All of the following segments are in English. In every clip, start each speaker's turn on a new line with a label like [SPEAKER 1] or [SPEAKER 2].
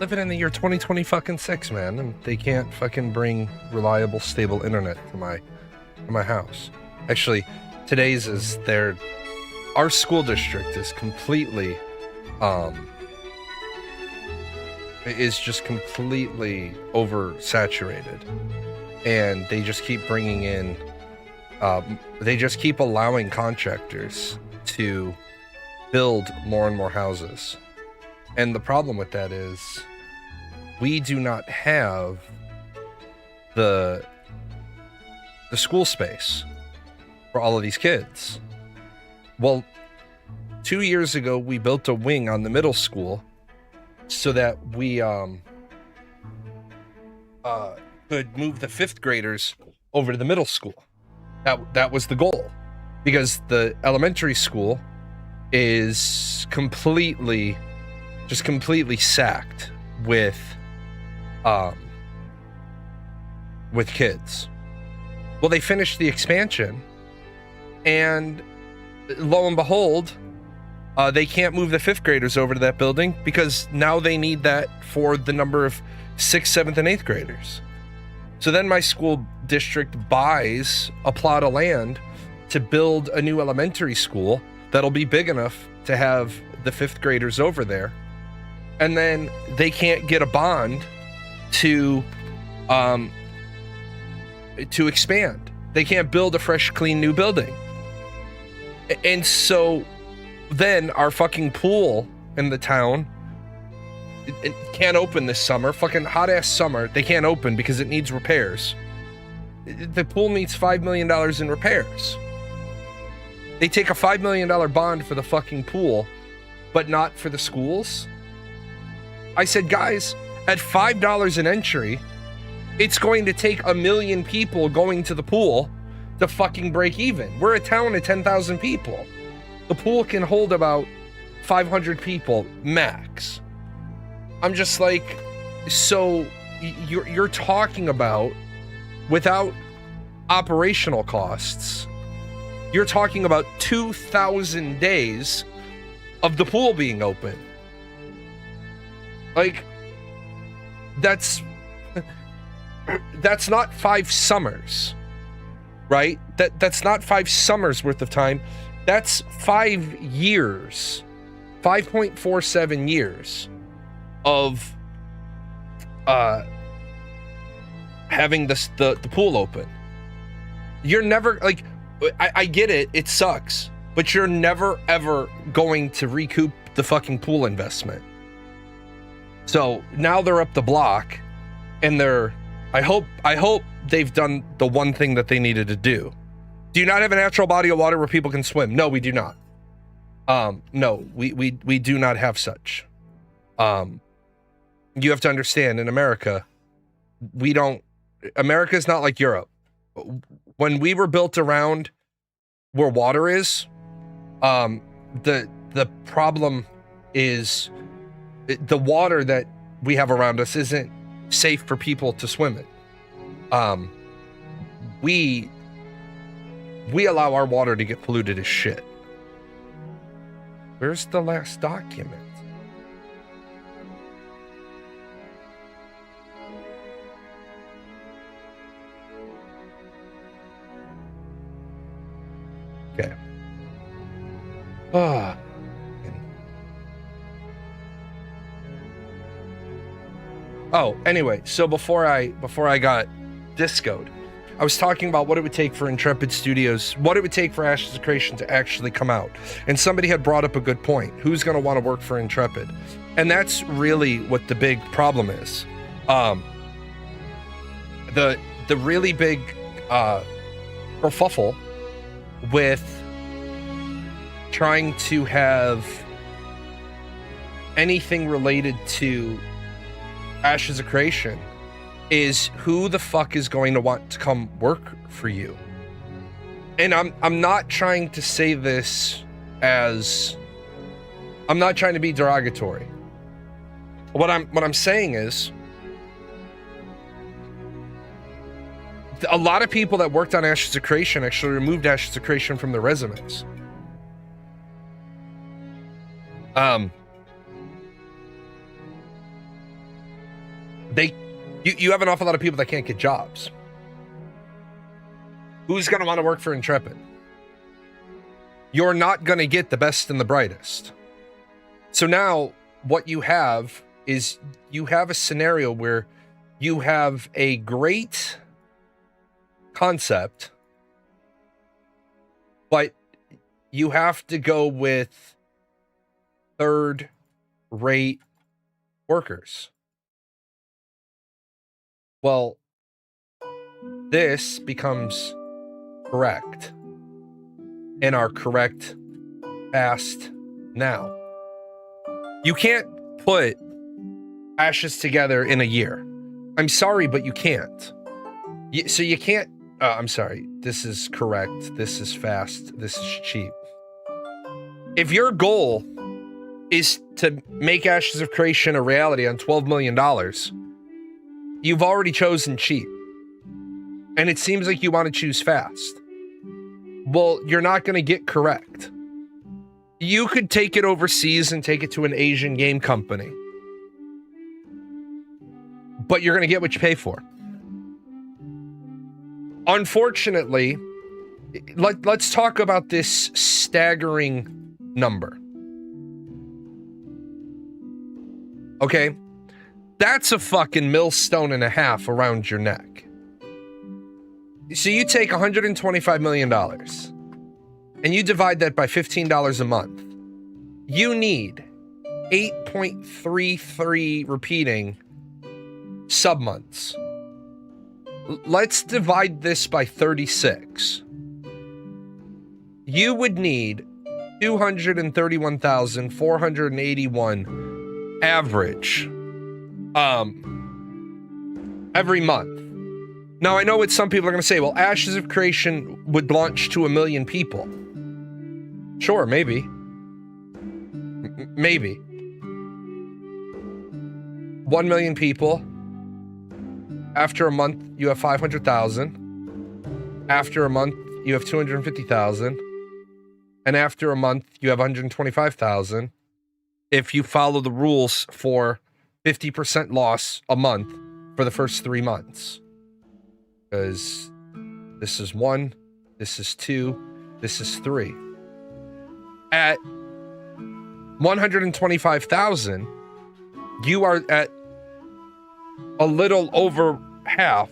[SPEAKER 1] living in the year 2020 fucking 6, man, and they can't fucking bring reliable, stable internet to my house. Actually, today's is our school district is completely just completely oversaturated, and they just keep bringing in they just keep allowing contractors to build more and more houses. And the problem with that is we do not have the school space for all of these kids. Well, 2 years ago, we built a wing on the middle school so that we could move the 5th graders over to the middle school. That was the goal, because the elementary school is completely sacked with kids. Well, they finished the expansion, and lo and behold, they can't move the 5th graders over to that building because now they need that for the number of 6th, 7th, and 8th graders. So then my school district buys a plot of land to build a new elementary school that'll be big enough to have the 5th graders over there. And then they can't get a bond to expand. They can't build a fresh, clean new building. And so then our fucking pool in the town, it can't open this summer. Fucking hot ass summer. They can't open because it needs repairs. The pool needs $5 million in repairs. They take a $5 million bond for the fucking pool, but not for the schools. I said, guys, at $5 an entry, it's going to take 1 million people going to the pool to fucking break even. We're a town of 10,000 people. The pool can hold about 500 people max. I'm just like, so you're talking about, without operational costs, you're talking about 2,000 days of the pool being open. Like, that's not 5 summers, right? That's not 5 summers worth of time. That's 5 years, 5.47 years of having the pool open. You're never, like, I get it, it sucks, but you're never ever going to recoup the fucking pool investment. So now they're up the block, and I hope they've done the one thing that they needed to do. Do you not have a natural body of water where people can swim? No, we do not. No, we do not have such. You have to understand, in America, America's not like Europe. When we were built around where water is, the problem is the water that we have around us isn't safe for people to swim in. We allow our water to get polluted as shit. Where's the last document? Okay. Oh, anyway, so before I got discoed, I was talking about what it would take for Intrepid Studios, what it would take for Ashes of Creation to actually come out. And somebody had brought up a good point. Who's going to want to work for Intrepid? And that's really what the big problem is. The really big kerfuffle with trying to have anything related to Ashes of Creation is who the fuck is going to want to come work for you. And I'm not trying to say this as, I'm not trying to be derogatory. What I'm saying is, a lot of people that worked on Ashes of Creation actually removed Ashes of Creation from their resumes. You have an awful lot of people that can't get jobs. Who's going to want to work for Intrepid? You're not going to get the best and the brightest. So now what you have is you have a scenario where you have a great concept, but you have to go with third-rate workers. Well, this becomes correct, and are correct fast now. You can't put Ashes together in a year. I'm sorry, but you can't. So you can't. I'm sorry. This is correct. This is fast. This is cheap. If your goal is to make Ashes of Creation a reality on $12 million, you've already chosen cheap. And it seems like you want to choose fast. Well, you're not going to get correct. You could take it overseas and take it to an Asian game company. But you're going to get what you pay for. Unfortunately, let's talk about this staggering number. Okay? That's a fucking millstone and a half around your neck. So you take $125 million and you divide that by $15 a month. You need 8.33 repeating sub-months. Let's divide this by 36. You would need 231,481 average every month. Now, I know what some people are going to say. Well, Ashes of Creation would launch to 1 million people. Sure, maybe. Maybe. 1 million people. After a month, you have 500,000. After a month, you have 250,000. And after a month, you have 125,000. If you follow the rules for 50% loss a month for the first 3 months. Because this is 1, this is 2, this is 3. At 125,000, you are at a little over half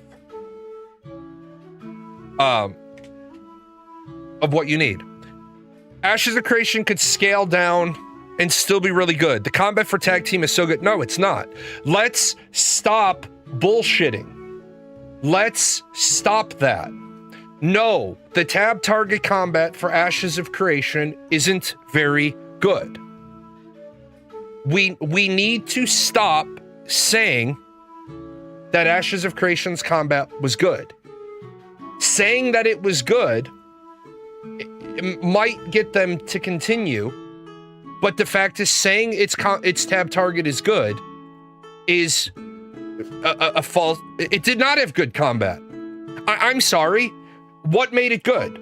[SPEAKER 1] of what you need. Ashes of Creation could scale down and still be really good. The combat for tag team is so good. No, it's not. Let's stop bullshitting. Let's stop that. No, the tab target combat for Ashes of Creation isn't very good. We need to stop saying that Ashes of Creation's combat was good. Saying that it was good it might get them to continue, but the fact is saying its tab target is good is a false. It did not have good combat. I'm sorry. What made it good?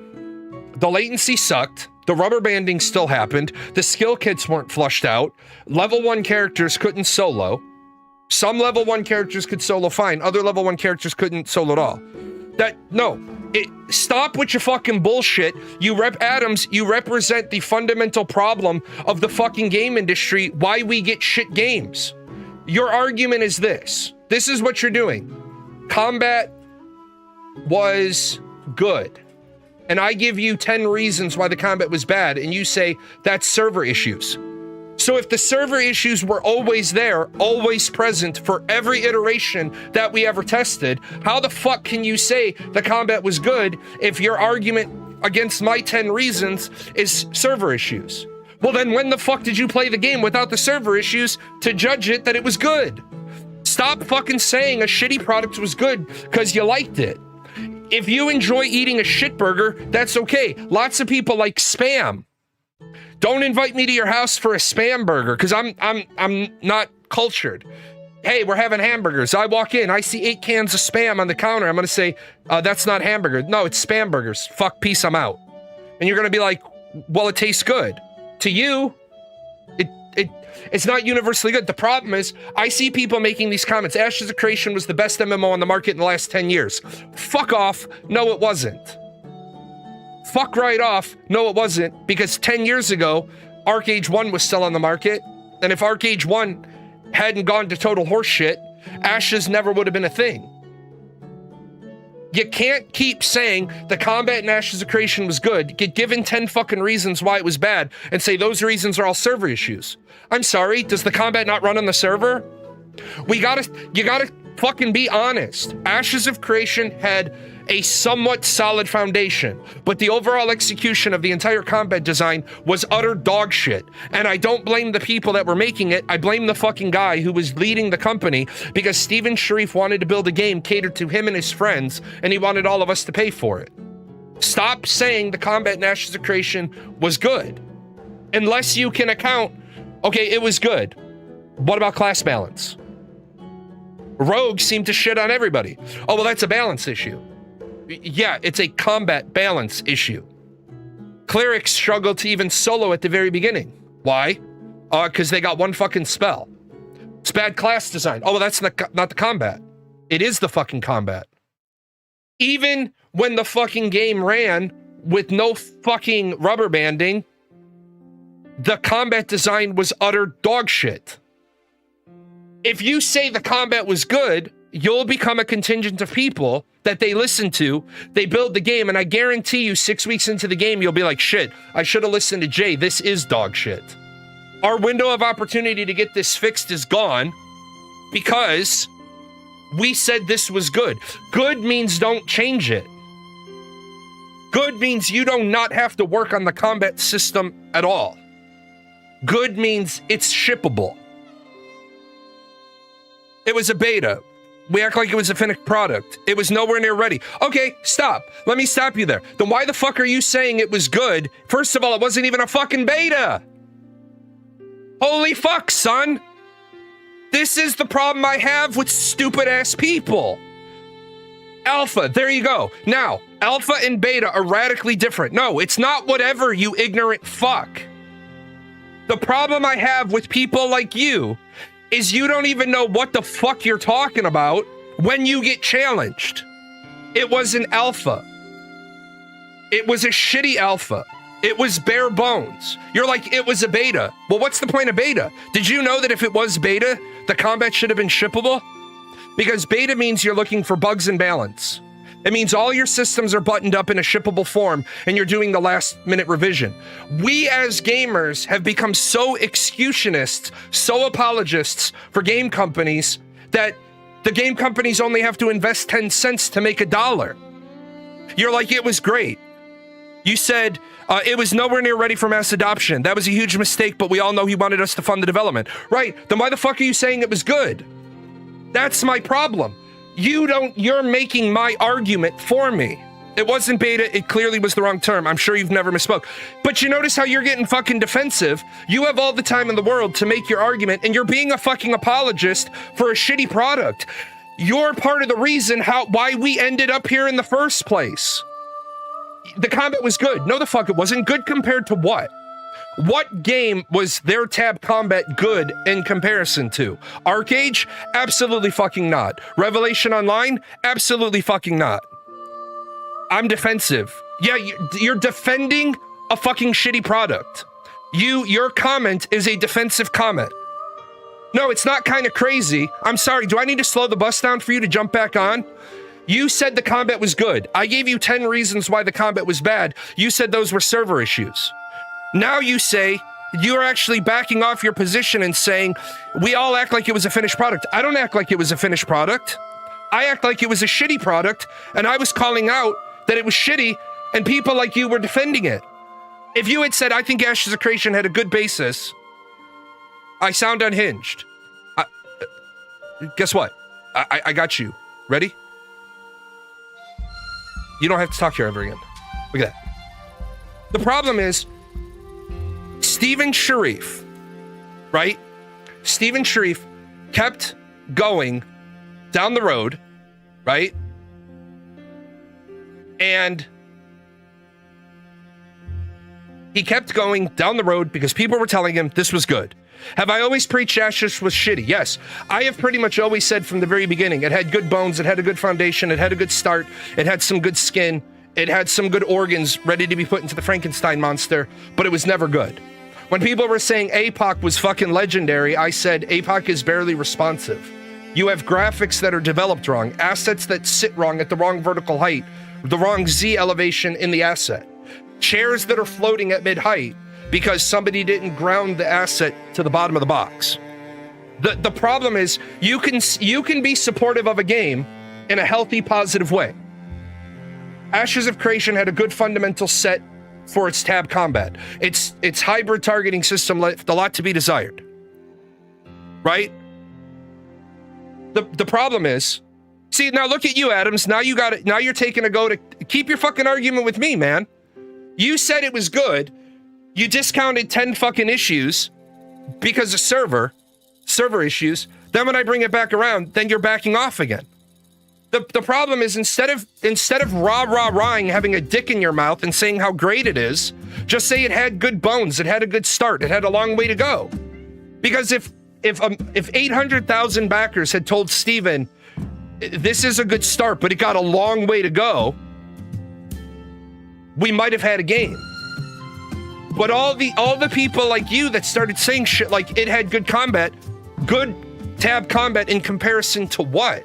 [SPEAKER 1] The latency sucked. The rubber banding still happened. The skill kits weren't flushed out. Level 1 characters couldn't solo. Some level 1 characters could solo fine. Other level 1 characters couldn't solo at all. Stop with your fucking bullshit. Adams, you represent the fundamental problem of the fucking game industry, why we get shit games. Your argument is this. This is what you're doing. Combat was good. And I give you 10 reasons why the combat was bad, and you say that's server issues. So if the server issues were always there, always present for every iteration that we ever tested, how the fuck can you say the combat was good if your argument against my 10 reasons is server issues? Well, then when the fuck did you play the game without the server issues to judge it that it was good? Stop fucking saying a shitty product was good because you liked it. If you enjoy eating a shit burger, that's okay. Lots of people like Spam. Don't invite me to your house for a Spam burger because I'm not cultured. Hey, we're having hamburgers. I walk in, I see 8 cans of Spam on the counter. I'm gonna say, that's not hamburger. No, it's Spam burgers. Fuck, peace, I'm out. And you're gonna be like, well, it tastes good. To you, It's not universally good. The problem is, I see people making these comments. Ashes of Creation was the best MMO on the market in the last 10 years. Fuck off. No, it wasn't. Fuck right off. No, it wasn't. Because 10 years ago, ArcAge 1 was still on the market. And if ArcAge 1 hadn't gone to total horseshit, Ashes never would have been a thing. You can't keep saying the combat in Ashes of Creation was good, get given 10 fucking reasons why it was bad, and say those reasons are all server issues. I'm sorry, does the combat not run on the server? You gotta fucking be honest. Ashes of Creation had a somewhat solid foundation, but the overall execution of the entire combat design was utter dog shit. And I don't blame the people that were making it. I blame the fucking guy who was leading the company, because Steven Sharif wanted to build a game catered to him and his friends, and he wanted all of us to pay for it. Stop saying the combat in Ashes of Creation was good. Unless you can account, okay, it was good. What about class balance? Rogues seem to shit on everybody. Oh, well, that's a balance issue. Yeah, it's a combat balance issue. Clerics struggled to even solo at the very beginning. Why? Because they got one fucking spell. It's bad class design. Oh, well, that's not the combat. It is the fucking combat. Even when the fucking game ran with no fucking rubber banding, the combat design was utter dog shit. If you say the combat was good, you'll become a contingent of people that they listen to, they build the game, and I guarantee you 6 weeks into the game, you'll be like, shit, I should have listened to Jay. This is dog shit. Our window of opportunity to get this fixed is gone because we said this was good. Good means don't change it. Good means you do not have to work on the combat system at all. Good means it's shippable. It was a beta. We act like it was a finished product. It was nowhere near ready. Okay, stop. Let me stop you there. Then why the fuck are you saying it was good? First of all, it wasn't even a fucking beta. Holy fuck, son. This is the problem I have with stupid ass people. Alpha, there you go. Now, alpha and beta are radically different. No, it's not whatever, you ignorant fuck. The problem I have with people like you is you don't even know what the fuck you're talking about when you get challenged. It was an alpha. It was a shitty alpha. It was bare bones. You're like, it was a beta. Well, what's the point of beta? Did you know that if it was beta, the combat should have been shippable? Because beta means you're looking for bugs and balance. It means all your systems are buttoned up in a shippable form and you're doing the last minute revision. We as gamers have become so excusenists, so apologists for game companies that the game companies only have to invest 10 cents to make $1. You're like, it was great. You said it was nowhere near ready for mass adoption. That was a huge mistake, but we all know he wanted us to fund the development. Right, then why the fuck are you saying it was good? That's my problem. You're making my argument for me. It wasn't beta, it clearly was the wrong term. I'm sure you've never misspoke. But you notice how you're getting fucking defensive? You have all the time in the world to make your argument, and you're being a fucking apologist for a shitty product. You're part of the reason why we ended up here in the first place. The combat was good. No, the fuck it wasn't. Good compared to what? What game was their tab combat good in comparison to? ArcAge? Absolutely fucking not. Revelation Online? Absolutely fucking not. I'm defensive. Yeah, you're defending a fucking shitty product. Your comment is a defensive comment. No, it's not kind of crazy. I'm sorry, do I need to slow the bus down for you to jump back on? You said the combat was good. I gave you 10 reasons why the combat was bad. You said those were server issues. Now you say you're actually backing off your position and saying we all act like it was a finished product. I don't act like it was a finished product. I act like it was a shitty product, and I was calling out that it was shitty, and people like you were defending it. If you had said, I think Ashes of Creation had a good basis, I sound unhinged. Guess what? I got you. Ready? You don't have to talk here ever again. Look at that. The problem is, Steven Sharif, right? Steven Sharif kept going down the road, right? And he kept going down the road because people were telling him this was good. Have I always preached Ashes was shitty? Yes. I have pretty much always said from the very beginning, it had good bones, it had a good foundation, it had a good start, it had some good skin, it had some good organs ready to be put into the Frankenstein monster, but it was never good. When people were saying APOC was fucking legendary, I said APOC is barely responsive. You have graphics that are developed wrong, assets that sit wrong at the wrong vertical height, the wrong Z elevation in the asset, chairs that are floating at mid-height because somebody didn't ground the asset to the bottom of the box. The problem is you can be supportive of a game in a healthy, positive way. Ashes of Creation had a good fundamental set for its tab combat. Its hybrid targeting system left a lot to be desired. Right? The problem is, see, now look at you, Adams. Now you got it. Now you're taking a go to keep your fucking argument with me, man. You said it was good. You discounted 10 fucking issues because of server issues. Then when I bring it back around, then you're backing off again. The problem is instead of rah-rah-rahing, having a dick in your mouth and saying how great it is, just say it had good bones, it had a good start, it had a long way to go. Because if 800,000 backers had told Steven, this is a good start, but it got a long way to go, we might have had a game. But all the people like you that started saying shit like it had good combat, good tab combat in comparison to what?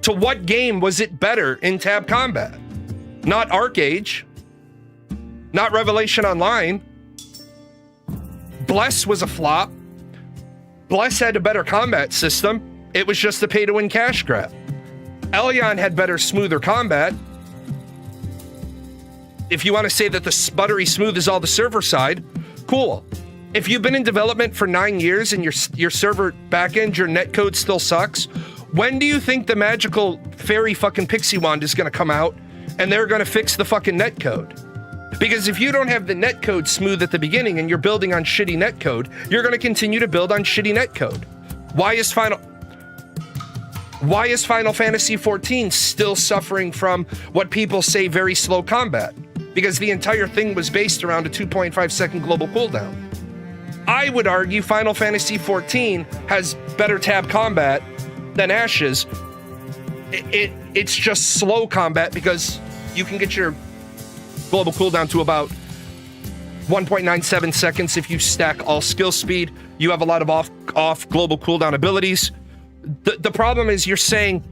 [SPEAKER 1] To what game was it better in tab combat? Not ArcAge, not Revelation Online. Bless was a flop. Bless had a better combat system. It was just a pay-to-win cash grab. Elyon had better, smoother combat. If you want to say that the buttery smooth is all the server side, cool. If you've been in development for 9 years and your server backend, your netcode still sucks, when do you think the magical fairy fucking pixie wand is going to come out and they're going to fix the fucking netcode? Because if you don't have the netcode smooth at the beginning and you're building on shitty netcode, you're going to continue to build on shitty netcode. Why is Final Fantasy XIV still suffering from what people say very slow combat? Because the entire thing was based around a 2.5 second global cooldown. I would argue Final Fantasy XIV has better tab combat than Ashes. It's just slow combat because you can get your global cooldown to about 1.97 seconds if you stack all skill speed. You have a lot of off global cooldown abilities. The problem is you're saying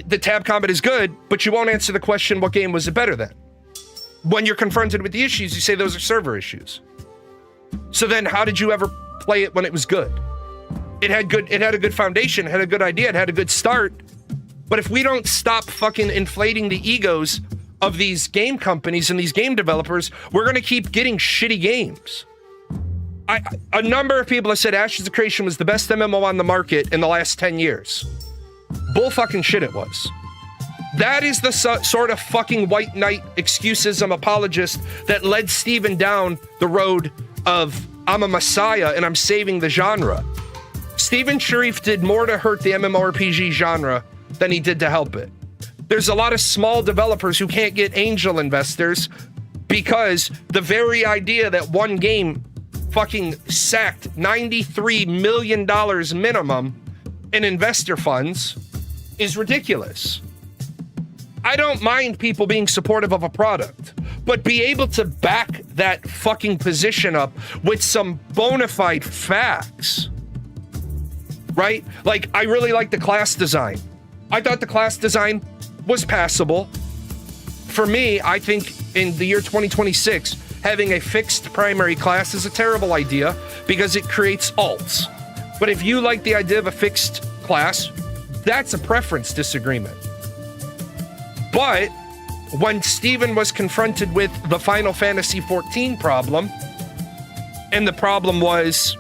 [SPEAKER 1] the tab combat is good, but you won't answer the question, what game was it better than? When you're confronted with the issues, you say those are server issues. So then how did you ever play it when it was good? It had a good foundation, it had a good idea, it had a good start. But if we don't stop fucking inflating the egos of these game companies and these game developers, we're gonna keep getting shitty games. A number of people have said Ashes of Creation was the best MMO on the market in the last 10 years. Bull fucking shit it was. That is the sort of fucking white knight excusism apologist that led Steven down the road of I'm a messiah and I'm saving the genre. Steven Sharif did more to hurt the MMORPG genre than he did to help it. There's a lot of small developers who can't get angel investors because the very idea that one game fucking sacked $93 million minimum in investor funds is ridiculous. I don't mind people being supportive of a product, but be able to back that fucking position up with some bona fide facts, right? Like, I really like the class design. I thought the class design was passable. For me, I think in the year 2026, having a fixed primary class is a terrible idea because it creates alts. But if you like the idea of a fixed class, that's a preference disagreement. But when Steven was confronted with the Final Fantasy XIV problem, and the problem was,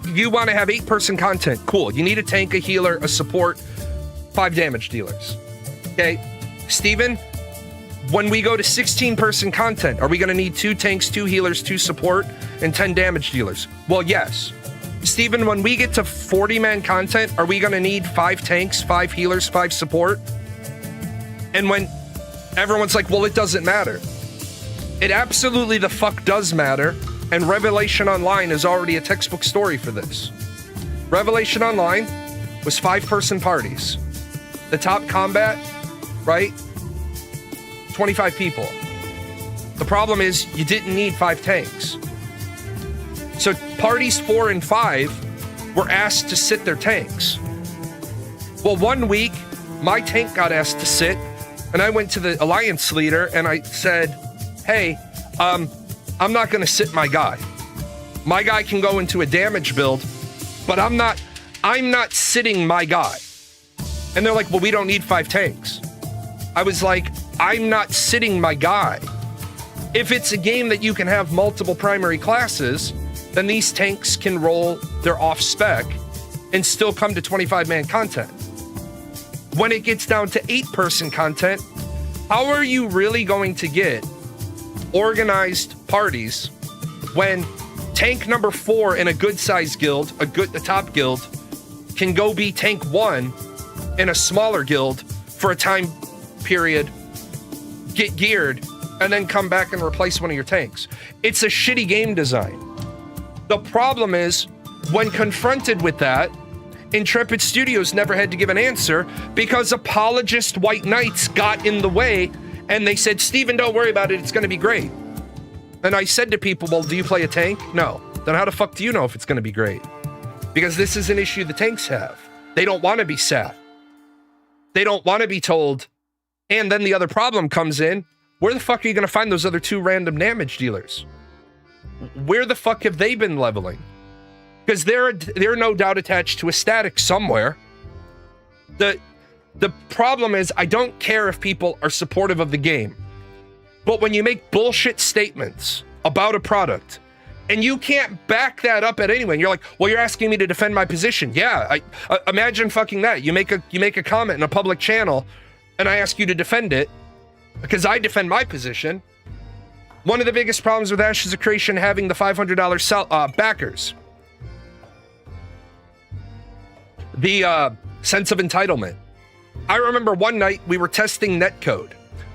[SPEAKER 1] you want to have 8-person content, cool. You need a tank, a healer, a support, 5 damage dealers. Okay, Steven, when we go to 16-person content, are we going to need 2 tanks, 2 healers, 2 support, and 10 damage dealers? Well, yes. Steven, when we get to 40-man content, are we going to need 5 tanks, 5 healers, 5 support? And when everyone's like, well, it doesn't matter. It absolutely the fuck does matter, and Revelation Online is already a textbook story for this. Revelation Online was 5-person parties. The top combat, right? 25 people. The problem is you didn't need 5 tanks. So parties 4 and 5 were asked to sit their tanks. Well, one week, my tank got asked to sit, and I went to the alliance leader and I said, hey, I'm not gonna sit my guy. My guy can go into a damage build, but I'm not sitting my guy. And they're like, well, we don't need 5 tanks. I was like, I'm not sitting my guy. If it's a game that you can have multiple primary classes, then these tanks can roll their off spec and still come to 25-man content. When it gets down to 8-person content, how are you really going to get organized parties when tank number 4 in a good size guild, the top guild, can go be tank 1 in a smaller guild for a time period, get geared, and then come back and replace one of your tanks? It's a shitty game design. The problem is, when confronted with that, Intrepid Studios never had to give an answer because apologist white knights got in the way and they said, Steven, don't worry about it, it's gonna be great. And I said to people, well, do you play a tank? No. Then how the fuck do you know if it's gonna be great? Because this is an issue the tanks have. They don't wanna be sat. They don't wanna be told. And then the other problem comes in, where the fuck are you gonna find those other 2 random damage dealers? Where the fuck have they been leveling? Because they're no doubt attached to a static somewhere. The problem is, I don't care if people are supportive of the game, but when you make bullshit statements about a product and you can't back that up at anyone, you're like, well, you're asking me to defend my position. Yeah, imagine fucking that. You make a comment in a public channel and I ask you to defend it because I defend my position. One of the biggest problems with Ashes of Creation having the $500 backers. The sense of entitlement. I remember one night we were testing netcode.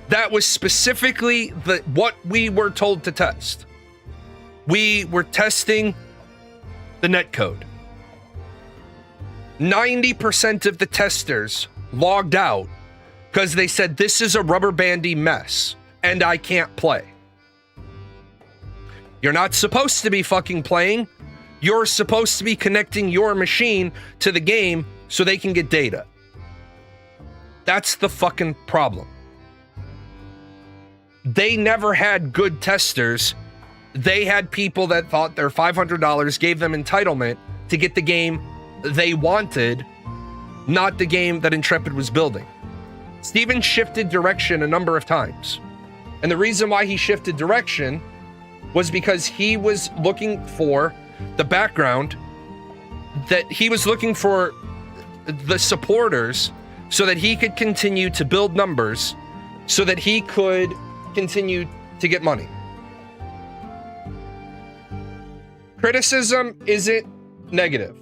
[SPEAKER 1] That was specifically what we were told to test. We were testing the netcode. 90% of the testers logged out because they said, this is a rubber bandy mess and I can't play. You're not supposed to be fucking playing. You're supposed to be connecting your machine to the game so they can get data. That's the fucking problem. They never had good testers. They had people that thought their $500 gave them entitlement to get the game they wanted, not the game that Intrepid was building. Steven shifted direction a number of times. And the reason why he shifted direction was because he was looking for the background, that he was looking for the supporters so that he could continue to build numbers so that he could continue to get money. Criticism isn't negative.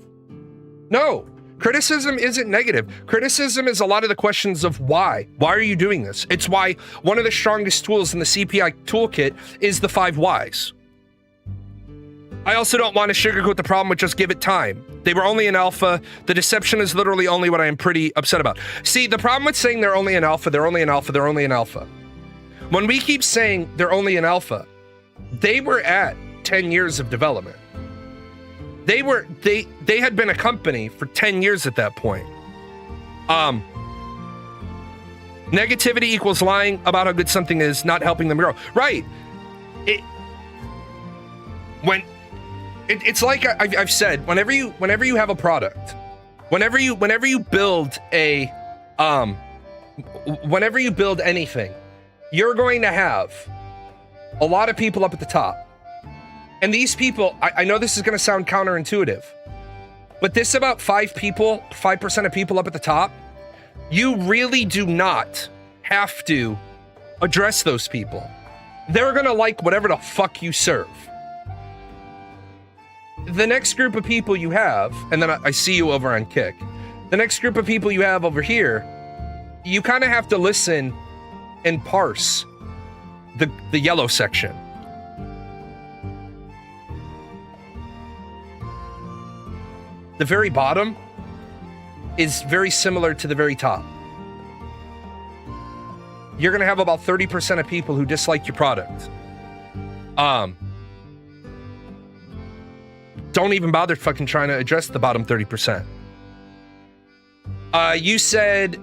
[SPEAKER 1] No, criticism isn't negative. Criticism is a lot of the questions of why. Why are you doing this? It's why one of the strongest tools in the CPI toolkit is the 5 whys. I also don't want to sugarcoat the problem with just give it time. They were only in alpha. The deception is literally only what I am pretty upset about. See, the problem with saying they're only in alpha, they're only in alpha, they're only in alpha. When we keep saying they're only in alpha, they were at 10 years of development. They had been a company for 10 years at that point. Negativity equals lying about how good something is, not helping them grow. Right. It's like I've said, whenever you have a product, whenever you build whenever you build anything, you're going to have a lot of people up at the top. And these people, I know this is going to sound counterintuitive, but this about 5% of people up at the top, you really do not have to address those people. They're going to like whatever the fuck you serve. The next group of people you have, and then I see you over on Kick, the next group of people you have over here, you kind of have to listen and parse the yellow section. The very bottom is very similar to the very top. You're going to have about 30% of people who dislike your product. Don't even bother fucking trying to address the bottom 30%. You said,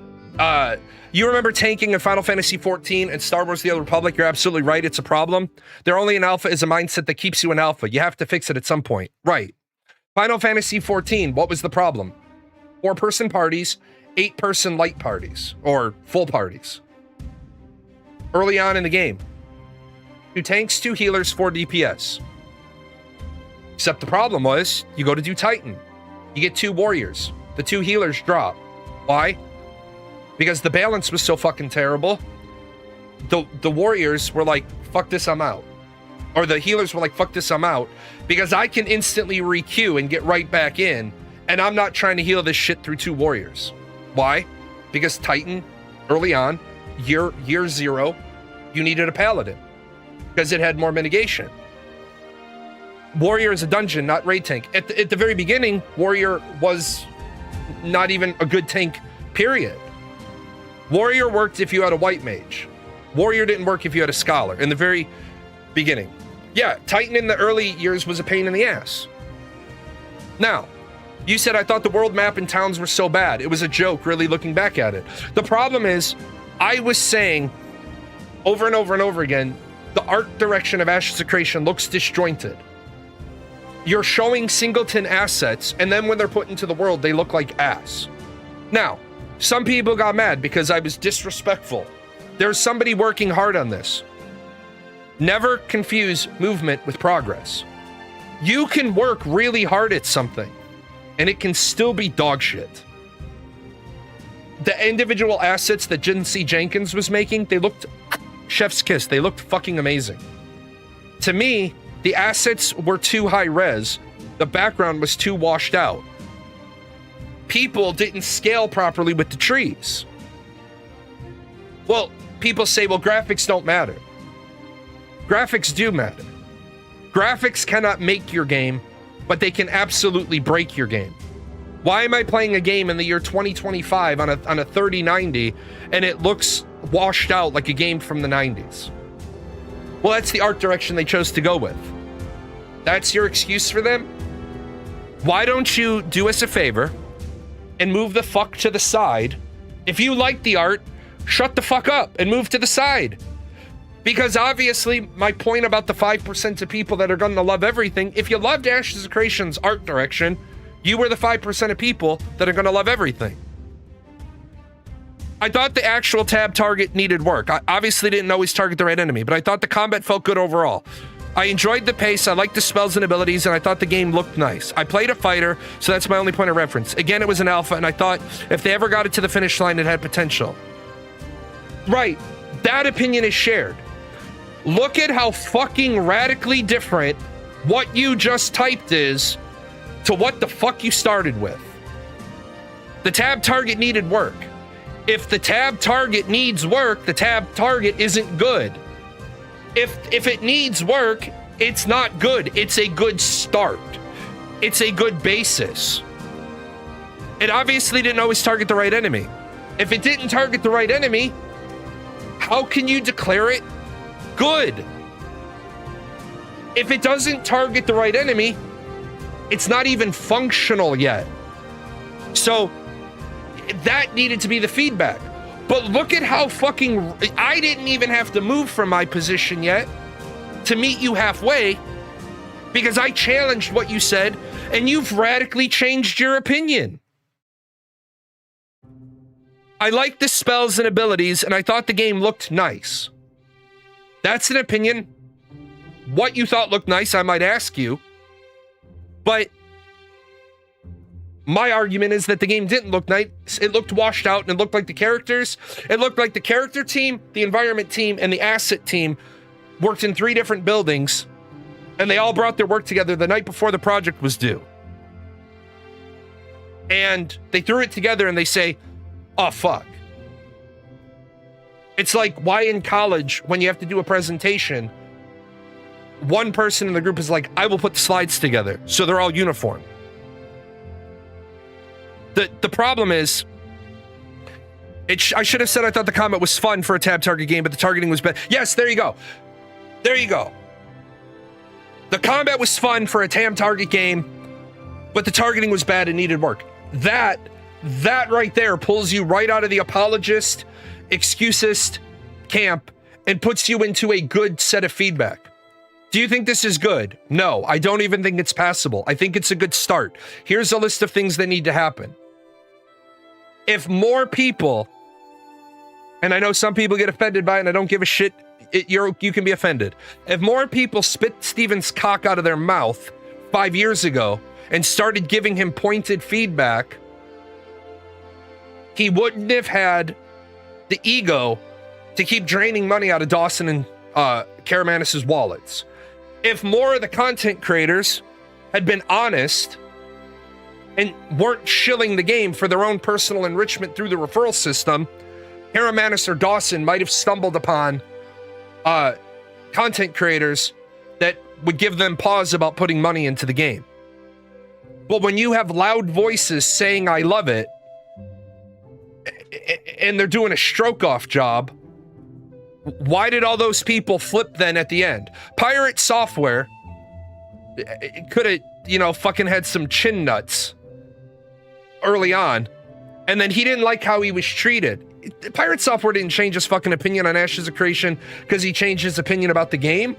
[SPEAKER 1] you remember tanking in Final Fantasy XIV and Star Wars The Old Republic. You're absolutely right. It's a problem. They're only in alpha is a mindset that keeps you in alpha. You have to fix it at some point. Right. Final Fantasy XIV, what was the problem? 4-person parties, 8-person light parties, or full parties. Early on in the game. 2 tanks, 2 healers, 4 DPS. Except the problem was, you go to do Titan. You get 2 warriors. The 2 healers drop. Why? Because the balance was so fucking terrible. The warriors were like, fuck this, I'm out. Or the healers were like, fuck this, I'm out. Because I can instantly re-queue and get right back in, and I'm not trying to heal this shit through 2 warriors. Why? Because Titan, early on, year 0, you needed a paladin. Because it had more mitigation. Warrior is a dungeon, not raid tank. At the very beginning, Warrior was not even a good tank, period. Warrior worked if you had a white mage. Warrior didn't work if you had a scholar in the very beginning. Yeah, Titan in the early years was a pain in the ass. Now, you said I thought the world map and towns were so bad. It was a joke, really, looking back at it. The problem is, I was saying over and over and over again, the art direction of Ashes of Creation looks disjointed. You're showing singleton assets, and then when they're put into the world, they look like ass. Now, some people got mad because I was disrespectful. There's somebody working hard on this. Never confuse movement with progress. You can work really hard at something, and it can still be dog shit. The individual assets that J.C. Jenkins was making, they looked chef's kiss. They looked fucking amazing. To me, the assets were too high res. The background was too washed out. People didn't scale properly with the trees. Well, people say, well, graphics don't matter. Graphics do matter. Graphics cannot make your game, but they can absolutely break your game. Why am I playing a game in the year 2025 on a 3090 and it looks washed out like a game from the 90s? Well, that's the art direction they chose to go with. That's your excuse for them? Why don't you do us a favor and move the fuck to the side? If you like the art, shut the fuck up and move to the side. Because obviously, my point about the 5% of people that are going to love everything, if you loved Ashes of Creation's art direction, you were the 5% of people that are going to love everything. I thought the actual tab target needed work. I obviously didn't always target the right enemy, but I thought the combat felt good overall. I enjoyed the pace, I liked the spells and abilities, and I thought the game looked nice. I played a fighter, so that's my only point of reference. Again, it was an alpha, and I thought if they ever got it to the finish line, it had potential. Right, that opinion is shared. Look at how fucking radically different what you just typed is to what the fuck you started with. The tab target needed work. If the tab target needs work, the tab target isn't good. If it needs work, it's not good. It's a good start. It's a good basis. It obviously didn't always target the right enemy. If it didn't target the right enemy, how can you declare it good? If it doesn't target the right enemy, it's not even functional yet. So that needed to be the feedback. But look at how fucking... I didn't even have to move from my position yet to meet you halfway because I challenged what you said and you've radically changed your opinion. I liked the spells and abilities and I thought the game looked nice. That's an opinion. What you thought looked nice, I might ask you. But my argument is that the game didn't look nice. It looked washed out and it looked like the characters. It looked like the character team, the environment team, and the asset team worked in 3 different buildings and they all brought their work together the night before the project was due. And they threw it together and they say, oh, fuck. It's like, why in college, when you have to do a presentation, one person in the group is like, I will put the slides together, so they're all uniform. The problem is, I should have said I thought the combat was fun for a tab target game, but the targeting was bad. Yes, there you go. There you go. The combat was fun for a tab target game, but the targeting was bad and needed work. That right there pulls you right out of the apologist, excusist camp and puts you into a good set of feedback. Do you think this is good? No, I don't even think it's passable. I think it's a good start. Here's a list of things that need to happen. If more people, and I know some people get offended by it and I don't give a shit, you can be offended. If more people spit Steven's cock out of their mouth 5 years ago and started giving him pointed feedback, he wouldn't have had the ego to keep draining money out of Dawson and Karamanis' wallets. If more of the content creators had been honest and weren't shilling the game for their own personal enrichment through the referral system, Karamanis or Dawson might have stumbled upon content creators that would give them pause about putting money into the game. But when you have loud voices saying I love it, and they're doing a stroke-off job, why did all those people flip then at the end? Pirate Software could have, fucking had some chin nuts early on, and then he didn't like how he was treated. Pirate Software didn't change his fucking opinion on Ashes of Creation because he changed his opinion about the game.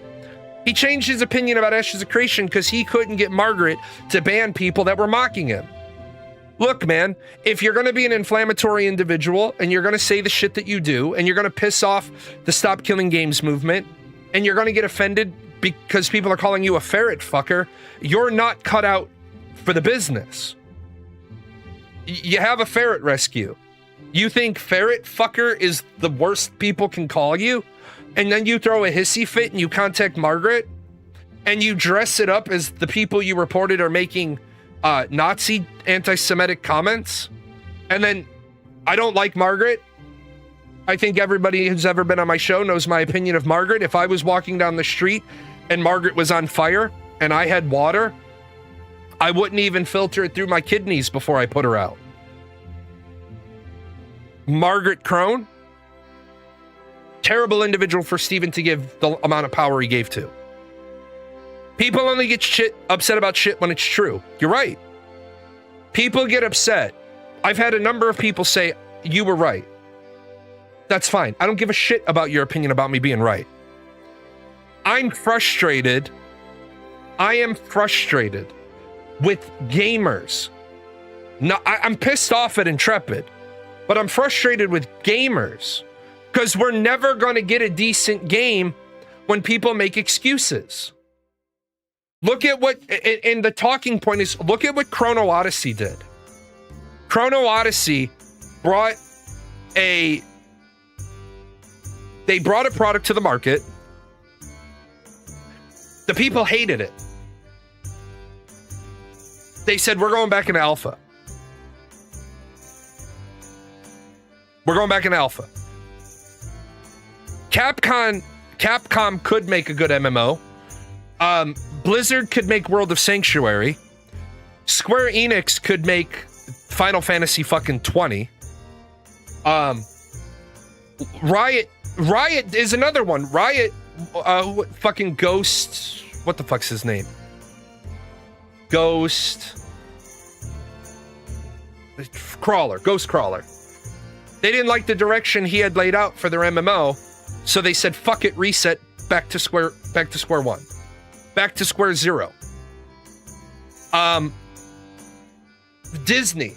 [SPEAKER 1] He changed his opinion about Ashes of Creation because he couldn't get Margaret to ban people that were mocking him. Look, man, if you're going to be an inflammatory individual and you're going to say the shit that you do and you're going to piss off the Stop Killing Games movement and you're going to get offended because people are calling you a ferret fucker, you're not cut out for the business. You have a ferret rescue. You think ferret fucker is the worst people can call you? And then you throw a hissy fit and you contact Margaret and you dress it up as the people you reported are making Nazi anti-Semitic comments. And then I don't like Margaret. I think everybody who's ever been on my show knows my opinion of Margaret. If I was walking down the street and Margaret was on fire and I had water, I wouldn't even filter it through my kidneys before I put her out. Margaret Crone, terrible individual for Steven to give the amount of power he gave to. People only get upset about shit when it's true. You're right. People get upset. I've had a number of people say, you were right. That's fine. I don't give a shit about your opinion about me being right. I'm frustrated. I am frustrated with gamers. No, I'm pissed off at Intrepid, but I'm frustrated with gamers because we're never going to get a decent game when people make excuses. Look at what, and the talking point is, look at what Chrono Odyssey did. Chrono Odyssey brought a product to the market. The people hated it. They said, we're going back into alpha. We're going back into alpha. Capcom could make a good MMO. Blizzard could make World of Sanctuary. Square Enix could make Final Fantasy fucking 20. Riot is another one. Riot, fucking Ghost. What the fuck's his name? Ghost Crawler. They didn't like the direction he had laid out for their MMO, so they said, fuck it, reset, back to square one. Back to square zero. Disney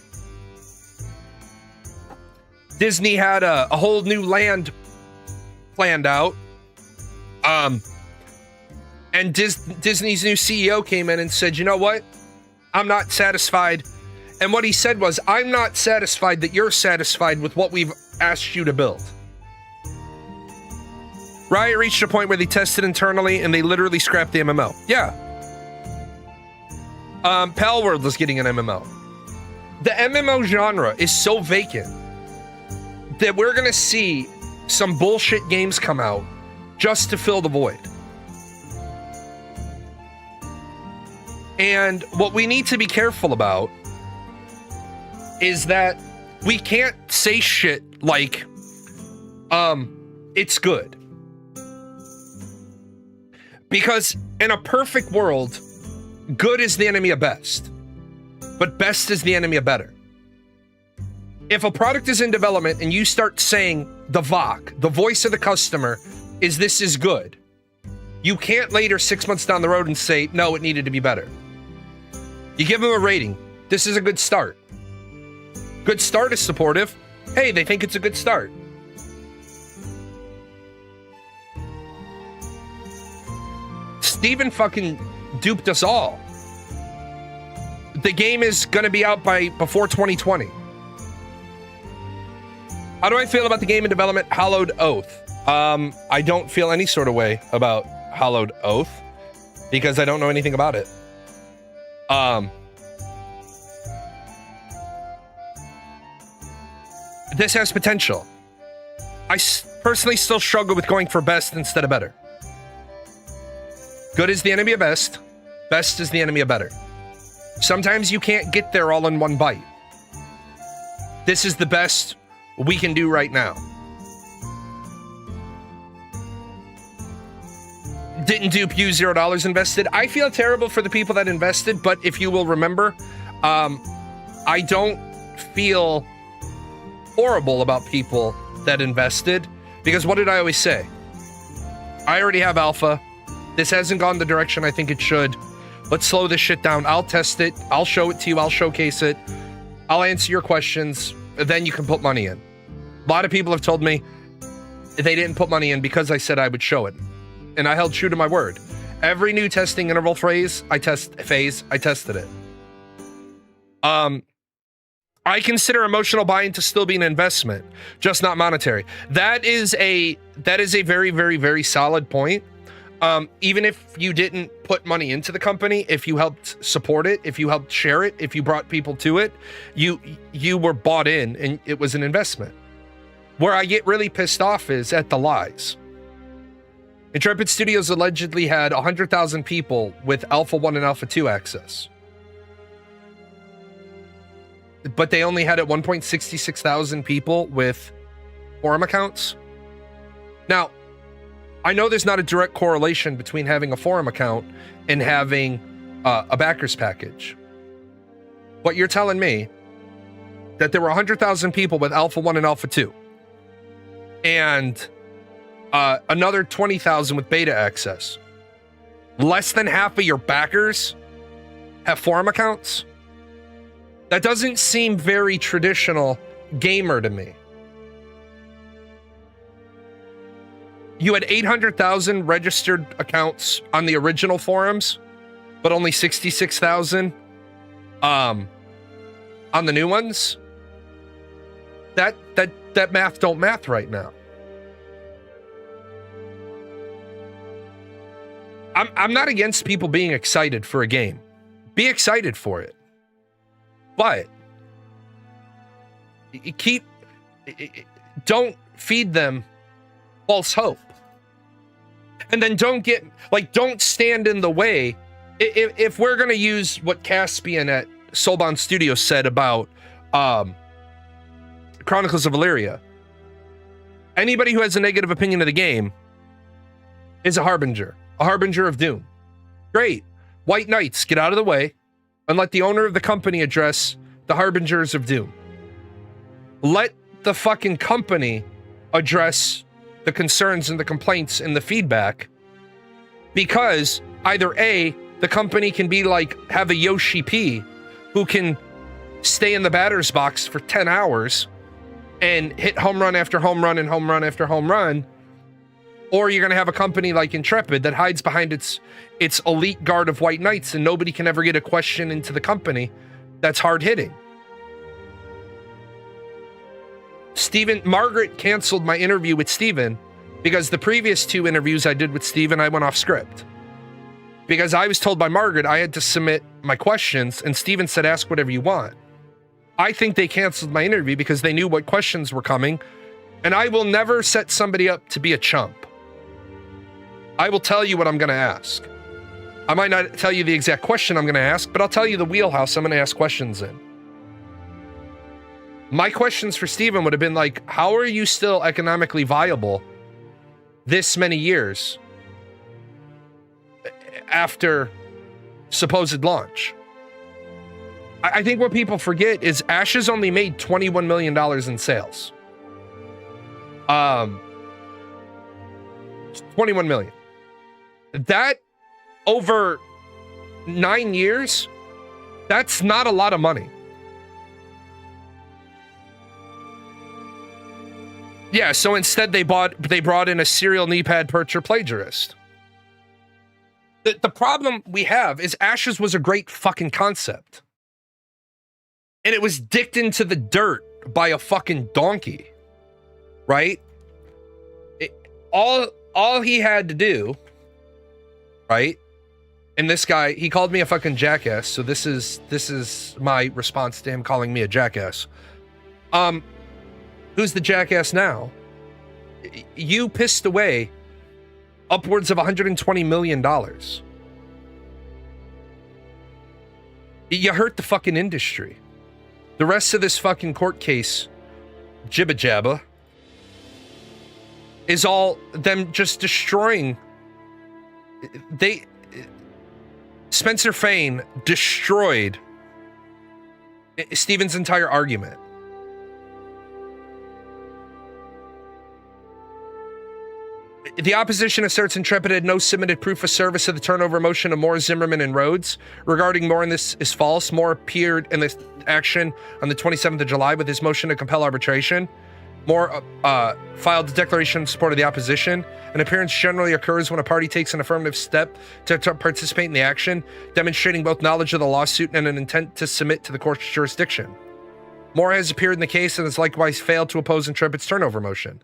[SPEAKER 1] had a whole new land planned out. And Disney's new CEO came in and said, you know what? I'm not satisfied. And what he said was, I'm not satisfied that you're satisfied with what we've asked you to build. Riot reached a point where they tested internally and they literally scrapped the MMO. Yeah. Palworld was getting an MMO. The MMO genre is so vacant that we're going to see some bullshit games come out just to fill the void. And what we need to be careful about is that we can't say shit like, it's good. Because in a perfect world, good is the enemy of best, but best is the enemy of better. If a product is in development and you start saying the VOC, the voice of the customer, is this is good, you can't later 6 months down the road and say, no, it needed to be better. You give them a rating. This is a good start. Good start is supportive. Hey, they think it's a good start. Steven fucking duped us all. The game is going to be out before 2020. How do I feel about the game in development, Hallowed Oath? I don't feel any sort of way about Hallowed Oath because I don't know anything about it. This has potential. I personally still struggle with going for best instead of better. Good is the enemy of best. Best is the enemy of better. Sometimes you can't get there all in one bite. This is the best we can do right now. Didn't dupe you, $0 invested. I feel terrible for the people that invested, but if you will remember, I don't feel horrible about people that invested, because what did I always say? I already have alpha. This hasn't gone the direction I think it should. Let's slow this shit down. I'll test it. I'll show it to you. I'll showcase it. I'll answer your questions. Then you can put money in. A lot of people have told me they didn't put money in because I said I would show it. And I held true to my word. Every new testing interval phase, I tested it. I consider emotional buying to still be an investment, just not monetary. That is a very, very, very solid point. Even if you didn't put money into the company, if you helped support it, if you helped share it, if you brought people to it, you were bought in and it was an investment. Where I get really pissed off is at the lies. Intrepid Studios allegedly had 100,000 people with Alpha 1 and Alpha 2 access. But they only had 1.66 thousand people with forum accounts. Now, I know there's not a direct correlation between having a forum account and having a backers package. But you're telling me that there were 100,000 people with Alpha 1 and Alpha 2. And another 20,000 with beta access. Less than half of your backers have forum accounts? That doesn't seem very traditional gamer to me. You had 800,000 registered accounts on the original forums, but only 66,000 on the new ones. That math don't math right now. I'm not against people being excited for a game. Be excited for it. But don't feed them false hope. And then don't stand in the way. If we're going to use what Caspian at Soulbound Studios said about Chronicles of Valyria, anybody who has a negative opinion of the game is a harbinger of doom. Great. White Knights, get out of the way and let the owner of the company address the harbingers of doom. Let the fucking company address the concerns and the complaints and the feedback, because either A, the company can be like, have a Yoshi P who can stay in the batter's box for 10 hours and hit home run after home run and home run after home run, or you're going to have a company like Intrepid that hides behind its elite guard of White Knights and nobody can ever get a question into the company that's hard hitting. Margaret canceled my interview with Steven because the previous 2 interviews I did with Steven, I went off script. Because I was told by Margaret I had to submit my questions and Steven said, ask whatever you want. I think they canceled my interview because they knew what questions were coming And I will never set somebody up to be a chump. I will tell you what I'm going to ask. I might not tell you the exact question I'm going to ask, but I'll tell you the wheelhouse I'm going to ask questions in. My questions for Steven would have been like, how are you still economically viable this many years after supposed launch? I think what people forget is Ashes only made $21 million in sales. 21 million. That over 9 years, that's not a lot of money. Yeah, so instead they brought in a serial knee pad percher plagiarist. The problem we have is Ashes was a great fucking concept. And it was dicked into the dirt by a fucking donkey. Right? All he had to do, right? And this guy, he called me a fucking jackass, so this is my response to him calling me a jackass. Who's the jackass now? You pissed away upwards of $120 million. You hurt the fucking industry. The rest of this fucking court case, jibba jabba, is all them just destroying. Spencer Fein destroyed Steven's entire argument. The opposition asserts Intrepid had no submitted proof of service of the turnover motion of Moore, Zimmerman, and Rhodes. Regarding Moore, and this is false. Moore appeared in this action on the 27th of July with his motion to compel arbitration. Moore filed a declaration in support of the opposition. An appearance generally occurs when a party takes an affirmative step to participate in the action, demonstrating both knowledge of the lawsuit and an intent to submit to the court's jurisdiction. Moore has appeared in the case and has likewise failed to oppose Intrepid's turnover motion.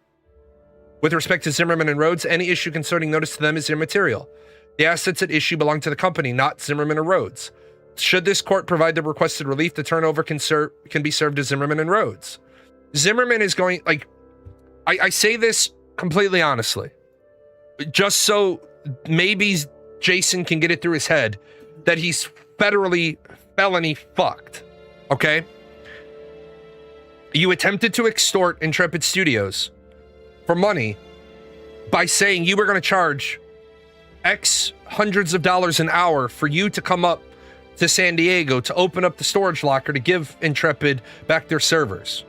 [SPEAKER 1] With respect to Zimmerman and Rhodes, any issue concerning notice to them is immaterial. The assets at issue belong to the company, not Zimmerman or Rhodes. Should this court provide the requested relief, the turnover can be served to Zimmerman and Rhodes. Zimmerman is going, like, I say this completely honestly, just so maybe Jason can get it through his head that he's felony fucked, okay? You attempted to extort Intrepid Studios for money by saying you were going to charge X hundreds of dollars an hour for you to come up to San Diego to open up the storage locker to give Intrepid back their servers.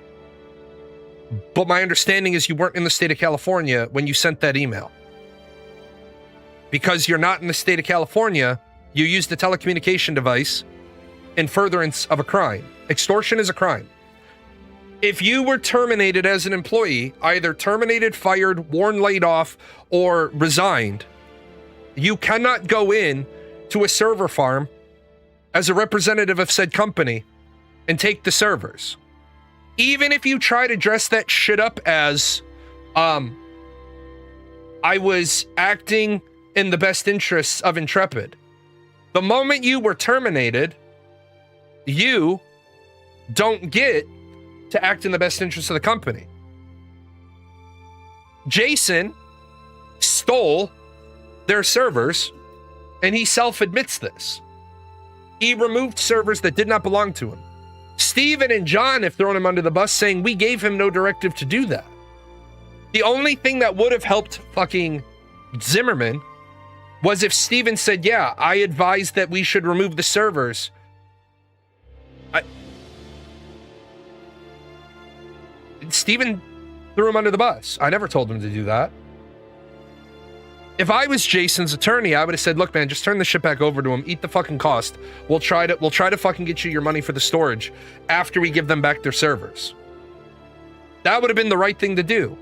[SPEAKER 1] But my understanding is you weren't in the state of California when you sent that email. Because you're not in the state of California, you used a telecommunication device in furtherance of a crime. Extortion is a crime. If you were terminated as an employee, either terminated, fired, warned, laid off, or resigned, you cannot go in to a server farm as a representative of said company and take the servers. Even if you try to dress that shit up as, I was acting in the best interests of Intrepid. The moment you were terminated, you don't get to act in the best interest of the company. Jason stole their servers, and he self-admits this. He removed servers that did not belong to him. Steven and John have thrown him under the bus, saying we gave him no directive to do that. The only thing that would have helped fucking Zimmerman was if Steven said, yeah, I advised that we should remove the servers. Steven threw him under the bus. I never told him to do that. If I was Jason's attorney, I would have said, look, man, just turn the shit back over to him. Eat the fucking cost. We'll try to fucking get you your money for the storage after we give them back their servers. That would have been the right thing to do.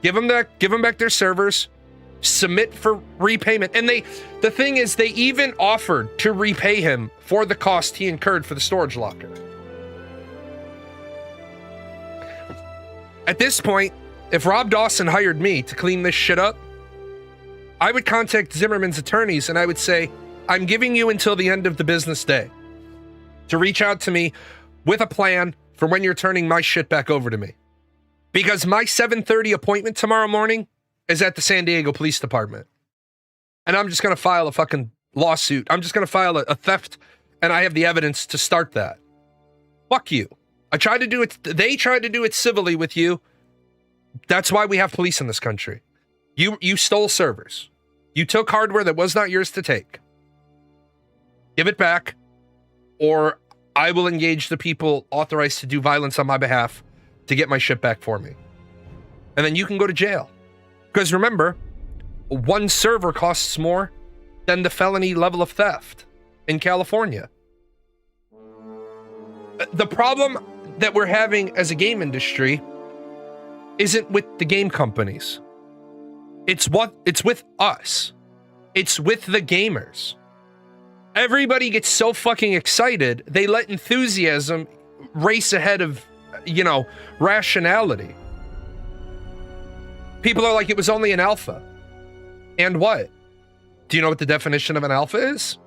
[SPEAKER 1] Give them back their servers, submit for repayment. And the thing is, they even offered to repay him for the cost he incurred for the storage locker. At this point, if Rob Dawson hired me to clean this shit up, I would contact Zimmerman's attorneys and I would say, I'm giving you until the end of the business day to reach out to me with a plan for when you're turning my shit back over to me. Because my 7:30 appointment tomorrow morning is at the San Diego Police Department. And I'm just going to file a fucking lawsuit. I'm just going to file a theft, and I have the evidence to start that. Fuck you. I tried to do it. They tried to do it civilly with you. That's why we have police in this country. You stole servers. You took hardware that was not yours to take. Give it back, or I will engage the people authorized to do violence on my behalf to get my shit back for me. And then you can go to jail. Because remember, one server costs more than the felony level of theft in California. The problem that we're having as a game industry isn't with the game companies. It's with us. It's with the gamers. Everybody gets so fucking excited, they let enthusiasm race ahead of, rationality. People are like, it was only an alpha. And what? Do you know what the definition of an alpha is?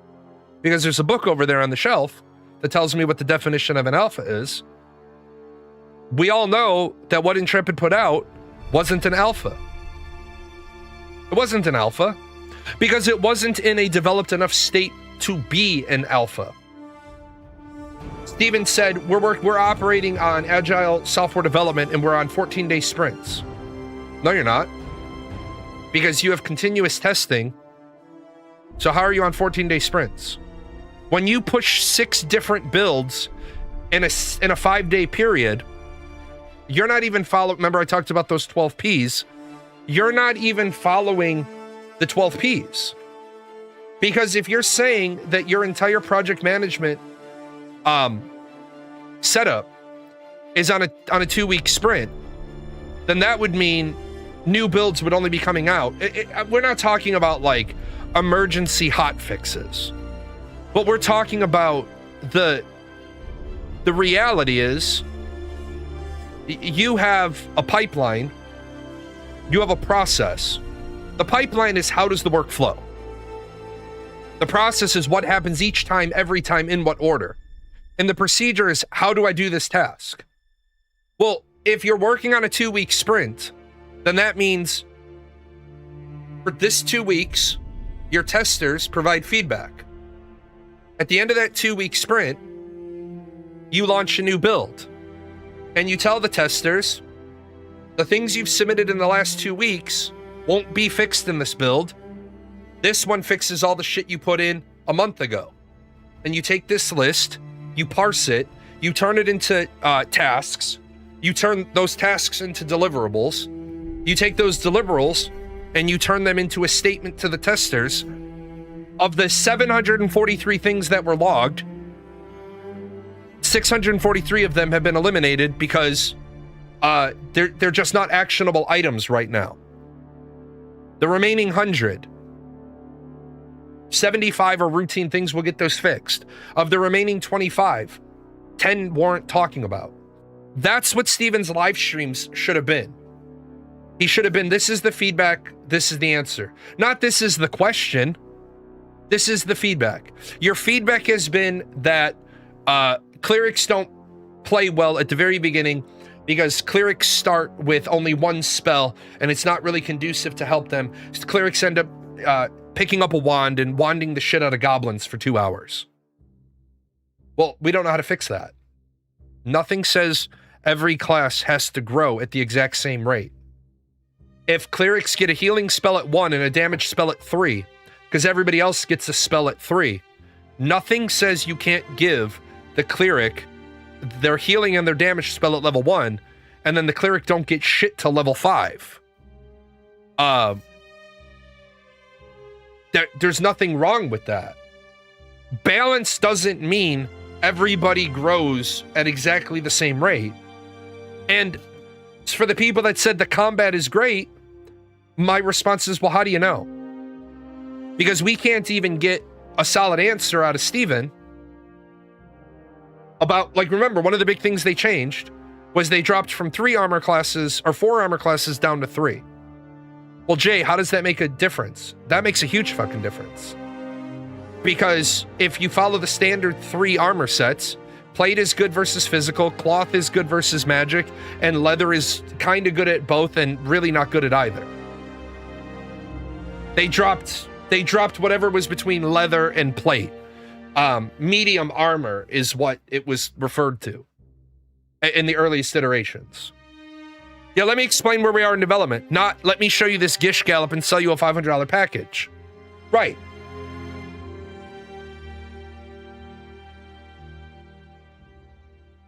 [SPEAKER 1] Because there's a book over there on the shelf that tells me what the definition of an alpha is. We all know that what Intrepid put out wasn't an alpha. It wasn't an alpha because it wasn't in a developed enough state to be an alpha. Steven said, we're operating on agile software development and we're on 14-day sprints. No, you're not. Because you have continuous testing. So how are you on 14-day sprints? When you push 6 different builds in a 5-day period, you're not even following. Remember I talked about those 12 Ps. You're not even following the 12 Ps. Because if you're saying that your entire project management setup is on a 2-week sprint, then that would mean new builds would only be coming out. We're not talking about like emergency hot fixes, but we're talking about the reality is you have a pipeline, you have a process. The pipeline is how does the work flow? The process is what happens each time, every time, in what order. And the procedure is how do I do this task? Well, if you're working on a 2-week sprint, then that means for this 2 weeks, your testers provide feedback. At the end of that 2-week sprint, you launch a new build. And you tell the testers, the things you've submitted in the last 2 weeks won't be fixed in this build. This one fixes all the shit you put in a month ago. And you take this list, you parse it, you turn it into tasks, you turn those tasks into deliverables, you take those deliverables and you turn them into a statement to the testers. Of the 743 things that were logged, 643 of them have been eliminated because they're just not actionable items right now. The remaining 100, 75 are routine things, we'll get those fixed. Of the remaining 25, 10 warrant talking about. That's what Steven's live streams should have been. He should have been, this is the feedback, this is the answer. Not this is the question, this is the feedback. Your feedback has been that clerics don't play well at the very beginning because clerics start with only one spell and it's not really conducive to help them. Clerics end up picking up a wand and wanding the shit out of goblins for 2 hours. Well, we don't know how to fix that. Nothing says every class has to grow at the exact same rate. If clerics get a healing spell at 1 and a damage spell at 3, because everybody else gets a spell at 3, nothing says you can't give the cleric their healing and their damage spell at level 1, and then the cleric don't get shit till level 5. There's nothing wrong with that. Balance doesn't mean everybody grows at exactly the same rate. And for the people that said the combat is great, my response is, well, how do you know? Because we can't even get a solid answer out of Steven about, like, remember, one of the big things they changed was they dropped from 4 armor classes down to 3. Well, Jay, how does that make a difference? That makes a huge fucking difference. Because if you follow the standard 3 armor sets, Plate is good versus physical, cloth is good versus magic, and leather is kind of good at both and really not good at either. They dropped whatever was between leather and plate. Medium armor is what it was referred to in the earliest iterations. Yeah, let me explain where we are in development. Not, let me show you this Gish Gallop and sell you a $500 package. Right.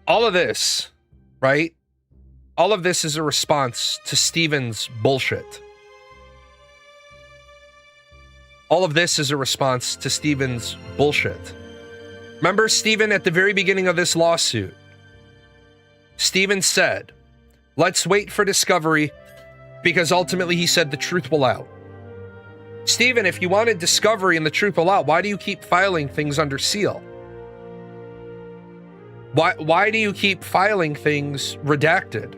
[SPEAKER 1] All of this, right? All of this is a response to Steven's bullshit. All of this is a response to Steven's bullshit. Remember Steven at the very beginning of this lawsuit? Steven said, let's wait for discovery because ultimately he said the truth will out. Steven, if you wanted discovery and the truth will out, why do you keep filing things under seal? Why do you keep filing things redacted?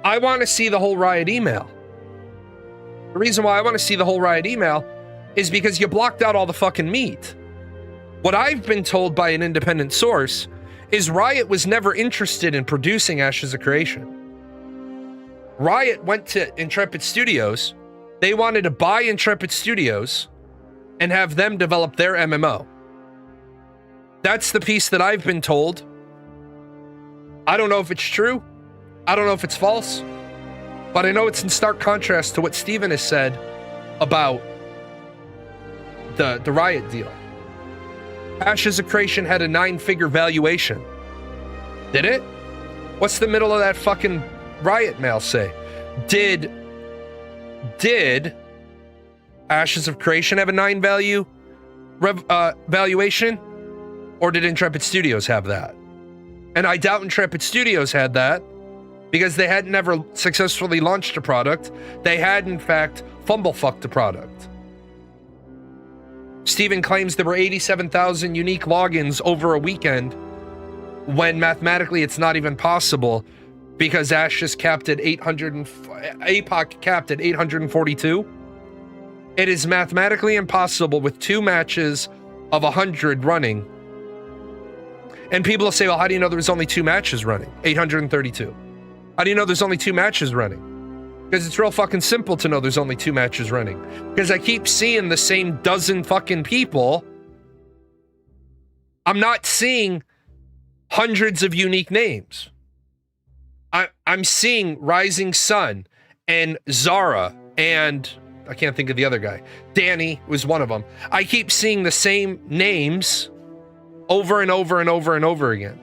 [SPEAKER 1] I want to see the whole Riot email. The reason why I want to see the whole Riot email is because you blocked out all the fucking meat. What I've been told by an independent source is Riot was never interested in producing Ashes of Creation. Riot went to Intrepid Studios. They wanted to buy Intrepid Studios and have them develop their MMO. That's the piece that I've been told. I don't know if it's true. I don't know if it's false. But I know it's in stark contrast to what Steven has said about the Riot deal. Ashes of Creation had a 9-figure valuation. Did it? What's the middle of that fucking Riot mail say? Did Ashes of Creation have a 9 valuation? Or did Intrepid Studios have that? And I doubt Intrepid Studios had that because they had never successfully launched a product. They had, in fact, fumblefucked the product. Steven claims there were 87,000 unique logins over a weekend when mathematically it's not even possible because Ashes capped at APOC capped at 842. It is mathematically impossible with 2 matches of 100 running. And people will say, well, how do you know there was only 2 matches running? 832. How do you know there's only 2 matches running? Because it's real fucking simple to know there's only 2 matches running. Because I keep seeing the same dozen fucking people. I'm not seeing hundreds of unique names. I'm seeing Rising Sun and Zara and I can't think of the other guy. Danny was one of them. I keep seeing the same names over and over and over and over again.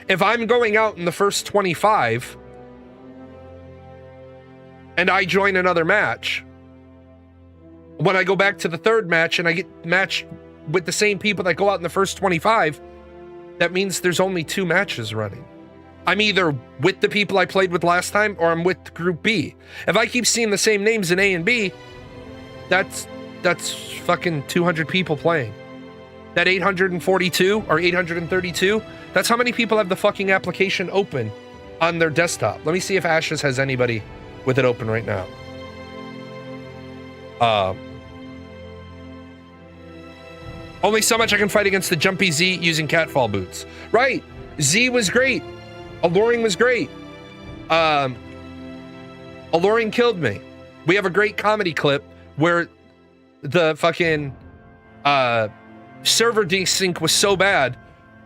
[SPEAKER 1] If I'm going out in the first 25 and I join another match, when I go back to the 3rd match and I get matched with the same people that go out in the first 25, that means there's only 2 matches running. I'm either with the people I played with last time or I'm with Group B. If I keep seeing the same names in A and B, that's fucking 200 people playing. That 842 or 832, that's how many people have the fucking application open on their desktop. Let me see if Ashes has anybody with it open right now. Only so much I can fight against the Jumpy Z using catfall boots. Right. Z was great. Alluring was great. Alluring killed me. We have a great comedy clip where the fucking server desync was so bad,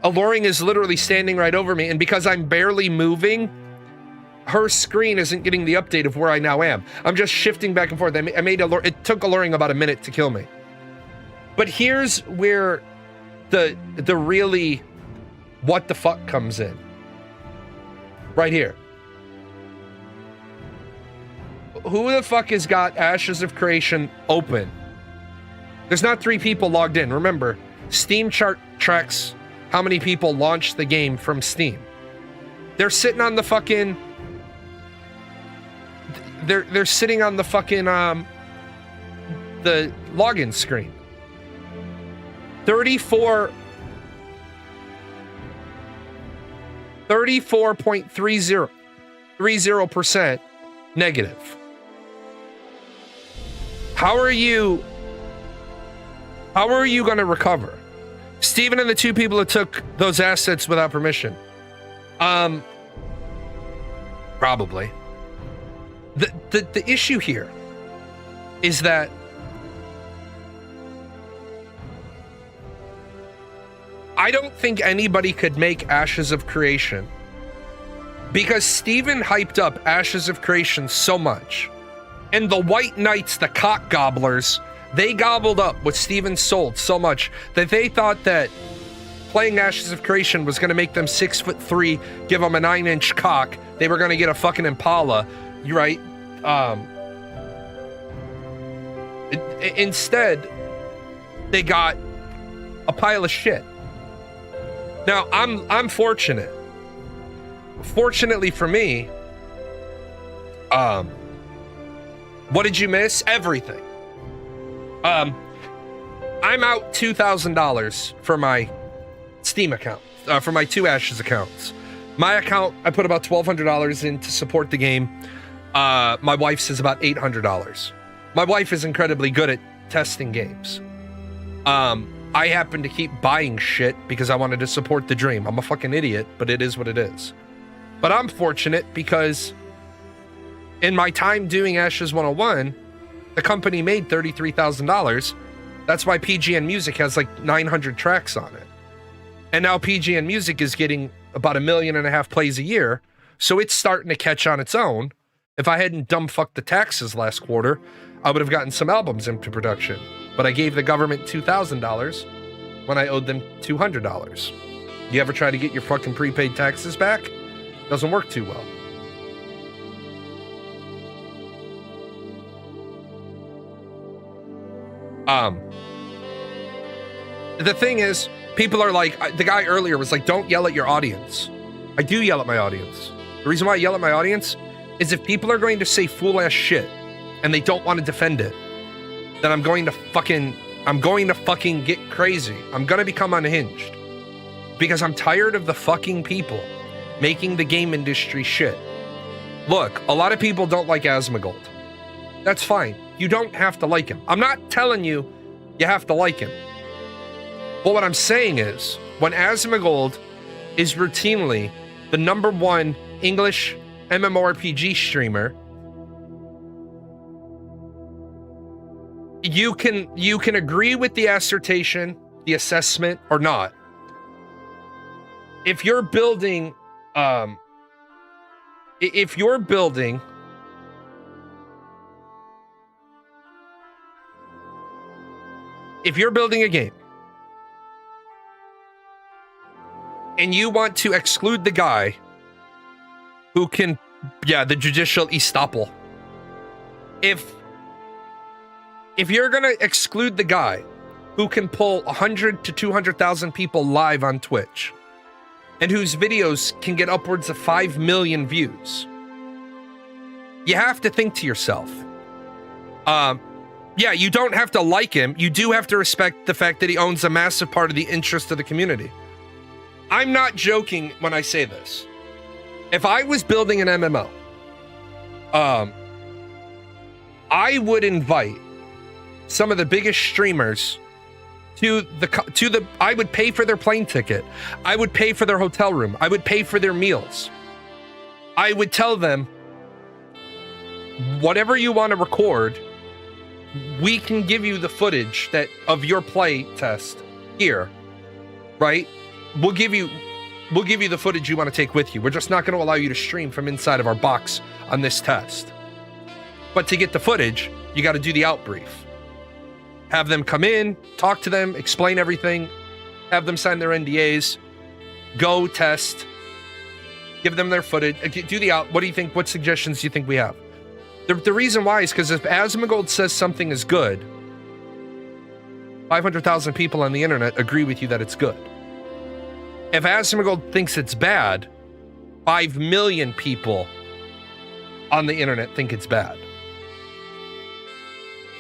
[SPEAKER 1] Alluring is literally standing right over me, and because I'm barely moving, her screen isn't getting the update of where I now am. I'm just shifting back and forth. It took Alluring about a minute to kill me. But here's where the really what the fuck comes in. Right here. Who the fuck has got Ashes of Creation open? There's not 3 people logged in. Remember, Steam chart tracks how many people launched the game from Steam. They're sitting on the fucking... They're sitting on the fucking, the login screen. 34.30% negative. How are you going to recover? Steven and the two people that took those assets without permission. Probably. The issue here is that I don't think anybody could make Ashes of Creation because Steven hyped up Ashes of Creation so much, and the White Knights, the cock gobblers, they gobbled up what Steven sold so much that they thought that playing Ashes of Creation was going to make them 6'3", give them a 9-inch cock. They were going to get a fucking Impala. You're right. Instead, they got a pile of shit. Now, I'm fortunate. Fortunately for me, what did you miss? Everything. I'm out $2,000 for my Steam account, for my two Ashes accounts. My account, I put about $1,200 in to support the game. My wife's is about $800. My wife is incredibly good at testing games. I happen to keep buying shit because I wanted to support the dream. I'm a fucking idiot, but it is what it is. But I'm fortunate because in my time doing Ashes 101, the company made $33,000. That's why PGN Music has like 900 tracks on it. And now PGN Music is getting about 1.5 million plays a year. So it's starting to catch on its own. If I hadn't dumbfucked the taxes last quarter, I would have gotten some albums into production. But I gave the government $2,000 when I owed them $200. You ever try to get your fucking prepaid taxes back? Doesn't work too well. The thing is, people are like, the guy earlier was like, don't yell at your audience. I do yell at my audience. The reason why I yell at my audience is if people are going to say fool-ass shit and they don't want to defend it, then I'm going to fucking get crazy. I'm going to become unhinged. Because I'm tired of the fucking people making the game industry shit. Look, a lot of people don't like Asmongold. That's fine. You don't have to like him. I'm not telling you you have to like him. But what I'm saying is, when Asmongold is routinely the #1 English MMORPG streamer, you can agree with the assertion, the assessment, or not. If you're building, if you're building a game and you want to exclude the guy who can, the judicial estoppel. If you're gonna exclude the guy who can pull 100 to 200,000 people live on Twitch and whose videos can get upwards of 5 million views, you have to think to yourself, you don't have to like him. You do have to respect the fact that he owns a massive part of the interest of the community. I'm not joking when I say this. If I was building an MMO, I would invite some of the biggest streamers I would pay for their plane ticket. I would pay for their hotel room. I would pay for their meals. I would tell them, whatever you want to record, we can give you the footage of your play test here, right? We'll give you the footage you want to take with you. We're just not going to allow you to stream from inside of our box on this test. But to get the footage, you got to do the outbrief. Have them come in, talk to them, explain everything, have them sign their NDAs, go test, give them their footage, do the out. What do you think? What suggestions do you think we have? The reason why is because if Asmongold says something is good, 500,000 people on the internet agree with you that it's good. If Asmongold thinks it's bad, 5 million people on the internet think it's bad.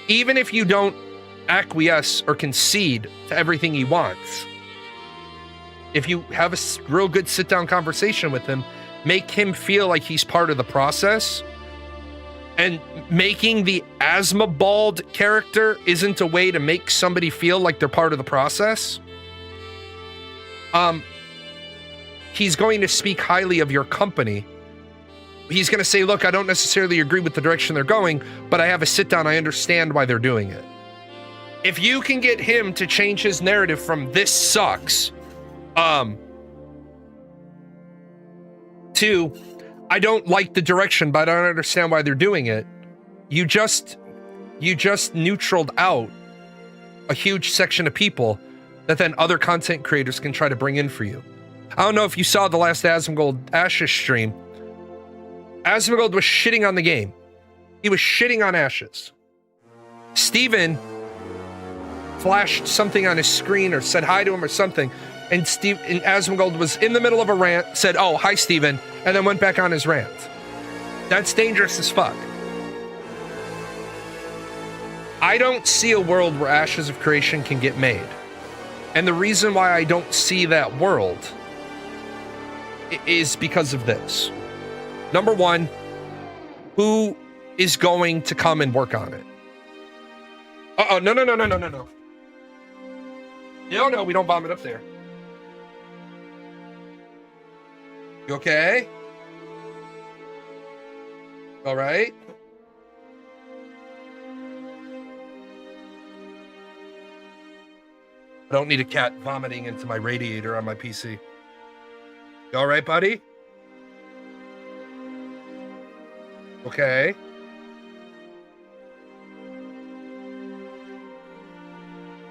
[SPEAKER 1] Even if you don't acquiesce or concede to everything he wants, if you have a real good sit-down conversation with him, make him feel like he's part of the process, and making the Asmongold character isn't a way to make somebody feel like they're part of the process, he's going to speak highly of your company. He's going to say, look, I don't necessarily agree with the direction they're going, but I have a sit down. I understand why they're doing it. If you can get him to change his narrative from this sucks, to I don't like the direction, but I don't understand why they're doing it, you just neutraled out a huge section of people that then other content creators can try to bring in for you. I don't know if you saw the last Asmongold Ashes stream. Asmongold was shitting on the game. He was shitting on Ashes. Steven flashed something on his screen or said hi to him or something, and Asmongold was in the middle of a rant, said, oh, hi, Steven, and then went back on his rant. That's dangerous as fuck. I don't see a world where Ashes of Creation can get made. And the reason why I don't see that world is because of this. Number one, who is going to come and work on it? Uh-oh, no. No, we don't bomb it up there. You okay? All right. I don't need a cat vomiting into my radiator on my PC. You all right, buddy? Okay.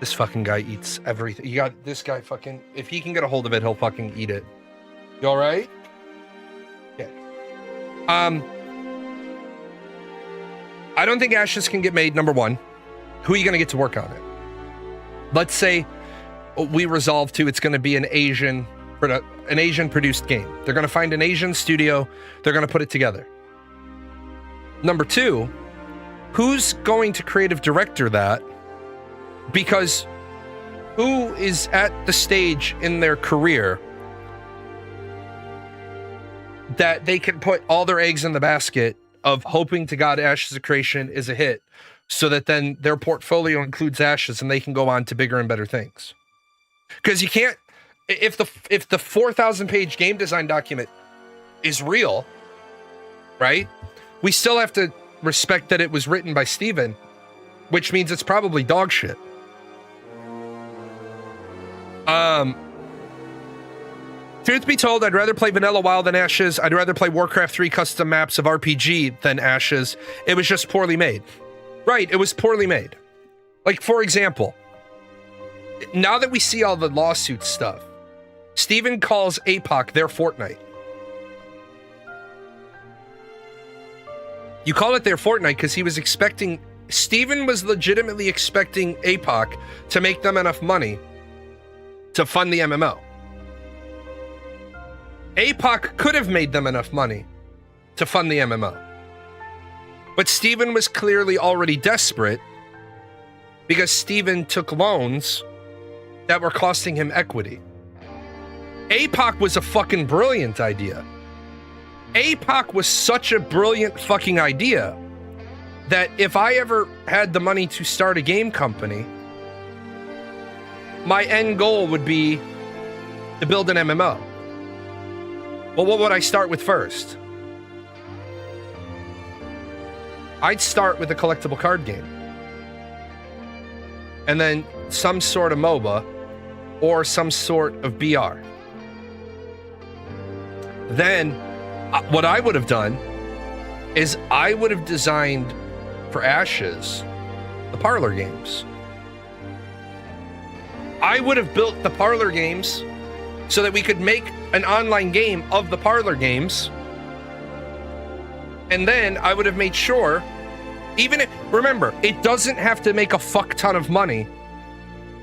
[SPEAKER 1] This fucking guy eats everything. You got this guy fucking, if he can get a hold of it, he'll fucking eat it. You all right? Yeah. I don't think Ashes can get made, number one. Who are you going to get to work on it? Let's say we resolve to it's going to be an Asian produced game. They're going to find an Asian studio. They're going to put it together. Number two, who's going to creative director that? Because who is at the stage in their career that they can put all their eggs in the basket of hoping to God Ashes of Creation is a hit, so that then their portfolio includes Ashes and they can go on to bigger and better things? Because you can't, if the 4,000 page game design document is real, right? We still have to respect that it was written by Steven, which means it's probably dog shit. Truth be told, I'd rather play Vanilla WoW than Ashes. I'd rather play Warcraft 3 custom maps of RPG than Ashes. It was just poorly made. Right, it was poorly made. Like, for example, now that we see all the lawsuit stuff, Steven calls APOC their Fortnite. You call it their Fortnite because he was expecting, Steven was legitimately expecting APOC to make them enough money to fund the MMO. APOC could have made them enough money to fund the MMO. But Steven was clearly already desperate because Steven took loans that were costing him equity. APOC was a fucking brilliant idea. APOC was such a brilliant fucking idea that if I ever had the money to start a game company, my end goal would be to build an MMO. Well, what would I start with first? I'd start with a collectible card game. And then some sort of MOBA or some sort of BR. Then what I would have done is I would have designed for Ashes the parlor games. I would have built the parlor games so that we could make an online game of the parlor games. And then I would have made sure, even if, remember, it doesn't have to make a fuck ton of money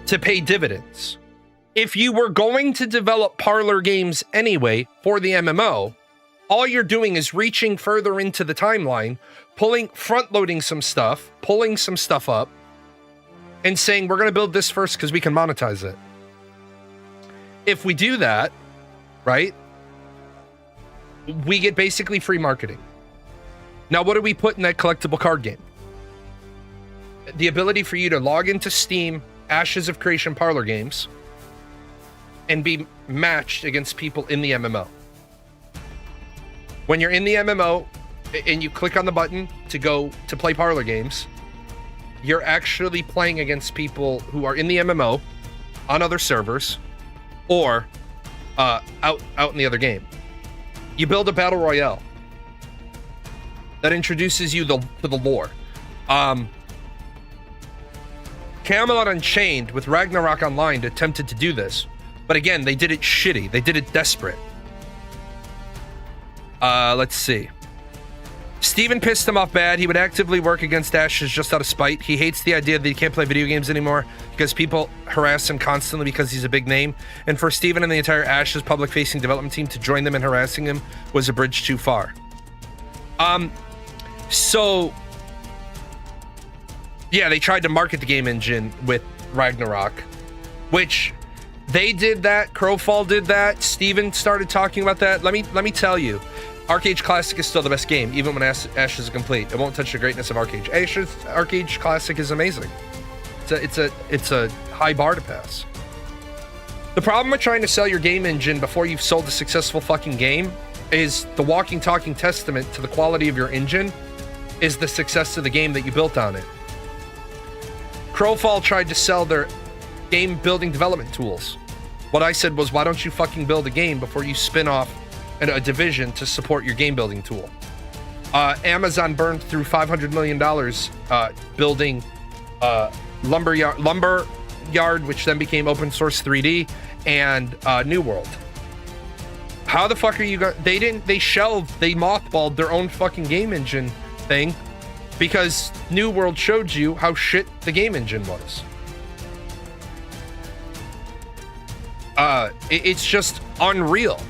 [SPEAKER 1] to pay dividends. If you were going to develop parlor games anyway for the MMO, all you're doing is reaching further into the timeline, front-loading some stuff, pulling some stuff up, and saying, we're going to build this first because we can monetize it. If we do that, right, we get basically free marketing. Now, what do we put in that collectible card game? The ability for you to log into Steam, Ashes of Creation parlor games, and be matched against people in the MMO. When you're in the MMO and you click on the button to go to play parlor games, you're actually playing against people who are in the MMO on other servers or out in the other game. You build a battle royale that introduces you to the lore. Camelot Unchained with Ragnarok Online attempted to do this, but again, they did it shitty. They did it desperate. Let's see. Steven pissed him off bad. He would actively work against Ashes just out of spite. He hates the idea that he can't play video games anymore because people harass him constantly because he's a big name. And for Steven and the entire Ashes public-facing development team to join them in harassing him was a bridge too far. So yeah, they tried to market the game engine with Ragnarok, which they did that. Crowfall did that. Steven started talking about that. Let me tell you, ArcheAge Classic is still the best game, even when Ashes is complete. It won't touch the greatness of ArcheAge. ArcheAge Classic is amazing. It's a high bar to pass. The problem with trying to sell your game engine before you've sold a successful fucking game is the walking, talking testament to the quality of your engine is the success of the game that you built on it. Crowfall tried to sell their game building development tools. What I said was, why don't you fucking build a game before you spin off a division to support your game building tool? Amazon burned through $500 million building Lumberyard, which then became Open Source 3D, and New World. How the fuck are you going? They mothballed their own fucking game engine thing because New World showed you how shit the game engine was. It's just unreal.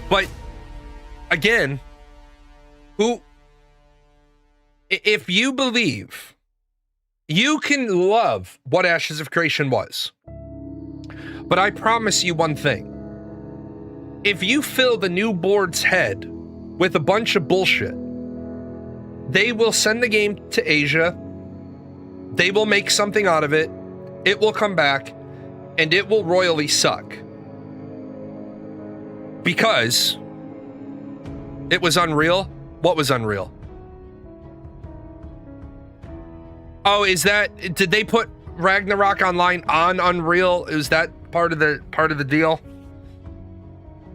[SPEAKER 1] But again, if you believe you can love what Ashes of Creation was, but I promise you one thing. If you fill the new board's head with a bunch of bullshit, they will send the game to Asia, they will make something out of it, it will come back, and it will royally suck. Because it was unreal. What was unreal? Oh, did they put Ragnarok Online on Unreal? Is that part of the deal?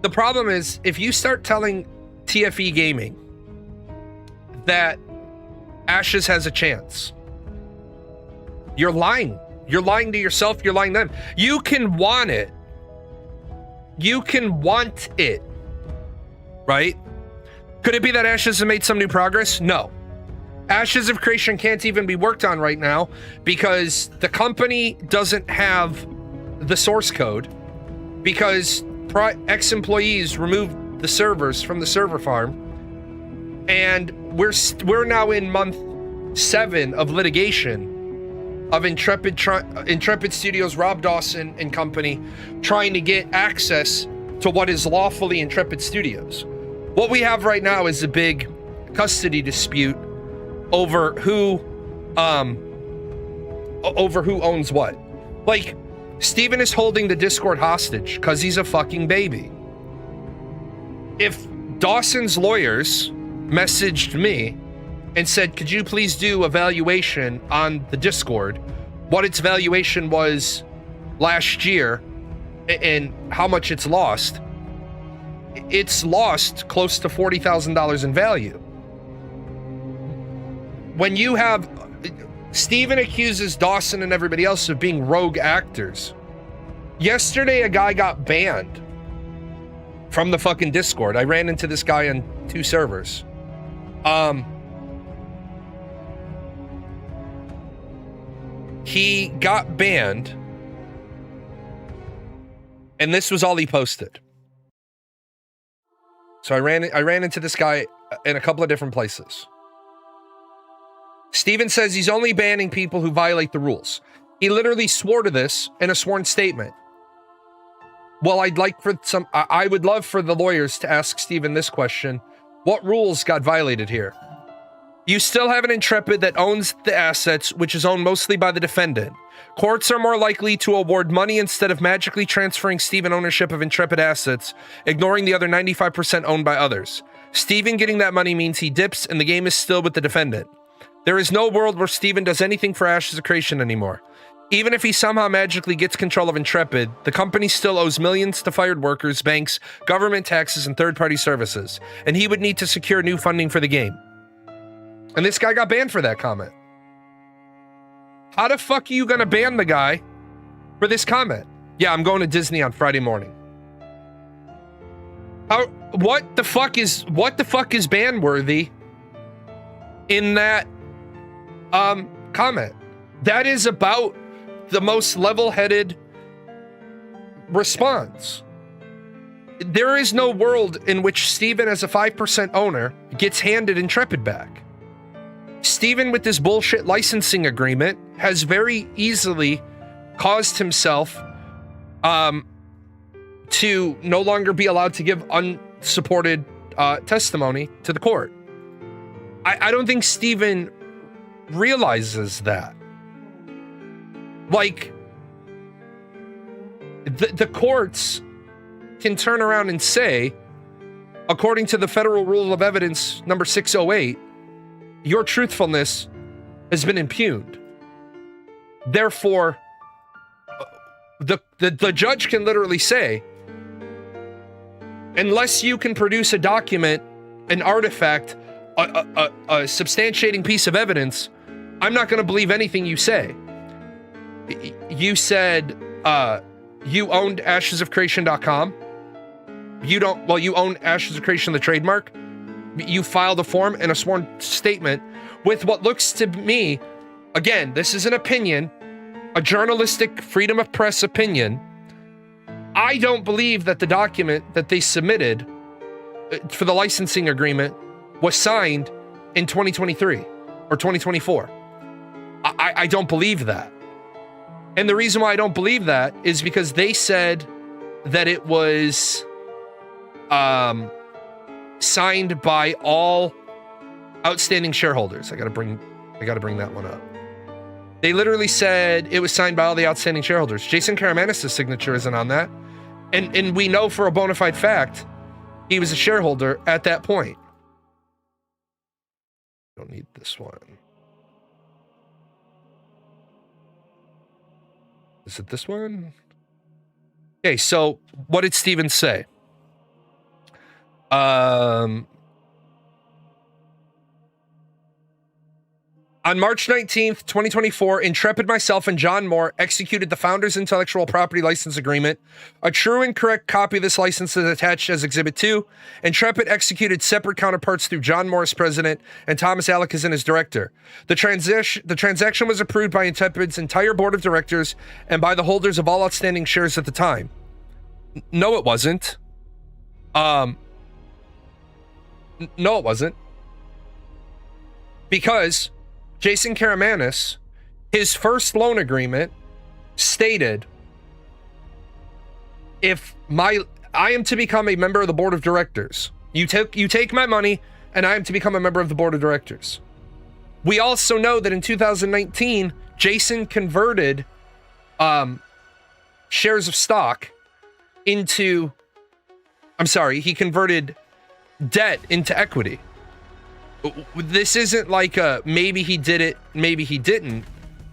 [SPEAKER 1] The problem is, if you start telling TFE Gaming that Ashes has a chance, you're lying. You're lying to yourself. You're lying to them. You can want it. You can want it. Right? Could it be that Ashes has made some new progress? No. Ashes of Creation can't even be worked on right now because the company doesn't have the source code because ex-employees removed the servers from the server farm, and we're now in month 7 of litigation of Intrepid Studios, Rob Dawson and company trying to get access to what is lawfully Intrepid Studios. What we have right now is a big custody dispute over who owns what. Like, Steven is holding the Discord hostage because he's a fucking baby. If Dawson's lawyers messaged me and said, could you please do a valuation on the Discord, what its valuation was last year and how much it's lost close to $40,000 in value. When you have Steven accuses Dawson and everybody else of being rogue actors. Yesterday, a guy got banned from the fucking Discord. I ran into this guy on 2 servers. He got banned, and this was all he posted. So I ran into this guy in a couple of different places. Steven says he's only banning people who violate the rules. He literally swore to this in a sworn statement. Well, I would love for the lawyers to ask Steven this question. What rules got violated here? You still have an Intrepid that owns the assets, which is owned mostly by the defendant. Courts are more likely to award money instead of magically transferring Steven ownership of Intrepid assets, ignoring the other 95% owned by others. Steven getting that money means he dips and the game is still with the defendant. There is no world where Steven does anything for Ashes of Creation anymore. Even if he somehow magically gets control of Intrepid, the company still owes millions to fired workers, banks, government taxes, and third-party services, and he would need to secure new funding for the game. And this guy got banned for that comment. How the fuck are you gonna ban the guy for this comment? Yeah, I'm going to Disney on Friday morning. What the fuck is ban worthy in that comment? That is about the most level-headed response. There is no world in which Steven, as a 5% owner, gets handed Intrepid back. Steven, with this bullshit licensing agreement, has very easily caused himself to no longer be allowed to give unsupported testimony to the court. I don't think Steven realizes that. Like, the courts can turn around and say, according to the Federal Rule of Evidence number 608, your truthfulness has been impugned. Therefore, the judge can literally say, unless you can produce a document, an artifact, a substantiating piece of evidence, I'm not going to believe anything you say. You said you owned ashesofcreation.com. You own Ashes of Creation, the trademark. You filed a form and a sworn statement with what looks to me, again, this is an opinion, a journalistic freedom of press opinion. I don't believe that the document that they submitted for the licensing agreement was signed in 2023 or 2024. I don't believe that. And the reason why I don't believe that is because they said that it was signed by all outstanding shareholders. I gotta bring that one up. They literally said it was signed by all the outstanding shareholders. Jason Karamanis' signature isn't on that. And we know for a bona fide fact he was a shareholder at that point. Don't need this one. Is it this one? Okay, so what did Steven say? On March 19th, 2024, Intrepid, myself, and John Moore executed the Founders Intellectual Property License Agreement. A true and correct copy of this license is attached as Exhibit 2. Intrepid executed separate counterparts through John Moore as president and Thomas Alakazin as director. The transaction was approved by Intrepid's entire board of directors and by the holders of all outstanding shares at the time. No, it wasn't. No, it wasn't. Because Jason Karamanis, his first loan agreement stated, if I am to become a member of the board of directors, you take my money and I am to become a member of the board of directors. We also know that in 2019, Jason converted shares of stock into, he converted debt into equity. This isn't like a maybe he did it, maybe he didn't.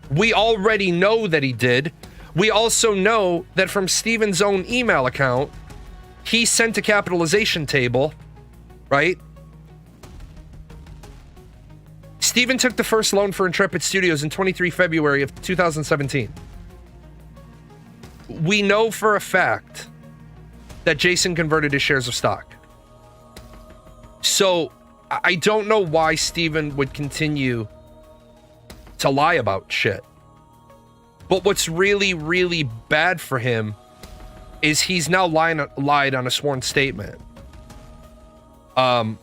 [SPEAKER 1] We already know that he did. We also know that from Steven's own email account, he sent a capitalization table, right? Steven took the first loan for Intrepid Studios in 23 February of 2017. We know for a fact that Jason converted his shares of stock. So I don't know why Steven would continue to lie about shit. But what's really, really bad for him is he's now lied on a sworn statement. Where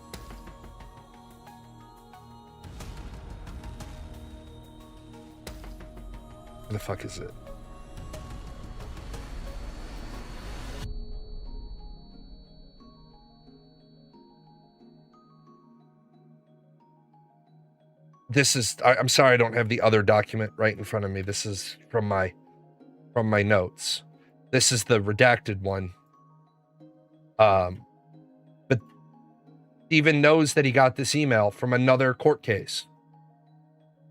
[SPEAKER 1] the fuck is it? this is, I'm sorry I don't have the other document right in front of me. This is from my notes. This is the redacted one. But Steven knows that he got this email from another court case.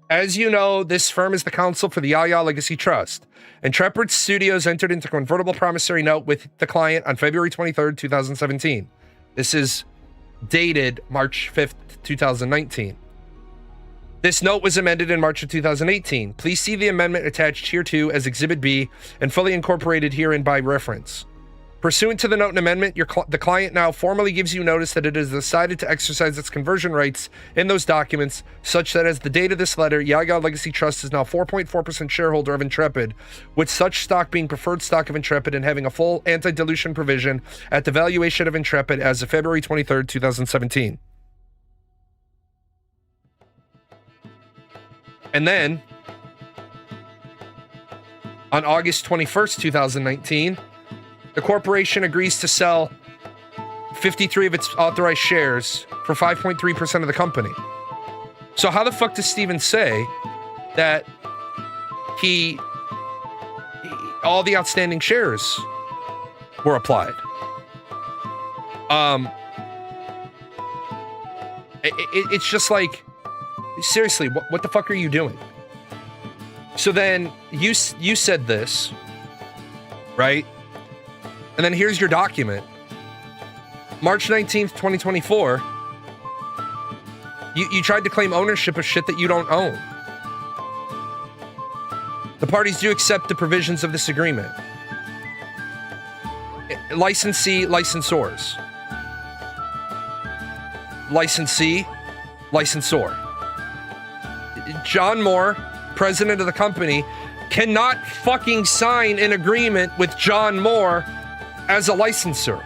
[SPEAKER 1] As you know, this firm is the counsel for the Yaya Legacy Trust. Intrepid Studios entered into a convertible promissory note with the client on February 23rd, 2017. This is dated March 5th, 2019. This note was amended in March of 2018. Please see the amendment attached hereto as Exhibit B and fully incorporated herein by reference. Pursuant to the note and amendment, the client now formally gives you notice that it has decided to exercise its conversion rights in those documents, such that as the date of this letter, Yaya Legacy Trust is now 4.4% shareholder of Intrepid, with such stock being preferred stock of Intrepid and having a full anti-dilution provision at the valuation of Intrepid as of February 23rd, 2017. And then, on August 21st, 2019, the corporation agrees to sell 53 of its authorized shares for 5.3% of the company. So how the fuck does Steven say that all the outstanding shares were applied? It's just like, seriously, what the fuck are you doing? So then you said this, right? And then here's your document. March 19th, 2024. You tried to claim ownership of shit that you don't own. The parties do accept the provisions of this agreement. Licensee, licensors. Licensee, licensor. John Moore, president of the company, cannot fucking sign an agreement with John Moore as a licensor.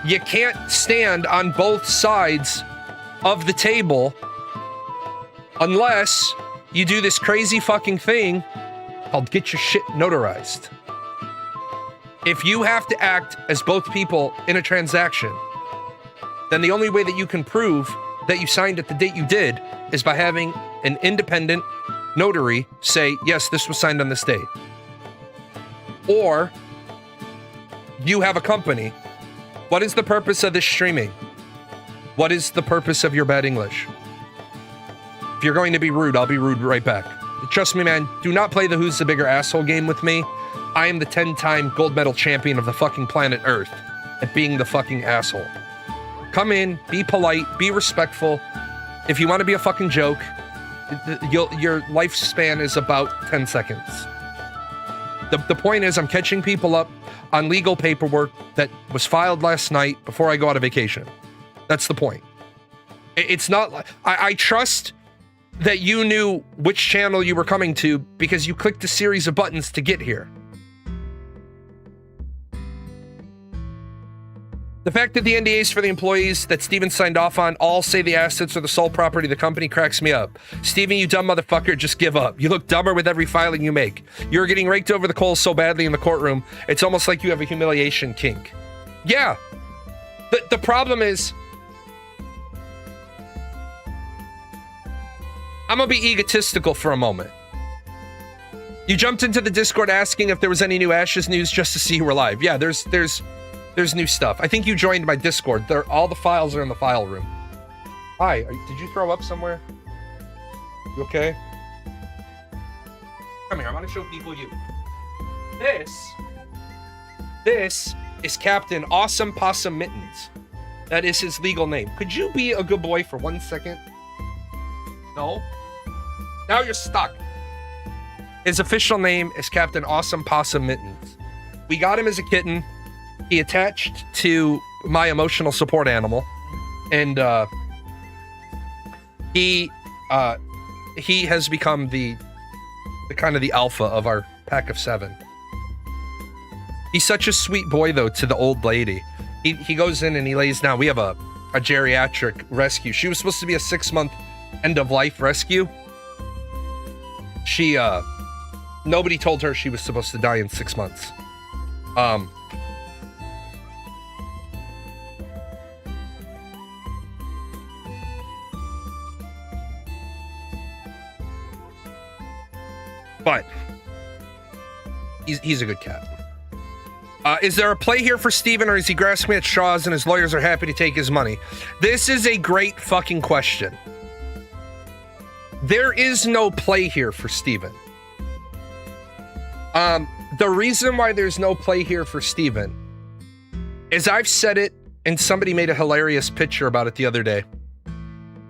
[SPEAKER 1] You can't stand on both sides of the table unless you do this crazy fucking thing called get your shit notarized. If you have to act as both people in a transaction, then the only way that you can prove that you signed at the date you did is by having an independent notary say, yes, this was signed on this date. Or you have a company. What is the purpose of this streaming? What is the purpose of your bad English? If you're going to be rude, I'll be rude right back. Trust me, man, do not play the who's the bigger asshole game with me. I am the 10-time gold medal champion of the fucking planet Earth at being the fucking asshole. Come in, be polite, be respectful. If you want to be a fucking joke, your lifespan is about 10 seconds. The point is, I'm catching people up on legal paperwork that was filed last night before I go out of vacation. That's the point. It's not like I trust that you knew which channel you were coming to because you clicked a series of buttons to get here. The fact that the NDAs for the employees that Steven signed off on all say the assets are the sole property of the company cracks me up. Steven, you dumb motherfucker, just give up. You look dumber with every filing you make. You're getting raked over the coals so badly in the courtroom, it's almost like you have a humiliation kink. Yeah. The problem is, I'm gonna be egotistical for a moment. You jumped into the Discord asking if there was any new Ashes news just to see who were live. Yeah, there's new stuff. I think you joined my Discord. All the files are in the file room. Hi, did you throw up somewhere? You okay? Come here, I want to show people you. This is Captain Awesome Possum Mittens. That is his legal name. Could you be a good boy for 1 second? No? Now you're stuck. His official name is Captain Awesome Possum Mittens. We got him as a kitten. He attached to my emotional support animal, and he has become the kind of the alpha of our pack of 7. He's such a sweet boy, though, to the old lady. He goes in and he lays down. We have a geriatric rescue. She was supposed to be a 6-month end-of-life rescue. Nobody told her she was supposed to die in 6 months. But he's a good cat. Is there a play here for Steven, or is he grasping at straws and his lawyers are happy to take his money? This is a great fucking question. There is no play here for Steven. The reason why there's no play here for Steven is I've said it, and somebody made a hilarious picture about it the other day.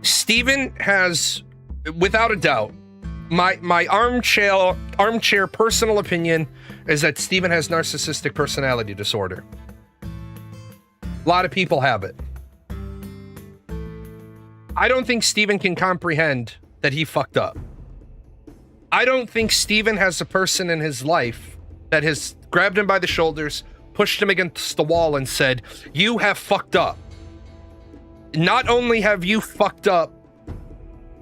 [SPEAKER 1] Steven has, without a doubt, my armchair personal opinion is that Steven has narcissistic personality disorder. A lot of people have it. I don't think Steven can comprehend that he fucked up. I don't think Steven has a person in his life that has grabbed him by the shoulders, pushed him against the wall and said, you have fucked up. Not only have you fucked up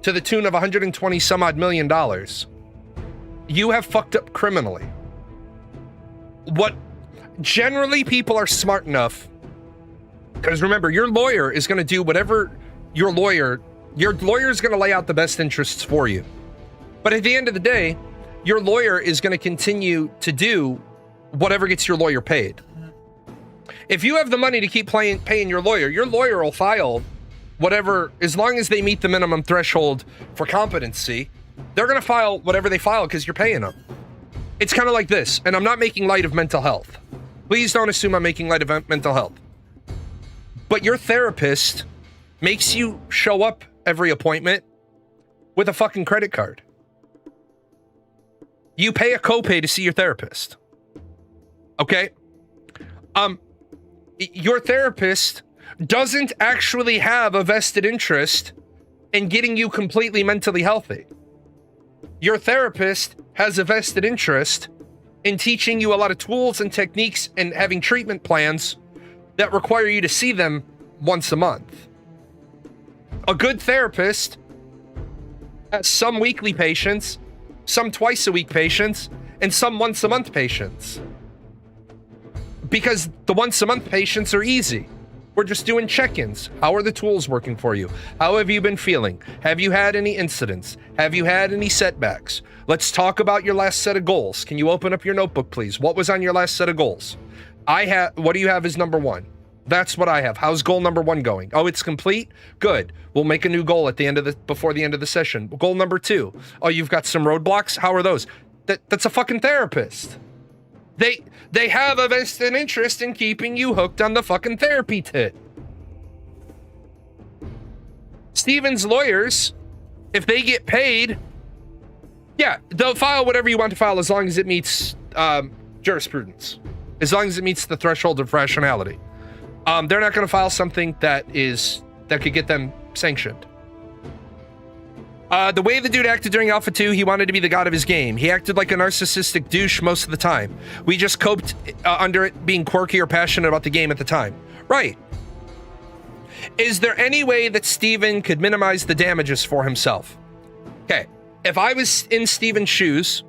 [SPEAKER 1] to the tune of 120 some odd $1 million, you have fucked up criminally. What generally people are smart enough, because remember, your lawyer is going to do whatever your lawyer is going to lay out the best interests for you. But at the end of the day, your lawyer is going to continue to do whatever gets your lawyer paid. If you have the money to keep paying your lawyer will file whatever, as long as they meet the minimum threshold for competency, they're going to file whatever they file because you're paying them. It's kind of like this, and I'm not making light of mental health. Please don't assume I'm making light of mental health. But your therapist makes you show up every appointment with a fucking credit card. You pay a copay to see your therapist. Okay? Your therapist doesn't actually have a vested interest in getting you completely mentally healthy. Your therapist has a vested interest in teaching you a lot of tools and techniques and having treatment plans that require you to see them once a month. A good therapist has some weekly patients, some twice a week patients, and some once a month patients. Because the once a month patients are easy. We're just doing check-ins. How are the tools working for you? How have you been feeling? Have you had any incidents? Have you had any setbacks? Let's talk about your last set of goals. Can you open up your notebook, please? What was on your last set of goals? What do you have as number one? That's what I have. How's goal number one going? Oh, it's complete? Good. We'll make a new goal at the end of before the end of the session. Goal number two. Oh, you've got some roadblocks? How are those? That's a fucking therapist. They have a vested interest in keeping you hooked on the fucking therapy tit. Steven's lawyers, if they get paid, yeah, they'll file whatever you want to file as long as it meets jurisprudence, as long as it meets the threshold of rationality. They're not going to file something that could get them sanctioned. The way the dude acted during Alpha 2, he wanted to be the god of his game. He acted like a narcissistic douche most of the time. We just coped under it being quirky or passionate about the game at the time. Right. Is there any way that Steven could minimize the damages for himself? Okay. If I was in Steven's shoes,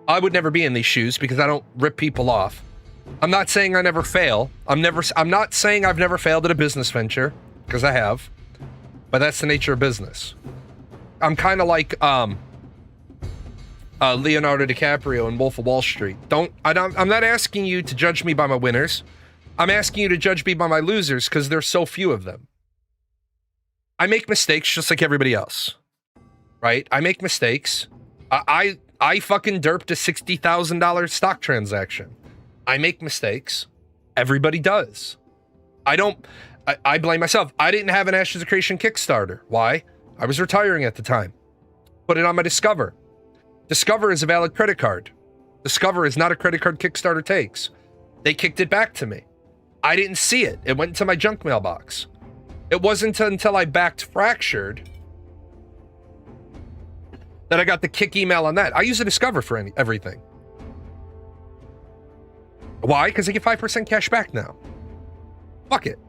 [SPEAKER 1] I would never be in these shoes because I don't rip people off. I'm not saying I never fail. I'm not saying I've never failed at a business venture, because I have. But that's the nature of business. I'm kind of like Leonardo DiCaprio in Wolf of Wall Street. I'm not asking you to judge me by my winners. I'm asking you to judge me by my losers because there's so few of them. I make mistakes just like everybody else, right? I make mistakes. I fucking derped a $60,000 stock transaction. I make mistakes. Everybody does. I blame myself. I didn't have an Ashes of Creation Kickstarter. Why? I was retiring at the time. Put it on my Discover. Discover is a valid credit card. Discover is not a credit card Kickstarter takes. They kicked it back to me. I didn't see it. It went into my junk mailbox. It wasn't until I backed Fractured that I got the kick email on that. I use a Discover for everything. Why? Because I get 5% cash back now. Fuck it.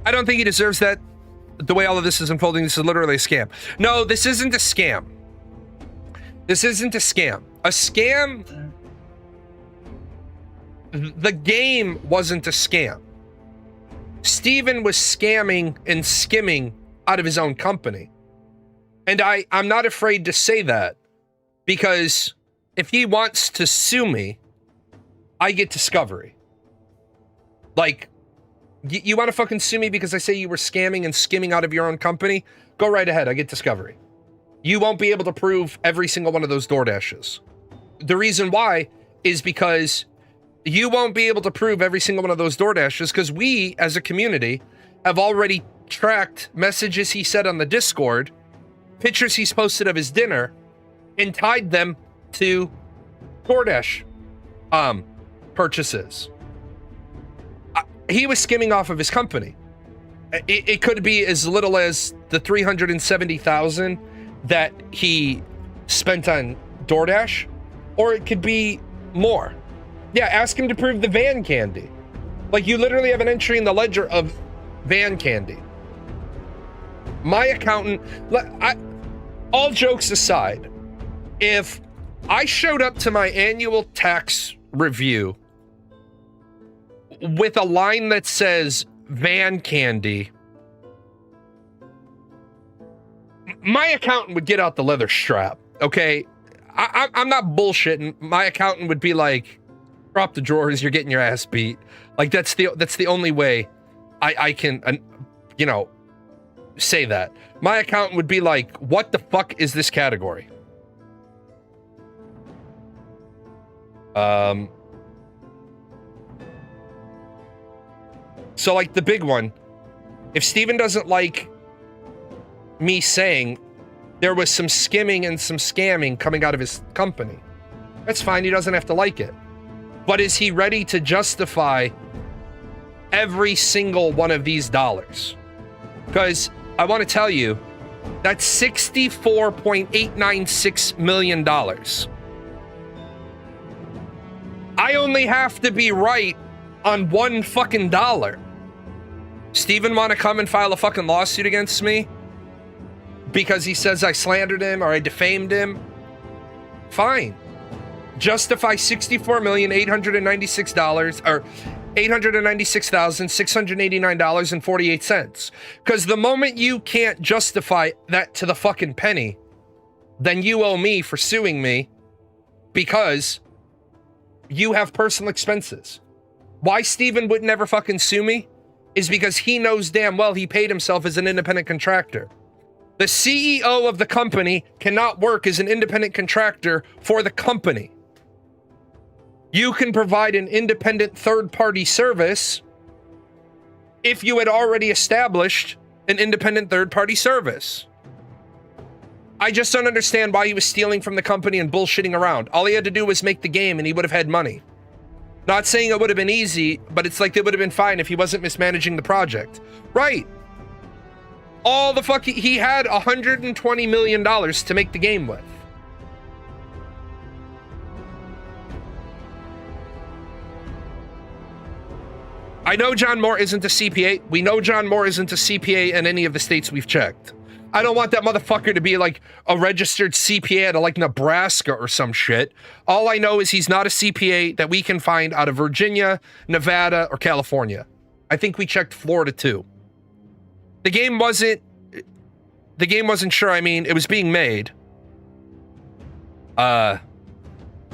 [SPEAKER 1] I don't think he deserves that. The way all of this is unfolding, this is literally a scam. No, this isn't a scam. This isn't a scam. A scam... The game wasn't a scam. Steven was scamming and skimming out of his own company. And I'm not afraid to say that because if he wants to sue me, I get discovery. Like, you want to fucking sue me because I say you were scamming and skimming out of your own company? Go right ahead, I get discovery. You won't be able to prove every single one of those DoorDashes. The reason why is because you won't be able to prove every single one of those DoorDashes because we, as a community, have already tracked messages he said on the Discord, pictures he's posted of his dinner, and tied them to DoorDash purchases. He was skimming off of his company. It could be as little as the $370,000 that he spent on DoorDash, or it could be more. Yeah, ask him to prove the van candy. Like, you literally have an entry in the ledger of van candy. My accountant, all jokes aside, if I showed up to my annual tax review with a line that says van candy, my accountant would get out the leather strap, okay? I'm not bullshitting. My accountant would be like, drop the drawers, you're getting your ass beat. Like, that's the only way I can, you know, say that. My accountant would be like, what the fuck is this category? So, like, the big one, if Steven doesn't like me saying there was some skimming and some scamming coming out of his company, that's fine, he doesn't have to like it. But is he ready to justify every single one of these dollars? Because I want to tell you, that's $64.896 million. I only have to be right on one fucking dollar. Steven want to come and file a fucking lawsuit against me because he says I slandered him or I defamed him? Fine. Justify $64,896 or $896,689.48. Because the moment you can't justify that to the fucking penny, then you owe me for suing me because you have personal expenses. Why Steven would never fucking sue me is because he knows damn well he paid himself as an independent contractor. The CEO of the company cannot work as an independent contractor for the company. You can provide an independent third-party service if you had already established an independent third-party service. I just don't understand why he was stealing from the company and bullshitting around. All he had to do was make the game and he would have had money. Not saying it would have been easy, but it's like it would have been fine if he wasn't mismanaging the project. Right. All the fucking... He had $120 million to make the game with. I know John Moore isn't a CPA. We know John Moore isn't a CPA in any of the states we've checked. I don't want that motherfucker to be like a registered CPA out of like Nebraska or some shit. All I know is he's not a CPA that we can find out of Virginia, Nevada, or California. I think we checked Florida too. The game wasn't sure. I mean, it was being made.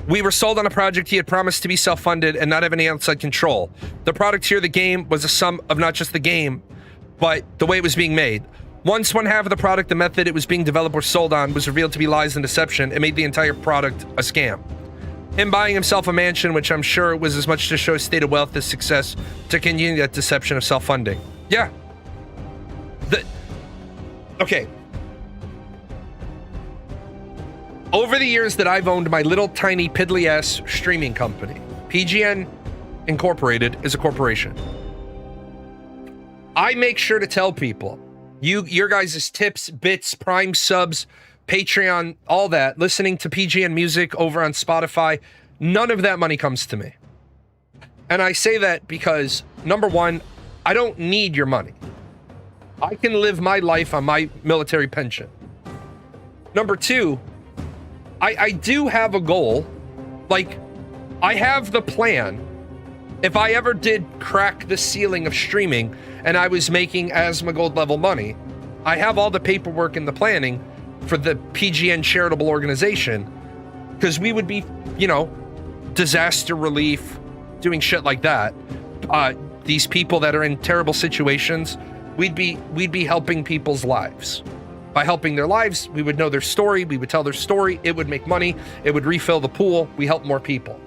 [SPEAKER 1] We were sold on a project he had promised to be self-funded and not have any outside control. The product here, the game, was a sum of not just the game, but the way it was being made. Once one half of the product, the method it was being developed or sold on, was revealed to be lies and deception, it made the entire product a scam. Him buying himself a mansion, which I'm sure was as much to show his state of wealth as success, to continue that deception of self-funding. Yeah. Okay. Over the years that I've owned my little tiny piddly ass streaming company, PGN Incorporated is a corporation. I make sure to tell people, your guys' tips, bits, Prime subs, Patreon, all that, listening to PGN music over on Spotify, none of that money comes to me. And I say that because, number one, I don't need your money. I can live my life on my military pension. Number two, I do have a goal. Like, I have the plan. If I ever did crack the ceiling of streaming and I was making Asma Gold level money, I have all the paperwork and the planning for the PGN charitable organization because we would be, you know, disaster relief, doing shit like that. These people that are in terrible situations, we'd be helping people's lives. By helping their lives, we would know their story, we would tell their story, it would make money, it would refill the pool, we help more people.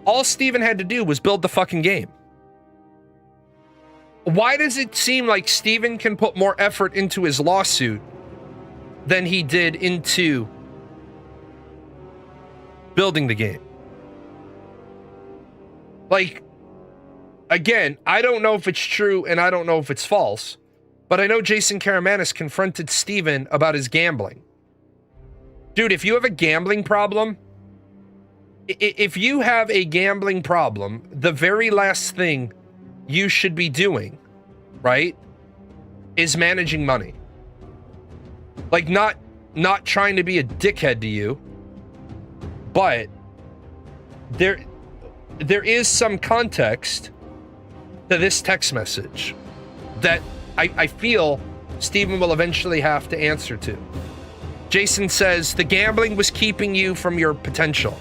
[SPEAKER 1] All Steven had to do was build the fucking game. Why does it seem like Steven can put more effort into his lawsuit than he did into building the game? Like, again, I don't know if it's true and I don't know if it's false, but I know Jason Karamanis confronted Steven about his gambling. Dude, if you have a gambling problem, the very last thing you should be doing, right, is managing money. Like, not trying to be a dickhead to you, but there is some context to this text message that I feel Steven will eventually have to answer to. Jason says, the gambling was keeping you from your potential.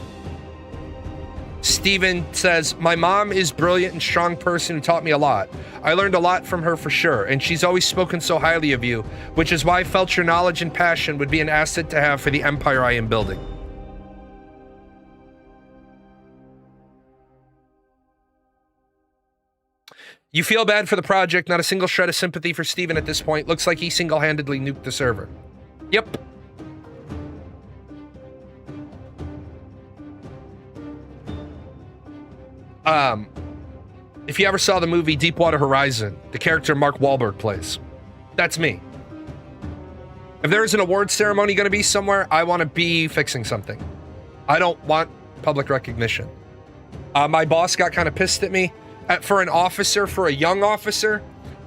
[SPEAKER 1] Steven says, my mom is brilliant and strong person who taught me a lot. I learned a lot from her for sure, and she's always spoken so highly of you, which is why I felt your knowledge and passion would be an asset to have for the empire I am building. You feel bad for the project, not a single shred of sympathy for Steven at this point. Looks like he single-handedly nuked the server. Yep. If you ever saw the movie Deepwater Horizon, the character Mark Wahlberg plays, that's me. If there's an award ceremony going to be somewhere, I want to be fixing something. I don't want public recognition. My boss got kind of pissed at me. For an officer, for a young officer,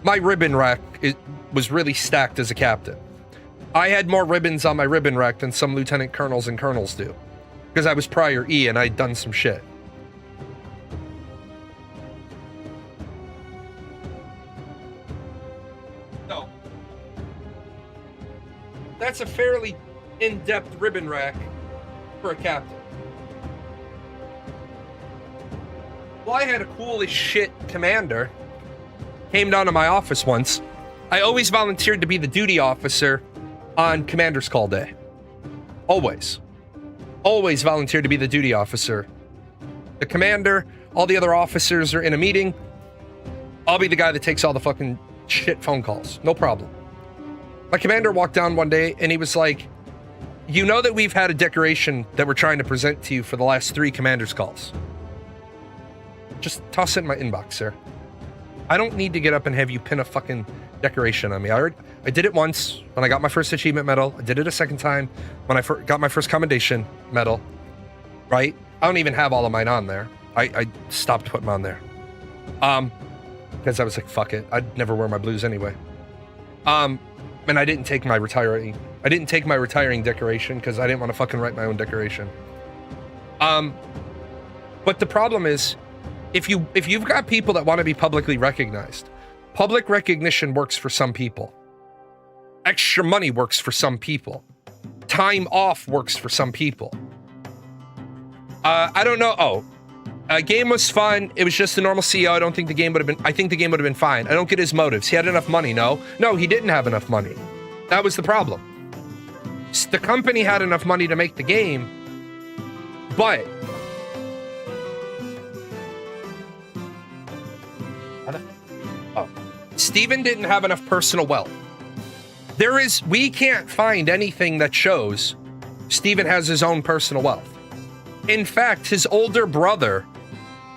[SPEAKER 1] my ribbon rack was really stacked as a captain. I had more ribbons on my ribbon rack than some lieutenant colonels and colonels do, because I was prior E and I'd done some shit. So, that's a fairly in-depth ribbon rack for a captain. Well, I had a cool as shit commander came down to my office once. I always volunteered to be the duty officer on commander's call day. Always volunteered to be the duty officer. The commander, all the other officers are in a meeting. I'll be the guy that takes all the fucking shit phone calls. No problem. My commander walked down one day and he was like, you know that we've had a decoration that we're trying to present to you for the last 3 commander's calls. Just toss it in my inbox, sir. I don't need to get up and have you pin a fucking decoration on me. I did it once when I got my first achievement medal. I did it a second time when I got my first commendation medal. Right? I don't even have all of mine on there. I stopped putting them on there. Because I was like, fuck it. I'd never wear my blues anyway. And I didn't take my retiring decoration because I didn't want to fucking write my own decoration. But the problem is, if you've got people that want to be publicly recognized, public recognition works for some people. Extra money works for some people. Time off works for some people. I don't know. Game was fun. It was just a normal CEO. I think the game would have been fine. I don't get his motives. He had enough money. No, he didn't have enough money. That was the problem. The company had enough money to make the game, but Steven didn't have enough personal wealth. We can't find anything that shows Steven has his own personal wealth. In fact, his older brother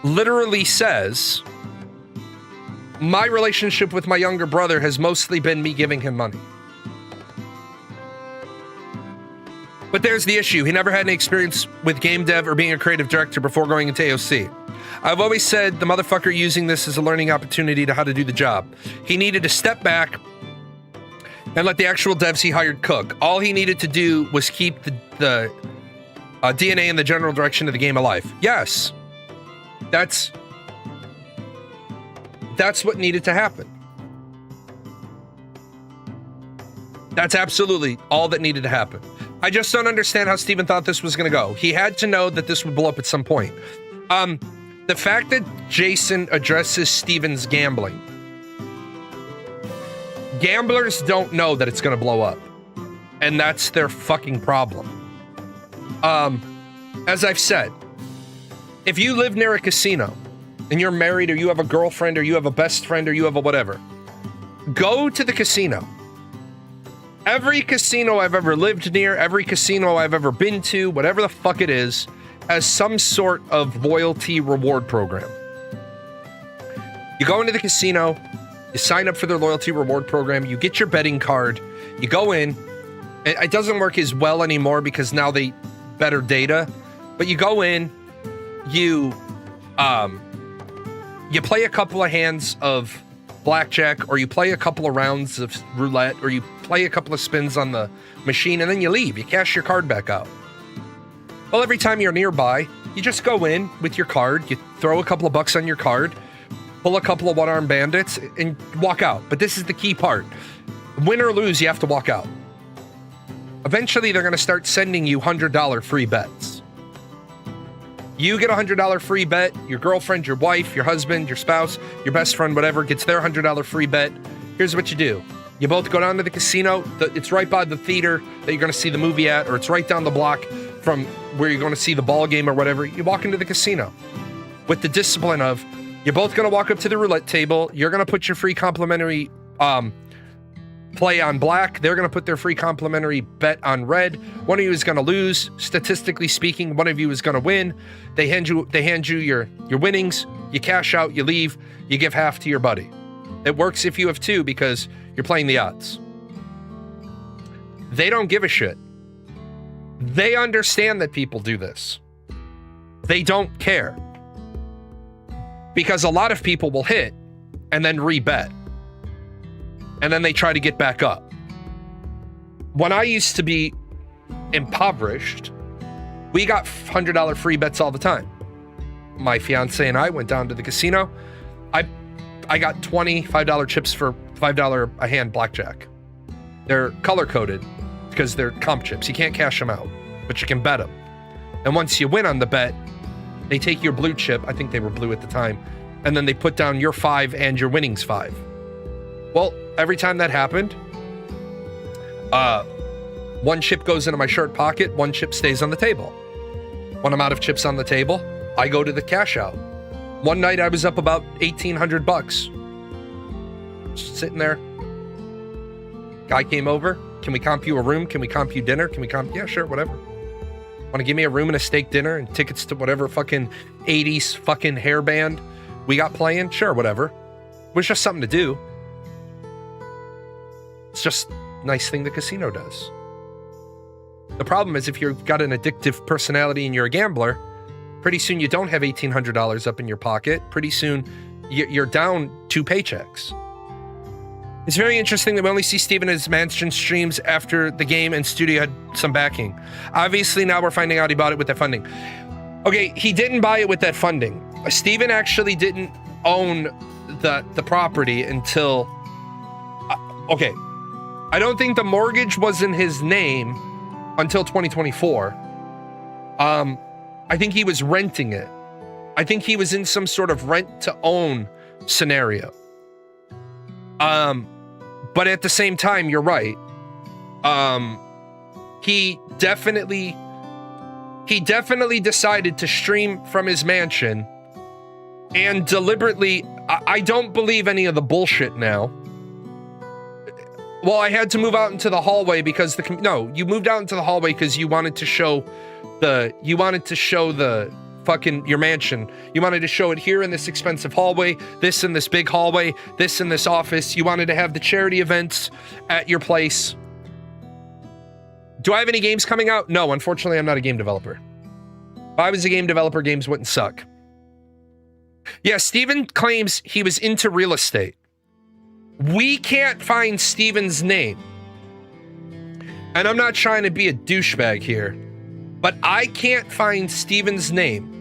[SPEAKER 1] literally says, my relationship with my younger brother has mostly been me giving him money. But there's the issue. He never had any experience with game dev or being a creative director before going into AOC. I've always said the motherfucker using this as a learning opportunity to how to do the job. He needed to step back and let the actual devs he hired cook. All he needed to do was keep the DNA and the general direction of the game alive. Yes, that's what needed to happen. That's absolutely all that needed to happen. I just don't understand how Steven thought this was going to go. He had to know that this would blow up at some point. The fact that Jason addresses Steven's gambling. Gamblers don't know that it's going to blow up. And that's their fucking problem. As I've said, if you live near a casino and you're married or you have a girlfriend or you have a best friend or you have a whatever, go to the casino. Every casino I've ever lived near, every casino I've ever been to, whatever the fuck it is, has some sort of loyalty reward program. You go into the casino, you sign up for their loyalty reward program, you get your betting card, you go in. It doesn't work as well anymore because now they better data, but you go in, you play a couple of hands of blackjack, or you play a couple of rounds of roulette, or you play a couple of spins on the machine, and then you leave. You cash your card back out. Well, every time you're nearby, you just go in with your card, you throw a couple of bucks on your card, pull a couple of one-armed bandits, and walk out. But this is the key part. Win or lose, you have to walk out. Eventually, they're going to start sending you $100 free bets. You get a $100 free bet, your girlfriend, your wife, your husband, your spouse, your best friend, whatever, gets their $100 free bet. Here's what you do. You both go down to the casino. It's right by the theater that you're going to see the movie at, or it's right down the block from where you're going to see the ball game or whatever. You walk into the casino with the discipline of, you're both going to walk up to the roulette table. You're going to put your free complimentary play on black. They're going to put their free complimentary bet on red. One of you is going to lose. Statistically speaking, one of you is going to win. They hand you your winnings. You cash out, you leave, you give half to your buddy. It works if you have two because you're playing the odds. They don't give a shit. They understand that people do this. They don't care. Because a lot of people will hit and then rebet. And then they try to get back up. When I used to be impoverished, we got $100 free bets all the time. My fiance and I went down to the casino. I got $25 chips for $5 a hand blackjack. They're color-coded because they're comp chips. You can't cash them out, but you can bet them. And once you win on the bet, they take your blue chip, I think they were blue at the time, and then they put down your 5 and your winnings 5. Well, every time that happened, one chip goes into my shirt pocket, one chip stays on the table. When I'm out of chips on the table, I go to the cash out. One night I was up about $1,800. Just sitting there. Guy came over. Can we comp you a room? Can we comp you dinner? Yeah, sure, whatever. Want to give me a room and a steak dinner and tickets to whatever fucking 80s fucking hair band we got playing? Sure, whatever. It was just something to do. It's just a nice thing the casino does. The problem is if you've got an addictive personality and you're a gambler, pretty soon you don't have $1,800 up in your pocket. Pretty soon you're down 2 paychecks. It's very interesting that we only see Steven as Mansion streams after the game and studio had some backing. Obviously now we're finding out he bought it with that funding. Okay, he didn't buy it with that funding. Steven actually didn't own the property until... okay. I don't think the mortgage was in his name until 2024. I think he was renting it. I think he was in some sort of rent to own scenario. But at the same time, you're right. He definitely decided to stream from his mansion and deliberately, I don't believe any of the bullshit now. Well, I had to move out into the hallway because you moved out into the hallway because you wanted to show the fucking your mansion. You wanted to show it here in this expensive hallway, this in this big hallway, this in this office. You wanted to have the charity events at your place. Do I have any games coming out? No, unfortunately, I'm not a game developer. If I was a game developer, games wouldn't suck. Yeah, Steven claims he was into real estate. We can't find Steven's name. And I'm not trying to be a douchebag here, but I can't find Steven's name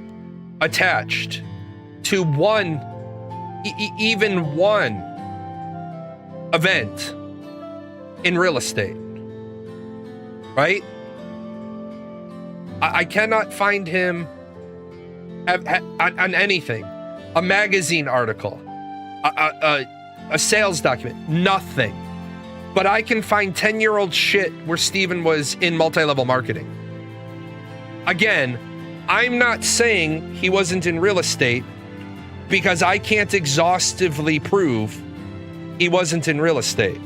[SPEAKER 1] attached to even one event in real estate. right? I cannot find him on anything. A magazine article, a sales document, nothing. But I can find 10-year-old shit where Steven was in multi-level marketing. Again, I'm not saying he wasn't in real estate because I can't exhaustively prove he wasn't in real estate.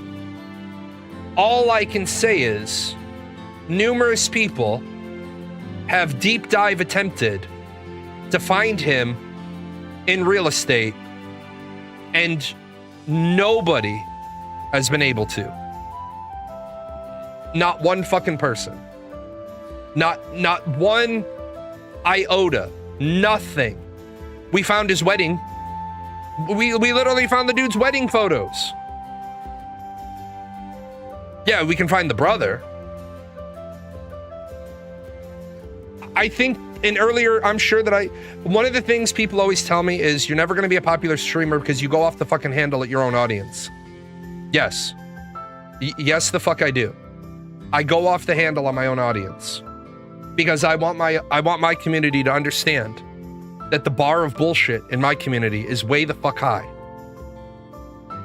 [SPEAKER 1] All I can say is numerous people have deep dive attempted to find him in real estate, and nobody has been able to. Not one fucking person. Not one iota. Nothing. We found his wedding. We literally found the dude's wedding photos. Yeah, we can find the brother. I think I'm sure that one of the things people always tell me is you're never going to be a popular streamer because you go off the fucking handle at your own audience. Yes. Yes, the fuck I do. I go off the handle on my own audience because I want my community to understand that the bar of bullshit in my community is way the fuck high.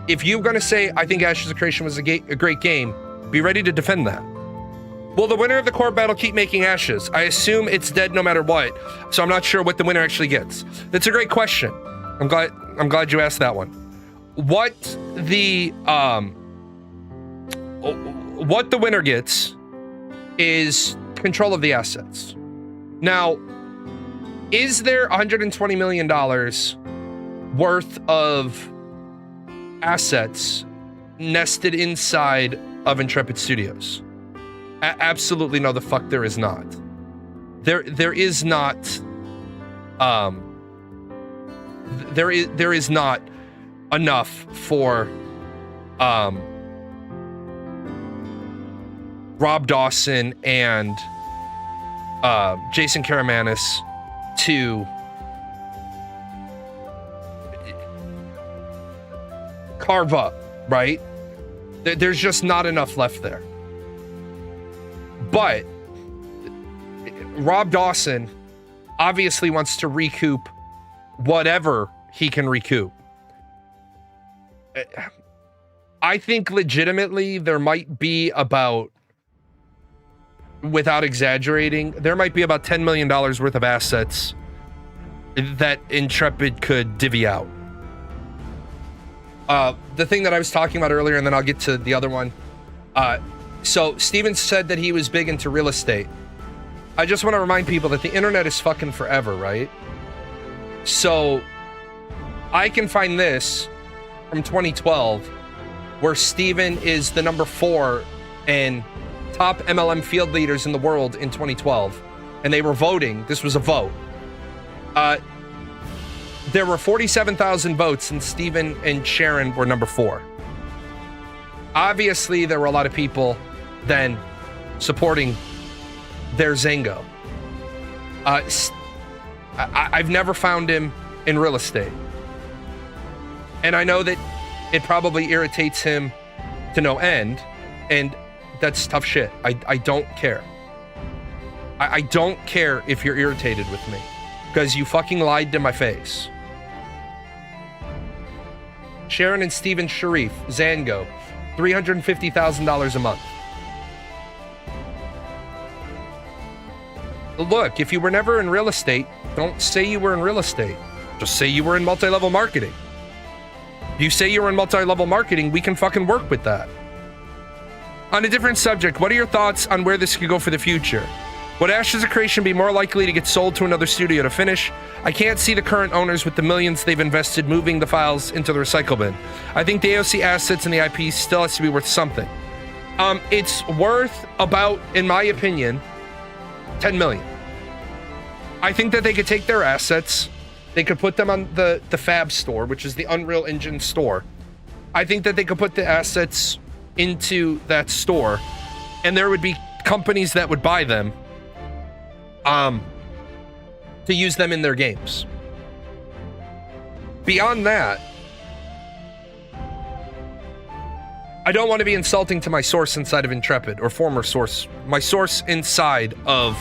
[SPEAKER 1] If you're going to say, I think Ashes of Creation was a great game, be ready to defend that. Will the winner of the core battle keep making ashes? I assume it's dead no matter what, so I'm not sure what the winner actually gets. That's a great question. I'm glad you asked that one. What the winner gets is control of the assets. Now, is there $120 million worth of assets nested inside of Intrepid Studios? Absolutely no, the fuck there is not. There is not. There is not enough for Rob Dawson and Jason Karamanis to carve up, right? There's just not enough left there. But Rob Dawson obviously wants to recoup whatever he can recoup. I think legitimately there might be about, without exaggerating, there might be about $10 million worth of assets that Intrepid could divvy out. The thing that I was talking about earlier, and then I'll get to the other one. So Steven said that he was big into real estate. I just want to remind people that the internet is fucking forever, right? So I can find this from 2012 where Steven is the number 4 in top MLM field leaders in the world in 2012. And they were voting. This was a vote. There were 47,000 votes and Steven and Sharon were number 4. Obviously, there were a lot of people then supporting their Zango. I've never found him in real estate. And I know that it probably irritates him to no end, and that's tough shit. I don't care. I don't care if you're irritated with me, because you fucking lied to my face. Sharon and Steven Sharif, Zango, $350,000 a month. Look, if you were never in real estate, don't say you were in real estate. Just say you were in multi-level marketing. You say you were in multi-level marketing, we can fucking work with that. On a different subject, what are your thoughts on where this could go for the future? Would Ashes of Creation be more likely to get sold to another studio to finish? I can't see the current owners with the millions they've invested moving the files into the recycle bin. I think the AOC assets and the IP still has to be worth something. It's worth about, in my opinion, 10 million. I think that they could take their assets, they could put them on the Fab store, which is the Unreal Engine store. I think that they could put the assets into that store, and there would be companies that would buy them to use them in their games. Beyond that, I don't want to be insulting to my source inside of Intrepid, or former source. My source inside of,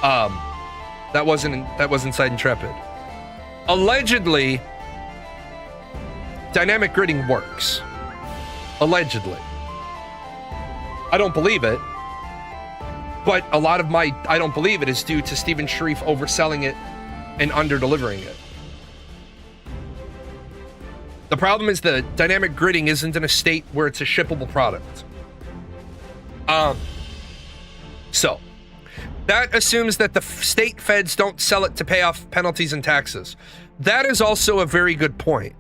[SPEAKER 1] that was inside Intrepid. Allegedly, dynamic gridding works. Allegedly. I don't believe it. But a lot of my I don't believe it is due to Steven Sharif overselling it and under-delivering it. The problem is the dynamic gridding isn't in a state where it's a shippable product. So, that assumes that the state feds don't sell it to pay off penalties and taxes. That is also a very good point.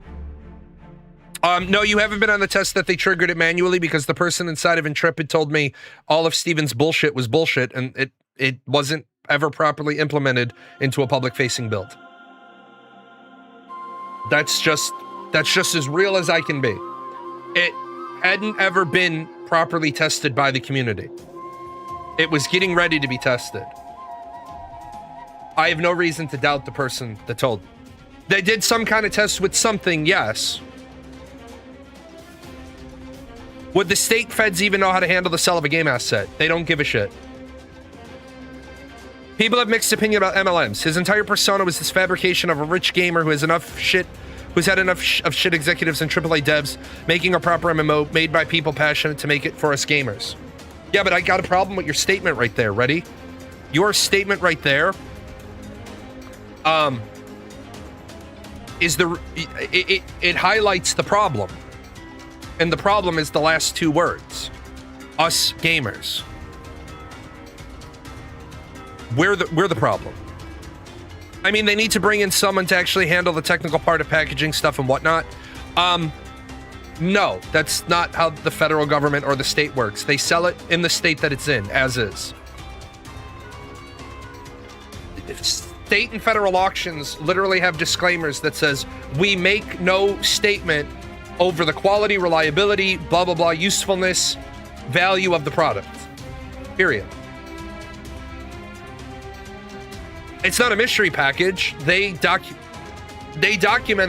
[SPEAKER 1] No, you haven't been on the test that they triggered it manually, because the person inside of Intrepid told me all of Steven's bullshit was bullshit, and it wasn't ever properly implemented into a public-facing build. That's just as real as I can be. It hadn't ever been properly tested by the community. It was getting ready to be tested. I have no reason to doubt the person that told me. They did some kind of test with something, yes. Would the state feds even know how to handle the sale of a game asset? They don't give a shit. People have mixed opinion about MLMs. His entire persona was this fabrication of a rich gamer who has enough shit, who's had enough of shit executives and AAA devs making a proper MMO made by people passionate to make it for us gamers. Yeah, but I got a problem with your statement right there. Ready? Your statement right there is it highlights the problem. And the problem is the last two words. Us gamers. We're the problem. I mean, they need to bring in someone to actually handle the technical part of packaging stuff and whatnot. No, that's not how the federal government or the state works. They sell it in the state that it's in, as is. State and federal auctions literally have disclaimers that says, we make no statement over the quality, reliability, blah, blah, blah, usefulness, value of the product. Period. It's not a mystery package. They document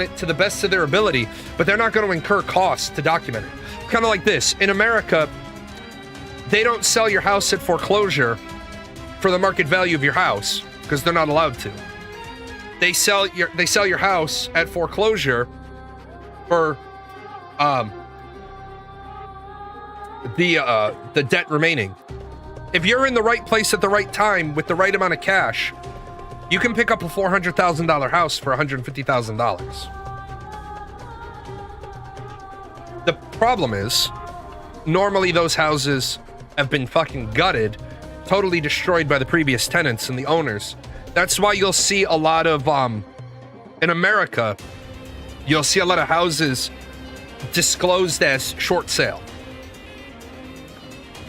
[SPEAKER 1] it to the best of their ability, but they're not going to incur costs to document it. Kind of like this. In America, they don't sell your house at foreclosure for the market value of your house, because they're not allowed to. They sell your house at foreclosure for the debt remaining. If you're in the right place at the right time with the right amount of cash, you can pick up a $400,000 house for $150,000. The problem is, normally those houses have been fucking gutted, totally destroyed by the previous tenants and the owners. That's why you'll see a lot of, in America, you'll see a lot of houses disclosed as short sale.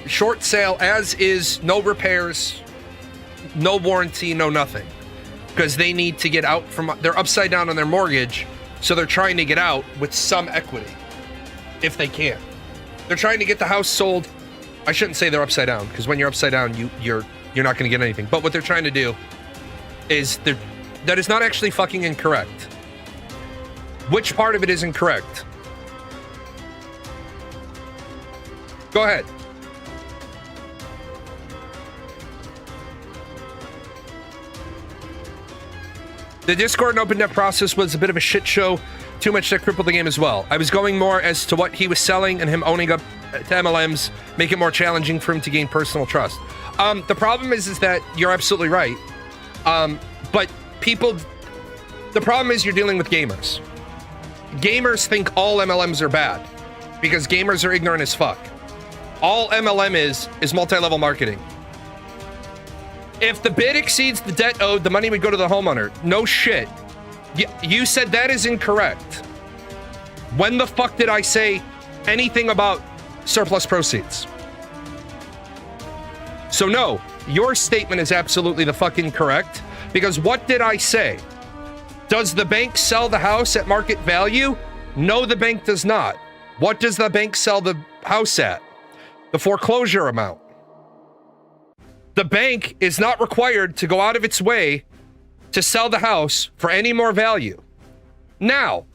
[SPEAKER 1] Short sale as is, no repairs, no warranty, no nothing. Because they need to get out from, they're upside down on their mortgage, so they're trying to get out with some equity, if they can. They're trying to get the house sold. I shouldn't say they're upside down, because when you're upside down, you're not going to get anything. But what they're trying to do is, that is not actually fucking incorrect. Which part of it is incorrect? Go ahead. The Discord and OpenNet process was a bit of a shit show. Too much that crippled the game as well. I was going more as to what he was selling, and him owning up to MLMs make it more challenging for him to gain personal trust. The problem is that you're absolutely right. But people, the problem is you're dealing with gamers. Gamers think all MLMs are bad because gamers are ignorant as fuck. All MLM is multi-level marketing. If the bid exceeds the debt owed, the money would go to the homeowner. No shit. You said that is incorrect. When the fuck did I say anything about surplus proceeds? So no, your statement is absolutely the fucking correct, because what did I say? Does the bank sell the house at market value? No, the bank does not. What does the bank sell the house at? The foreclosure amount. The bank is not required to go out of its way to sell the house for any more value. Now,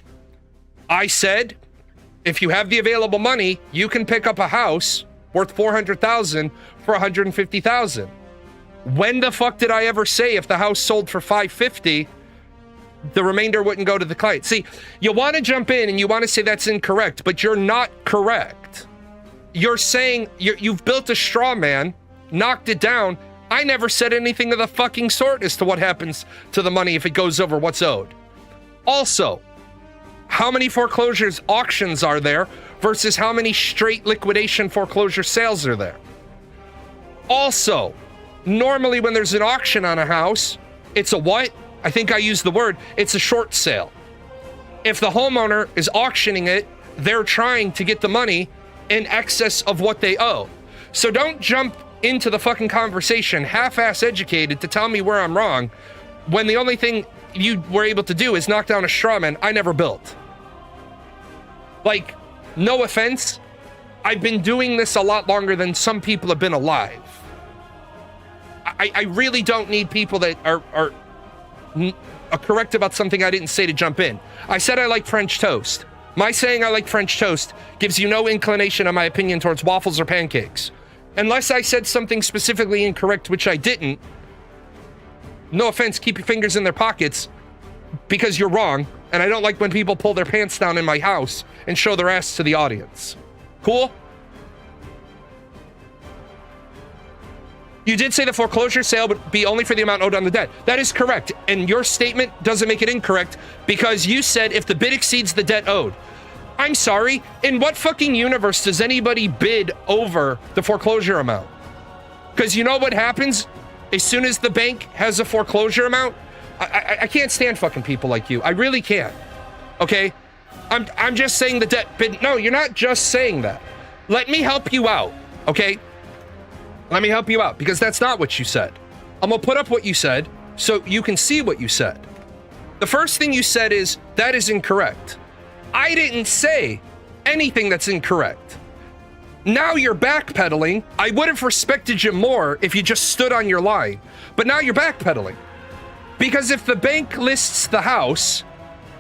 [SPEAKER 1] I said If you have the available money, you can pick up a house worth $400,000 for $150,000. When the fuck did I ever say if the house sold for $550,000, the remainder wouldn't go to the client? See, you want to jump in and you want to say that's incorrect, but you're not correct. You're saying you've built a straw man, knocked it down. I never said anything of the fucking sort as to what happens to the money if it goes over what's owed. Also, how many foreclosures auctions are there versus how many straight liquidation foreclosure sales are there? Also, normally when there's an auction on a house, it's a what? I think I used the word, it's a short sale. If the homeowner is auctioning it, they're trying to get the money in excess of what they owe. So don't jump into the fucking conversation half-ass educated to tell me where I'm wrong when the only thing you were able to do is knock down a straw man I never built. Like, no offense, I've been doing this a lot longer than some people have been alive. I really don't need people that are correct about something I didn't say to jump in. I said I like French toast. My saying I like French toast gives you no inclination on my opinion towards waffles or pancakes. Unless I said something specifically incorrect, which I didn't. No offense, keep your fingers in their pockets because you're wrong. And I don't like when people pull their pants down in my house and show their ass to the audience. Cool? You did say the foreclosure sale would be only for the amount owed on the debt. That is correct. And your statement doesn't make it incorrect because you said if the bid exceeds the debt owed. I'm sorry, in what fucking universe does anybody bid over the foreclosure amount? Because you know what happens as soon as the bank has a foreclosure amount? I can't stand fucking people like you. I really can't. Okay? I'm just saying the debt bid. No, you're not just saying that. Let me help you out. Okay? Let me help you out because that's not what you said. I'm gonna put up what you said so you can see what you said. The first thing you said is, that is incorrect. I didn't say anything that's incorrect. Now you're backpedaling. I would have respected you more if you just stood on your line, but now you're backpedaling. Because if the bank lists the house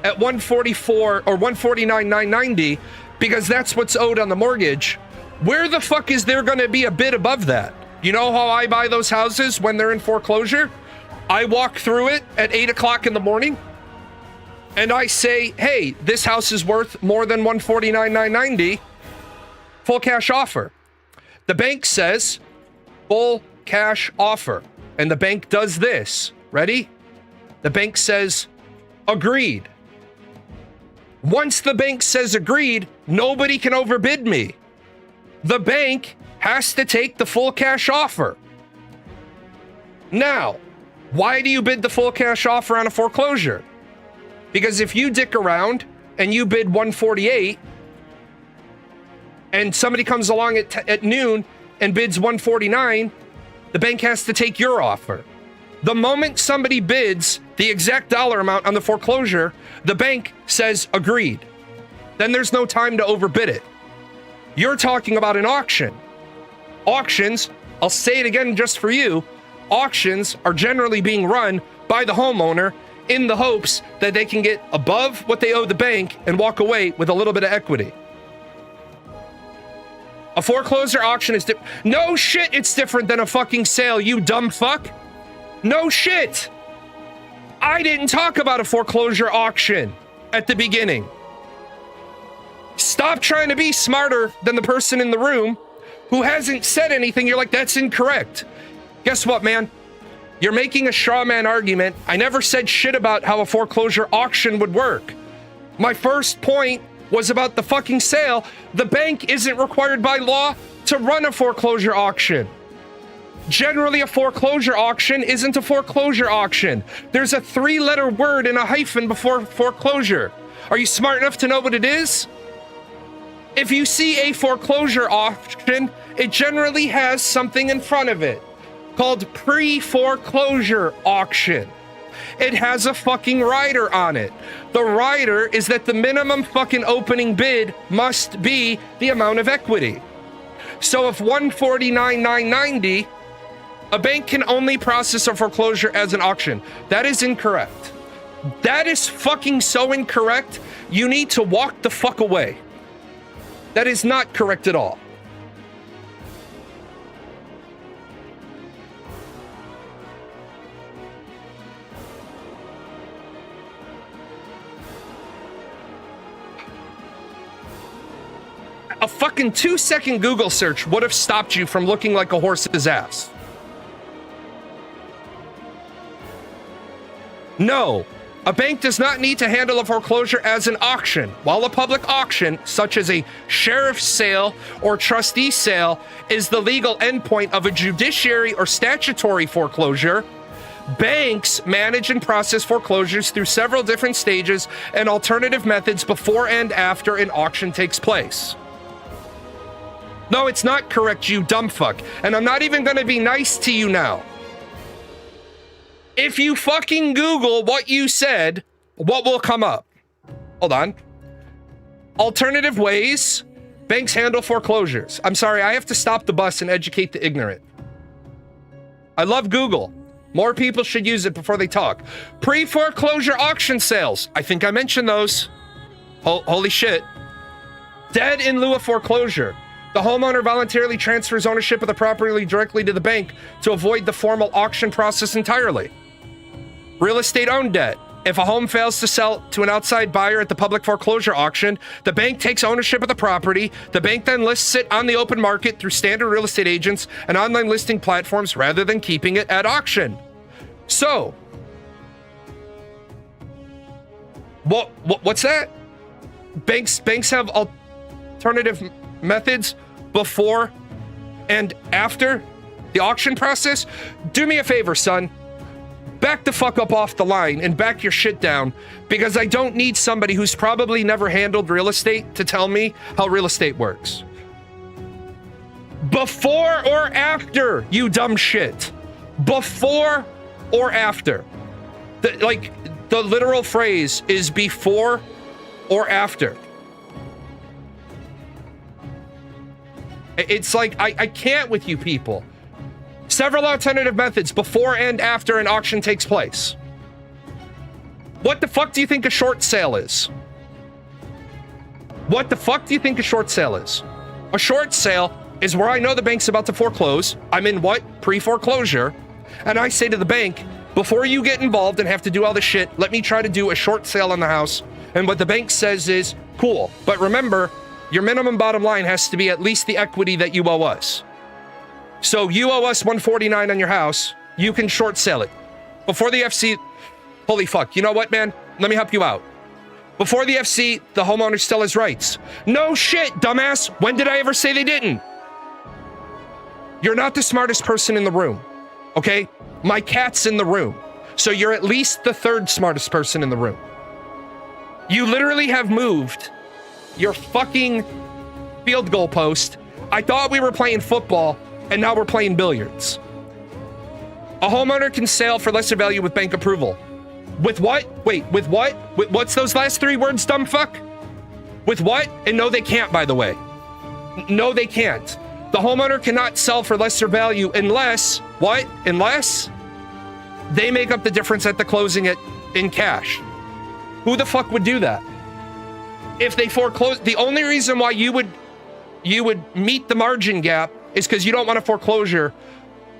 [SPEAKER 1] at 144 or 149,990 because that's what's owed on the mortgage, where the fuck is there gonna be a bid above that? You know how I buy those houses when they're in foreclosure? I walk through it at 8 o'clock in the morning and I say, hey, this house is worth more than 149,990. Full cash offer. The bank says, full cash offer. And the bank does this. Ready? The bank says, agreed. Once the bank says agreed, nobody can overbid me. The bank has to take the full cash offer. Now, why do you bid the full cash offer on a foreclosure? Because if you dick around and you bid 148 and somebody comes along at noon and bids 149, the bank has to take your offer. The moment somebody bids the exact dollar amount on the foreclosure, the bank says agreed. Then there's no time to overbid it. You're talking about an auction. Auctions, I'll say it again just for you, auctions are generally being run by the homeowner in the hopes that they can get above what they owe the bank and walk away with a little bit of equity. A foreclosure auction is no shit, it's different than a fucking sale, you dumb fuck. No shit. I didn't talk about a foreclosure auction at the beginning. Stop trying to be smarter than the person in the room who hasn't said anything. You're like, that's incorrect. Guess what, man? You're making a straw man argument. I never said shit about how a foreclosure auction would work. My first point was about the fucking sale. The bank isn't required by law to run a foreclosure auction. Generally, a foreclosure auction isn't a foreclosure auction. There's a 3-letter word and a hyphen before foreclosure. Are you smart enough to know what it is? If you see a foreclosure auction, it generally has something in front of it called pre-foreclosure auction. It has a fucking rider on it. The rider is that the minimum fucking opening bid must be the amount of equity. So if 149,990, a bank can only process a foreclosure as an auction. That is incorrect. That is fucking so incorrect. You need to walk the fuck away. That is not correct at all. A fucking 2-second Google search would have stopped you from looking like a horse's ass. No, a bank does not need to handle a foreclosure as an auction. While a public auction, such as a sheriff's sale or trustee sale, is the legal endpoint of a judiciary or statutory foreclosure, banks manage and process foreclosures through several different stages and alternative methods before and after an auction takes place. No, it's not correct, you dumb fuck. And I'm not even gonna be nice to you now. If you fucking Google what you said, what will come up? Hold on. Alternative ways banks handle foreclosures. I'm sorry, I have to stop the bus and educate the ignorant. I love Google. More people should use it before they talk. Pre-foreclosure auction sales. I think I mentioned those. Holy shit. Deed in lieu of foreclosure. The homeowner voluntarily transfers ownership of the property directly to the bank to avoid the formal auction process entirely. Real estate owned debt. If a home fails to sell to an outside buyer at the public foreclosure auction, the bank takes ownership of the property. The bank then lists it on the open market through standard real estate agents and online listing platforms rather than keeping it at auction. So, what's that? Banks have alternative methods before and after the auction process? Do me a favor, son. Back the fuck up off the line and back your shit down, because I don't need somebody who's probably never handled real estate to tell me how real estate works. Before or after, you dumb shit. Before or after. The literal phrase is before or after. It's like, I can't with you people. Several alternative methods before and after an auction takes place. What the fuck do you think a short sale is? What the fuck do you think a short sale is? A short sale is where I know the bank's about to foreclose. I'm in what? Pre-foreclosure. And I say to the bank, before you get involved and have to do all this shit, let me try to do a short sale on the house. And what the bank says is, cool. But remember, your minimum bottom line has to be at least the equity that you owe us. So you owe us $149 on your house. You can short sell it. Before the FC... Holy fuck. You know what, man? Let me help you out. Before the FC, the homeowner still has rights. No shit, dumbass. When did I ever say they didn't? You're not the smartest person in the room. Okay? My cat's in the room. So you're at least the third smartest person in the room. You literally have moved your fucking field goal post. I thought we were playing football, and now we're playing billiards. A homeowner can sell for lesser value with bank approval. With what? Wait, with what? What's those last three words, dumb fuck? With what? And no, they can't, by the way. No, they can't. The homeowner cannot sell for lesser value unless, what? Unless they make up the difference at the closing in cash. Who the fuck would do that? If they foreclose, the only reason why you would meet the margin gap is because you don't want a foreclosure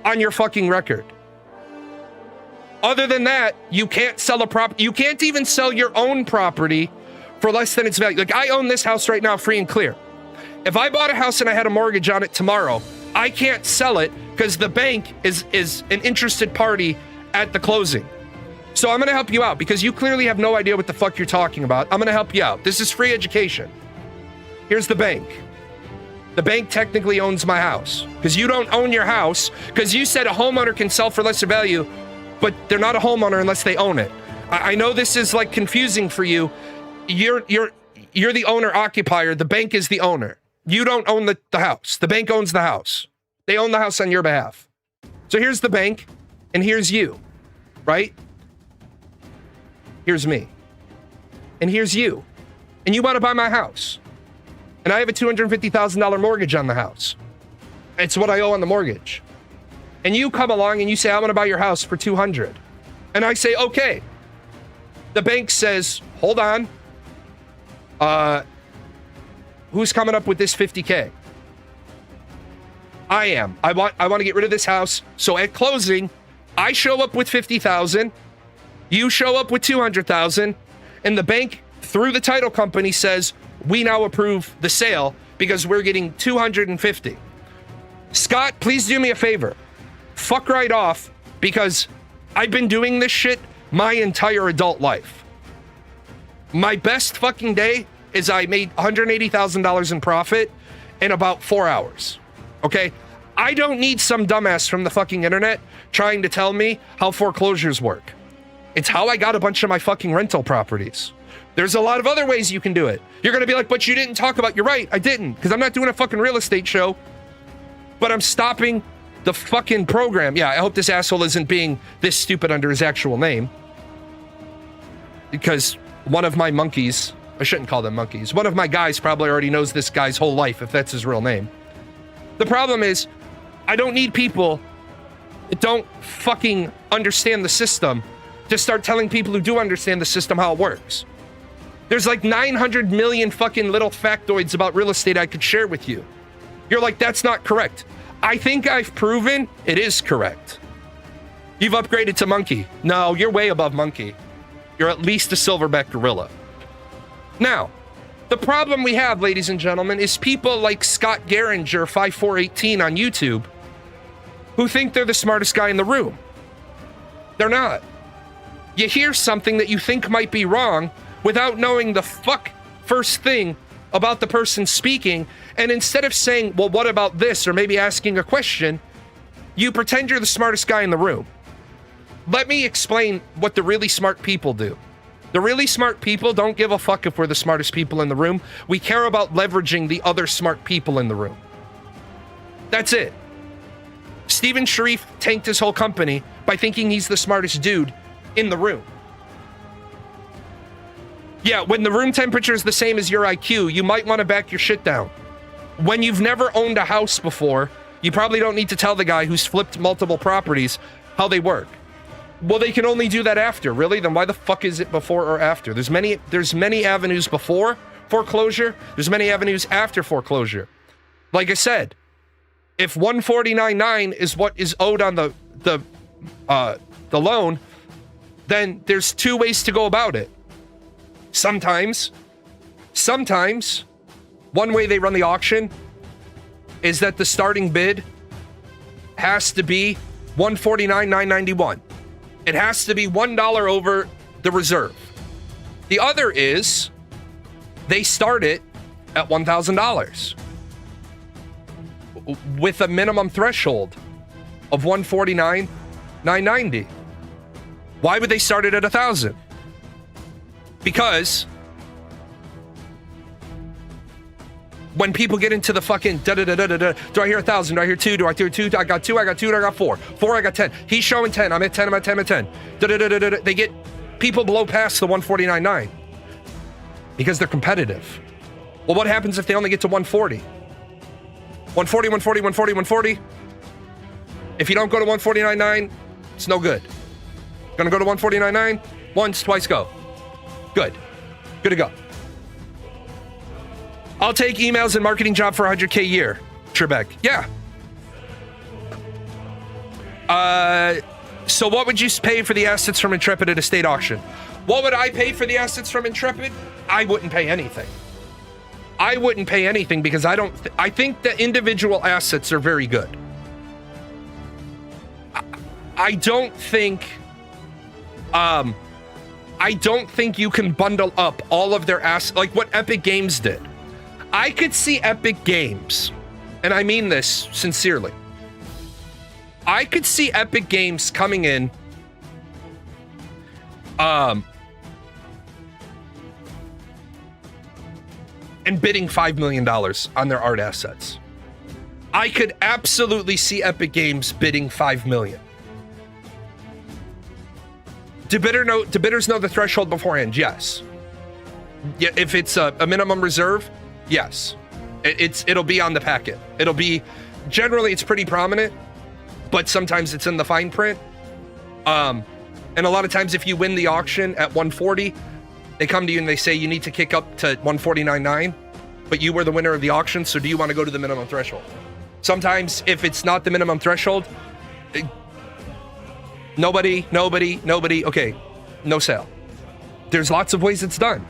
[SPEAKER 1] on your fucking record. Other than that, you can't sell a property. You can't even sell your own property for less than its value. Like, I own this house right now free and clear. If I bought a house and I had a mortgage on it tomorrow, I can't sell it because the bank is an interested party at the closing. So I'm going to help you out because you clearly have no idea what the fuck you're talking about. I'm going to help you out. This is free education. Here's the bank. The bank technically owns my house because you don't own your house because you said a homeowner can sell for lesser value, but they're not a homeowner unless they own it. I know this is like confusing for you. You're the owner occupier. The bank is the owner. You don't own the house. The bank owns the house. They own the house on your behalf. So here's the bank and here's you, right? Here's me. And here's you. And you want to buy my house. And I have a $250,000 mortgage on the house. It's what I owe on the mortgage. And you come along and you say, I want to buy your house for $200,000. And I say, okay. The bank says, hold on. who's coming up with this 50K? I am. I want to get rid of this house. So at closing, I show up with 50,000. You show up with 200,000, and the bank through the title company says we now approve the sale because we're getting 250. Scott, please do me a favor. Fuck right off, because I've been doing this shit my entire adult life. My best fucking day is I made $180,000 in profit in about 4 hours. Okay? I don't need some dumbass from the fucking internet trying to tell me how foreclosures work. It's how I got a bunch of my fucking rental properties. There's a lot of other ways you can do it. You're gonna be like, but you didn't talk about, you're right, I didn't, because I'm not doing a fucking real estate show, but I'm stopping the fucking program. Yeah, I hope this asshole isn't being this stupid under his actual name. Because one of my monkeys, I shouldn't call them monkeys, one of my guys probably already knows this guy's whole life, if that's his real name. The problem is, I don't need people that don't fucking understand the system to start telling people who do understand the system how it works. There's like 900 million fucking little factoids about real estate I could share with you. You're like, that's not correct. I think I've proven it is correct. You've upgraded to monkey. No, you're way above monkey. You're at least a silverback gorilla. Now, the problem we have, ladies and gentlemen, is people like Scott Geringer 5418 on YouTube who think they're the smartest guy in the room. They're not. You hear something that you think might be wrong without knowing the first thing about the person speaking, and instead of saying, well, what about this, or maybe asking a question, you pretend you're the smartest guy in the room. Let me explain what the really smart people do. The really smart people don't give a fuck if we're the smartest people in the room. We care about leveraging the other smart people in the room. That's it. Steven Sharif tanked his whole company by thinking he's the smartest dude in the room. Yeah, when the room temperature is the same as your IQ, you might want to back your shit down. When you've never owned a house before, you probably don't need to tell the guy who's flipped multiple properties how they work. Well, they can only do that after. Really? Then why the fuck is it before or after? There's many avenues before foreclosure. There's many avenues after foreclosure. Like I said, if 149.9 is what is owed on the loan, then there's two ways to go about it. Sometimes, one way they run the auction is that the starting bid has to be $149,991. It has to be $1 over the reserve. The other is they start it at $1,000 with a minimum threshold of $149,990. Why would they start it at $1,000? Because when people get into the fucking do I hear 1,000? Do I hear 2? Do I hear 2? I got 2, I got 2, I got 4. 4, I got 10. He's showing 10. I'm at 10, I'm at 10, I'm at 10. They get people blow past the 149.9 because they're competitive. Well, what happens if they only get to 140? 140, 140, 140, 140. If you don't go to 149.9, it's no good. Gonna go to 149.9? Once, twice, go. Good. Good to go. I'll take emails and marketing job for $100K a year. Trebek. Yeah. So what would you pay for the assets from Intrepid at a state auction? What would I pay for the assets from Intrepid? I wouldn't pay anything. I wouldn't pay anything because I think the individual assets are very good. I don't think you can bundle up all of their assets like what Epic Games did. I could see Epic Games, and I mean this sincerely. I could see Epic Games coming in and bidding $5 million on their art assets. I could absolutely see Epic Games bidding $5 million. Do bidders know the threshold beforehand? Yes. Yeah, if it's a minimum reserve, yes. It'll be on the packet. It'll be, generally it's pretty prominent, but sometimes it's in the fine print. And a lot of times if you win the auction at 140, they come to you and they say you need to kick up to 149.9. but you were the winner of the auction, so do you want to go to the minimum threshold? Sometimes if it's not the minimum threshold, nobody, okay, no sale. There's lots of ways it's done,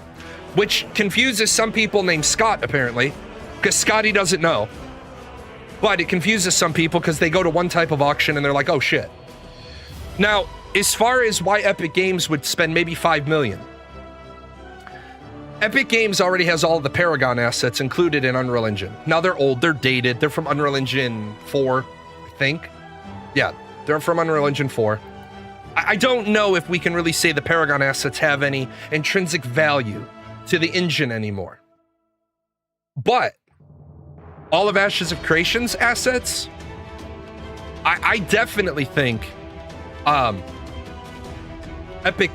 [SPEAKER 1] which confuses some people named Scott, apparently, because Scotty doesn't know. But it confuses some people because they go to one type of auction and they're like, oh shit. Now, as far as why Epic Games would spend maybe $5 million, Epic Games already has all the Paragon assets included in Unreal Engine. Now they're old, they're dated, they're from Unreal Engine 4, I think. Yeah, they're from Unreal Engine 4. I don't know if we can really say the Paragon assets have any intrinsic value to the engine anymore. But all of Ashes of Creation's assets, I definitely think Epic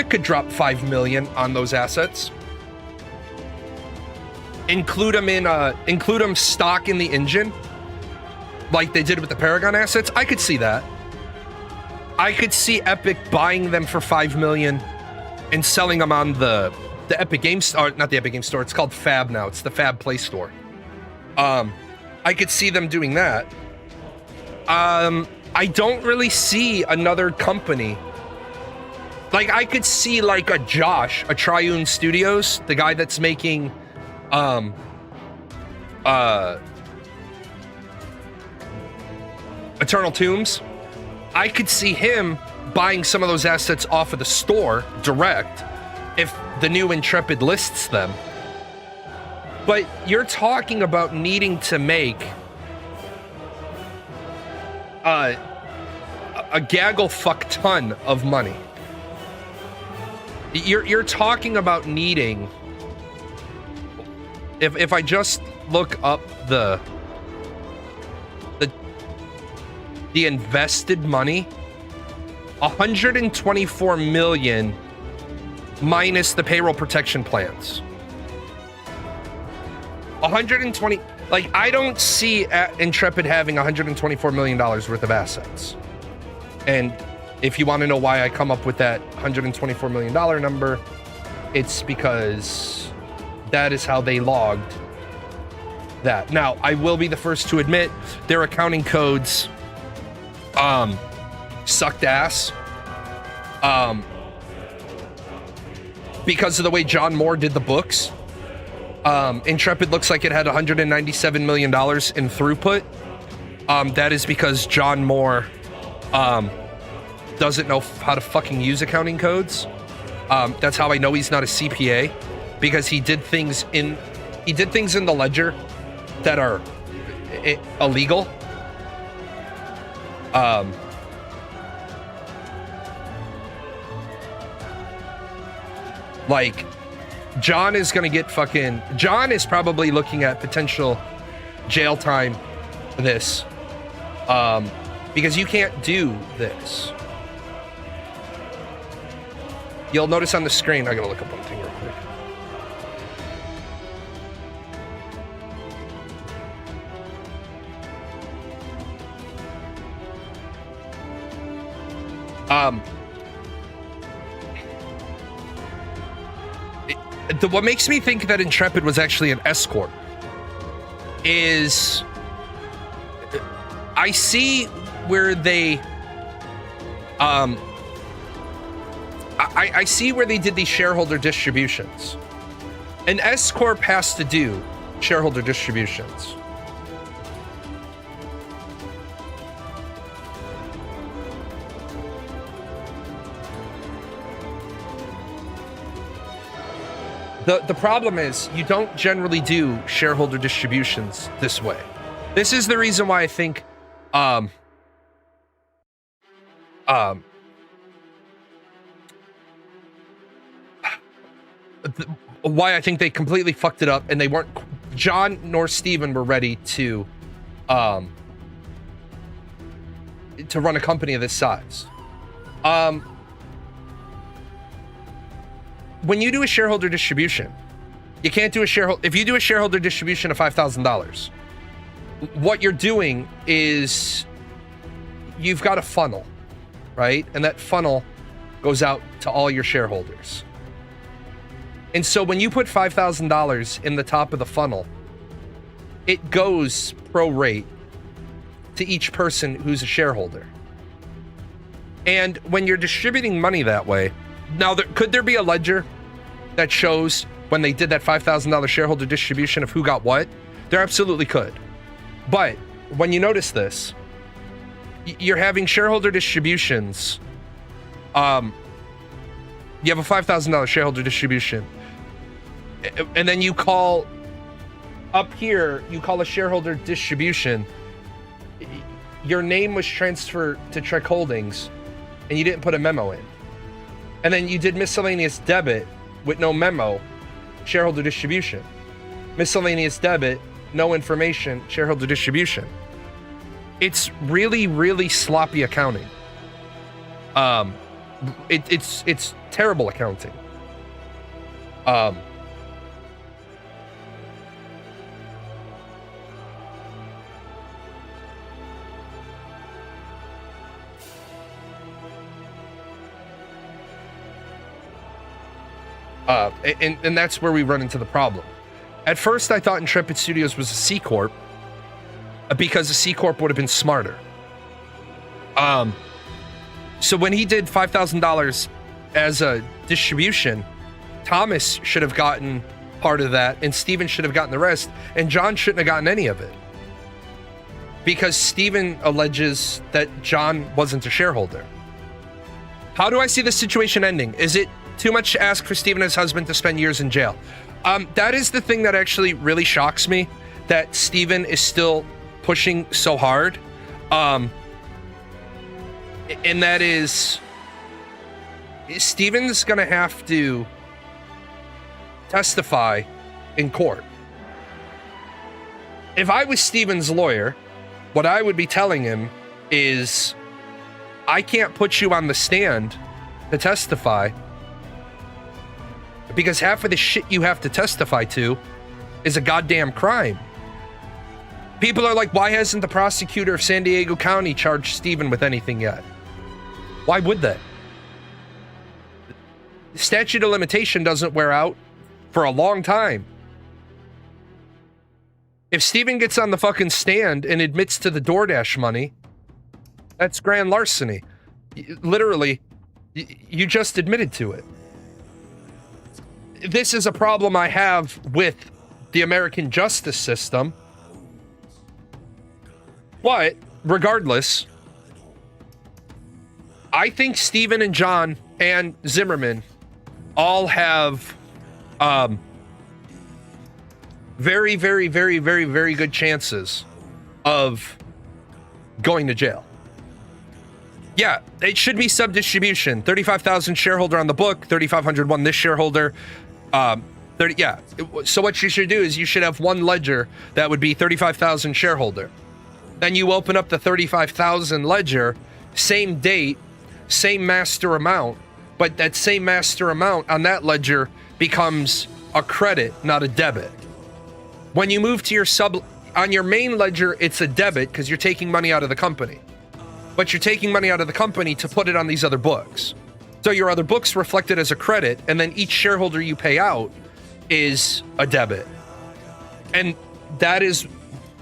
[SPEAKER 1] could drop $5 million on those assets. Include them stock in the engine, like they did with the Paragon assets. I could see that. I could see Epic buying them for $5 million and selling them on the Epic Games Store, not the Epic Games Store. It's called Fab now. It's the Fab Play Store. I could see them doing that. I don't really see another company. Like, I could see like a Josh, a Triune Studios, the guy that's making Eternal Tombs. I could see him buying some of those assets off of the store direct if the new Intrepid lists them. But you're talking about needing to make a gaggle fuck ton of money. You're talking about needing, if I just look up the invested money, 124 million minus the payroll protection plans. 120, like, I don't see Intrepid having $124 million worth of assets. And if you want to know why I come up with that $124 million number, it's because that is how they logged that. Now, I will be the first to admit their accounting codes sucked ass. Because of the way John Moore did the books. Intrepid looks like it had $197 million in throughput. That is because John Moore doesn't know how to fucking use accounting codes. That's how I know he's not a CPA, because he did things in the ledger that are illegal. Like, John is probably looking at potential jail time for this, because you can't do this. You'll notice on the screen, I gotta look up one thing real quick. What makes me think that Intrepid was actually an S corp is I see where they I see where they did these shareholder distributions. An S corp has to do shareholder distributions. The problem is you don't generally do shareholder distributions this way. This is the reason why I think why I think they completely fucked it up, and they weren't, John nor Steven were ready to run a company of this size. When you do a shareholder distribution, you can't do if you do a shareholder distribution of $5,000, what you're doing is you've got a funnel, right? And that funnel goes out to all your shareholders. And so when you put $5,000 in the top of the funnel, it goes prorate to each person who's a shareholder. And when you're distributing money that way, now could there be a ledger that shows when they did that $5,000 shareholder distribution of who got what? There absolutely could. But when you notice this, you're having shareholder distributions. You have a $5,000 shareholder distribution, and then you call up here, you call a shareholder distribution. Your name was transferred to Trek Holdings, and you didn't put a memo in. And then you did miscellaneous debit with no memo, shareholder distribution. Miscellaneous debit, no information, shareholder distribution. It's really, really sloppy accounting. It's terrible accounting. And that's where we run into the problem. At first, I thought Intrepid Studios was a C Corp because a C Corp would have been smarter. So when he did $5,000 as a distribution, Thomas should have gotten part of that, and Steven should have gotten the rest, and John shouldn't have gotten any of it. Because Steven alleges that John wasn't a shareholder. How do I see this situation ending? Is it too much to ask for Steven and his husband to spend years in jail? That is the thing that actually really shocks me, that Steven is still pushing so hard. And that is, Steven's gonna have to testify in court. If I was Steven's lawyer, what I would be telling him is, I can't put you on the stand to testify because half of the shit you have to testify to is a goddamn crime. People are like, why hasn't the prosecutor of San Diego County charged Steven with anything yet? Why would they? The statute of limitation doesn't wear out for a long time. If Steven gets on the fucking stand and admits to the DoorDash money, that's grand larceny. Literally, you just admitted to it. This is a problem I have with the American justice system. But regardless, I think Steven and John and Zimmerman all have very, very, very, very, very good chances of going to jail. Yeah, it should be sub-distribution. 35,000 shareholder on the book, 3,501 this shareholder. 30, yeah. So what you should do is you should have one ledger that would be 35,000 shareholder. Then you open up the 35,000 ledger, same date, same master amount, but that same master amount on that ledger becomes a credit, not a debit. When you move to your on your main ledger, it's a debit because you're taking money out of the company. But you're taking money out of the company to put it on these other books. So your other books reflected as a credit, and then each shareholder you pay out is a debit. And that is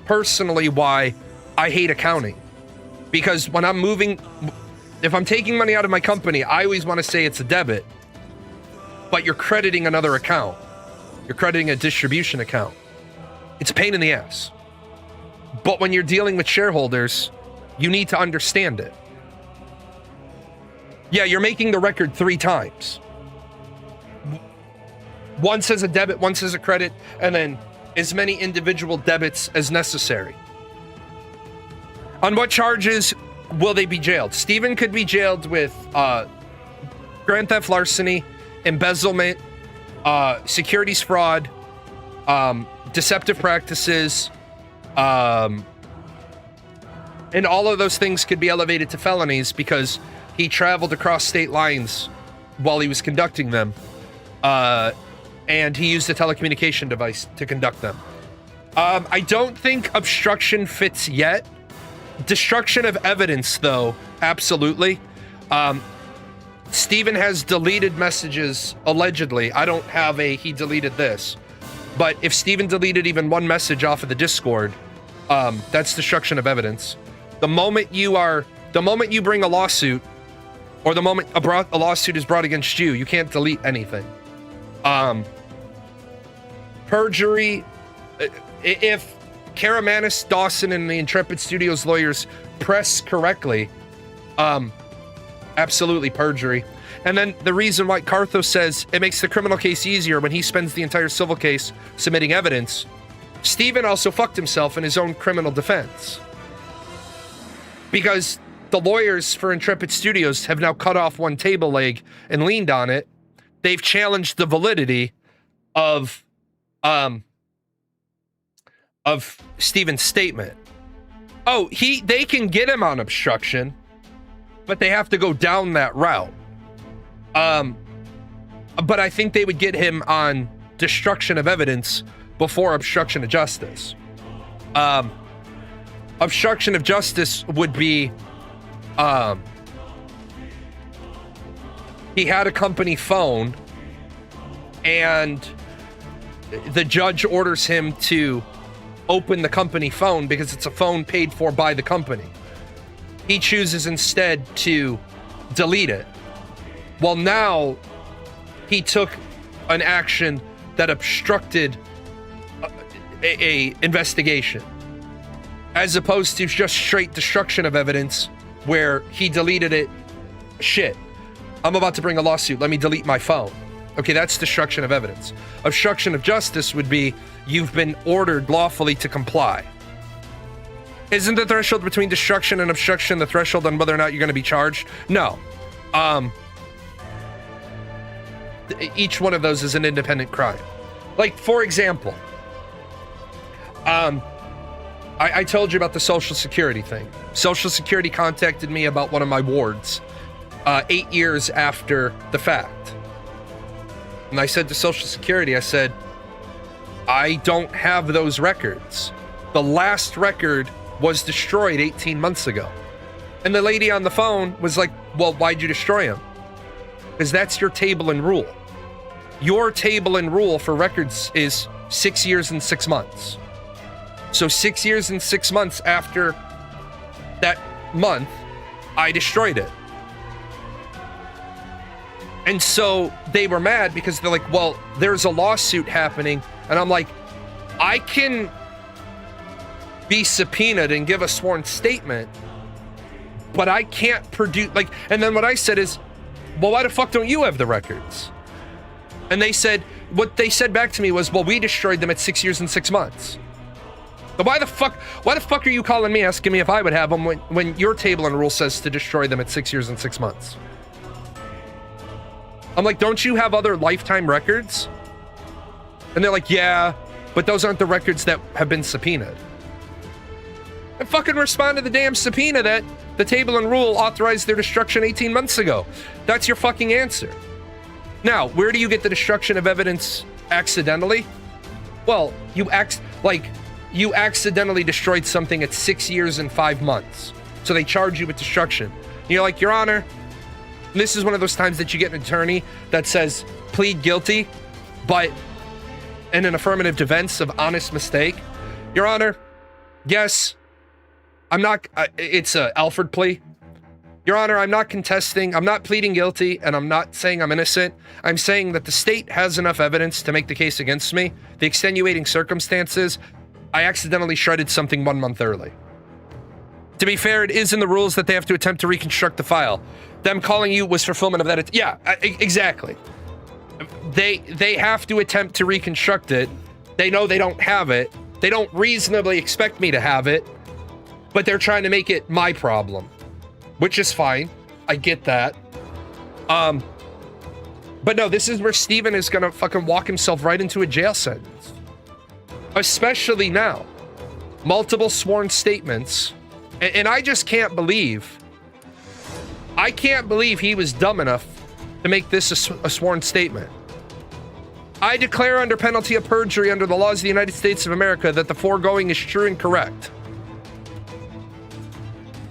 [SPEAKER 1] personally why I hate accounting. Because when I'm moving, if I'm taking money out of my company, I always want to say it's a debit, but you're crediting another account. You're crediting a distribution account. It's a pain in the ass. But when you're dealing with shareholders, you need to understand it. Yeah, you're making the record 3 times. One says a debit, one says a credit, and then as many individual debits as necessary. On what charges will they be jailed? Steven could be jailed with grand theft larceny, embezzlement, securities fraud, deceptive practices, and all of those things could be elevated to felonies because he traveled across state lines while he was conducting them, and he used a telecommunication device to conduct them. I don't think obstruction fits yet. Destruction of evidence, though, absolutely. Steven has deleted messages, allegedly. I don't have he deleted this. But if Steven deleted even one message off of the Discord, that's destruction of evidence. The moment you bring a lawsuit, or the moment a lawsuit is brought against you, you can't delete anything. Perjury, if Karamanis, Dawson, and the Intrepid Studios lawyers press correctly, absolutely perjury. And then the reason why Cartho says it makes the criminal case easier when he spends the entire civil case submitting evidence. Steven also fucked himself in his own criminal defense. Because the lawyers for Intrepid Studios have now cut off one table leg and leaned on it. They've challenged the validity of Steven's statement. Oh, they can get him on obstruction, but they have to go down that route. But I think they would get him on destruction of evidence before obstruction of justice. Obstruction of justice would be, he had a company phone and the judge orders him to open the company phone because it's a phone paid for by the company. He chooses instead to delete it. Well, now he took an action that obstructed a investigation, as opposed to just straight destruction of evidence where he deleted it. Shit, I'm about to bring a lawsuit, let me delete my phone. Okay, that's destruction of evidence. Obstruction of justice would be you've been ordered lawfully to comply. Isn't the threshold between destruction and obstruction the threshold on whether or not you're going to be charged? No. Each one of those is an independent crime. Like, for example, I told you about the Social Security thing. Social Security contacted me about one of my wards 8 years after the fact. And I said to Social Security, I said, I don't have those records. The last record was destroyed 18 months ago. And the lady on the phone was like, well, why'd you destroy them? Because that's your table and rule. Your table and rule for records is 6 years and 6 months. So 6 years and 6 months after that month, I destroyed it. And so they were mad because they're like, well, there's a lawsuit happening. And I'm like, I can be subpoenaed and give a sworn statement, but I can't produce, like, and then what I said is, well, why the fuck don't you have the records? And they said, what they said back to me was, well, we destroyed them at 6 years and 6 months. But why the fuck are you calling me asking me if I would have them when your table and rule says to destroy them at 6 years and 6 months? I'm like, don't you have other lifetime records? And they're like, yeah, but those aren't the records that have been subpoenaed. And fucking respond to the damn subpoena that the table and rule authorized their destruction 18 months ago. That's your fucking answer. Now, where do you get the destruction of evidence accidentally? Well, you accidentally destroyed something at 6 years and 5 months. So they charge you with destruction. And you're like, Your Honor, this is one of those times that you get an attorney that says, plead guilty, but in an affirmative defense of honest mistake. Your Honor, yes, I'm not, it's a Alford plea. Your Honor, I'm not contesting, I'm not pleading guilty, and I'm not saying I'm innocent. I'm saying that the state has enough evidence to make the case against me. The extenuating circumstances, I accidentally shredded something 1 month early. To be fair, it is in the rules that they have to attempt to reconstruct the file. Them calling you was fulfillment of that. Yeah, exactly. They have to attempt to reconstruct it. They know they don't have it. They don't reasonably expect me to have it, but they're trying to make it my problem, which is fine. I get that. But no, this is where Steven is gonna fucking walk himself right into a jail sentence. Especially now. Multiple sworn statements. And I just can't believe, I can't believe he was dumb enough to make this a sworn statement. I declare under penalty of perjury under the laws of the United States of America that the foregoing is true and correct.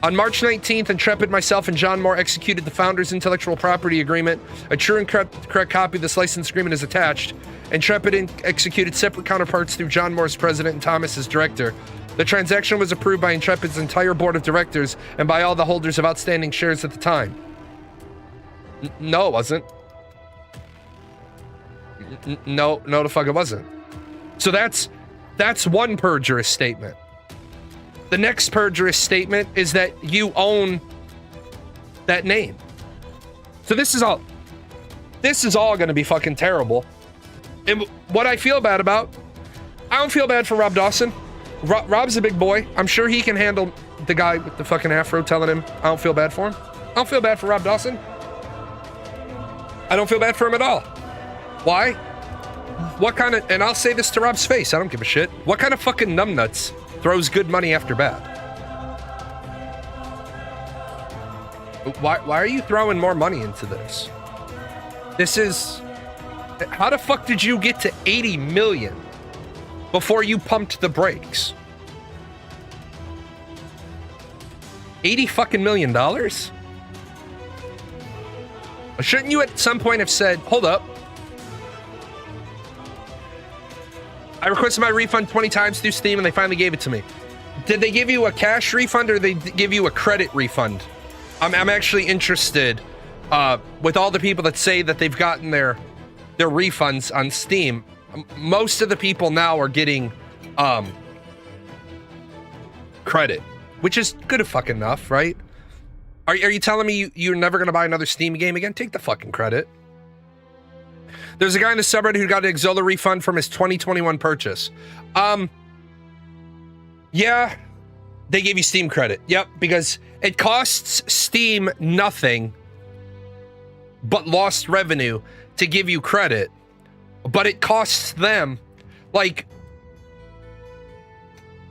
[SPEAKER 1] On March 19th, Intrepid, myself, and John Moore executed the founder's intellectual property agreement. A true and correct copy of this license agreement is attached. Intrepid executed separate counterparts through John Moore as president and Thomas as director. The transaction was approved by Intrepid's entire board of directors and by all the holders of outstanding shares at the time. No, it wasn't. No, the fuck it wasn't. So that's one perjurous statement. The next perjurous statement is that you own that name. So this is all going to be fucking terrible. And what I feel bad about, I don't feel bad for Rob Dawson. Rob's a big boy. I'm sure he can handle the guy with the fucking afro telling him I don't feel bad for him. I don't feel bad for Rob Dawson. I don't feel bad for him at all. Why? What kind of, and I'll say this to Rob's face, I don't give a shit. What kind of fucking numbnuts throws good money after bad? Why are you throwing more money into this? This is, how the fuck did you get to 80 million before you pumped the brakes? 80 fucking million dollars? Shouldn't you at some point have said, hold up, I requested my refund 20 times through Steam and they finally gave it to me. Did they give you a cash refund or did they give you a credit refund? I'm actually interested with all the people that say that they've gotten their refunds on Steam. Most of the people now are getting credit, which is good fucking enough, right? Are you telling me you're never going to buy another Steam game again? Take the fucking credit. There's a guy in the subreddit who got an Xsolla refund from his 2021 purchase. Yeah, they gave you Steam credit. Yep, because it costs Steam nothing but lost revenue to give you credit, but it costs them, like,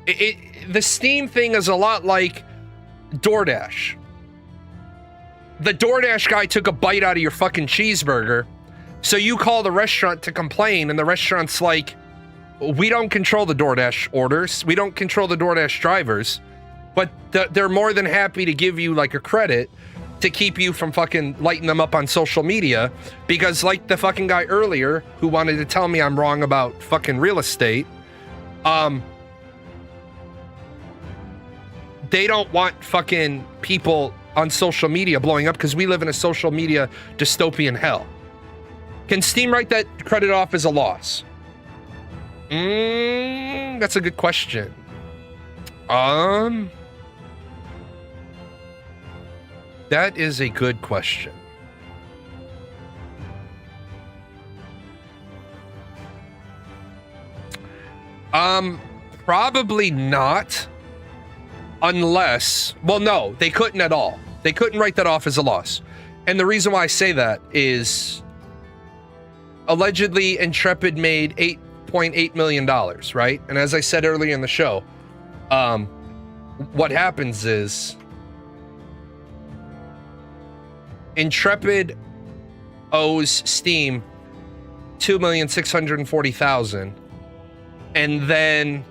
[SPEAKER 1] the Steam thing is a lot like DoorDash. The DoorDash guy took a bite out of your fucking cheeseburger, so you call the restaurant to complain, and the restaurant's like, we don't control the DoorDash orders, we don't control the DoorDash drivers, but they're more than happy to give you like a credit to keep you from fucking lighting them up on social media, because like the fucking guy earlier who wanted to tell me I'm wrong about fucking real estate, they don't want fucking people on social media blowing up because we live in a social media dystopian hell. Can Steam write that credit off as a loss? That's a good question. That is a good question. Probably not. Unless, well, no, they couldn't at all. They couldn't write that off as a loss. And the reason why I say that is allegedly Intrepid made $8.8 million, right? And as I said earlier in the show, what happens is Intrepid owes Steam $2,640,000, and then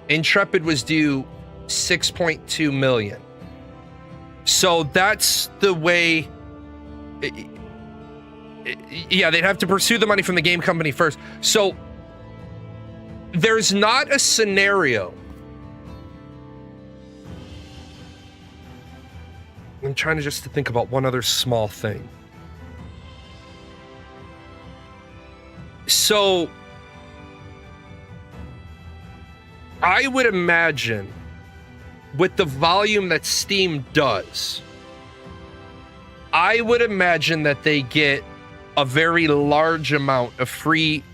[SPEAKER 1] Intrepid was due $6.2 million. So that's the way. Yeah, they'd have to pursue the money from the game company first. So there's not a scenario. I'm trying to think about one other small thing. So I would imagine with the volume that Steam does, I would imagine that they get a very large amount of free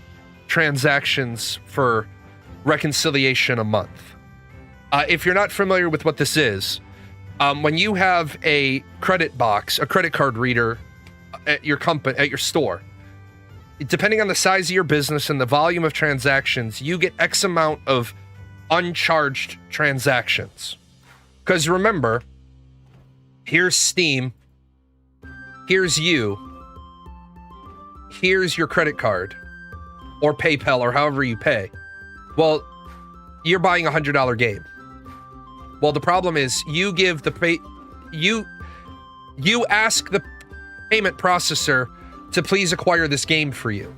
[SPEAKER 1] transactions for reconciliation a month. If you're not familiar with what this is, when you have a credit box, a credit card reader at your company, at your store, depending on the size of your business and the volume of transactions, you get X amount of uncharged transactions. Because remember, here's Steam, here's you, here's your credit card or PayPal or however you pay. Well, you're buying a $100 game. Well, the problem is you give the you ask the payment processor to please acquire this game for you.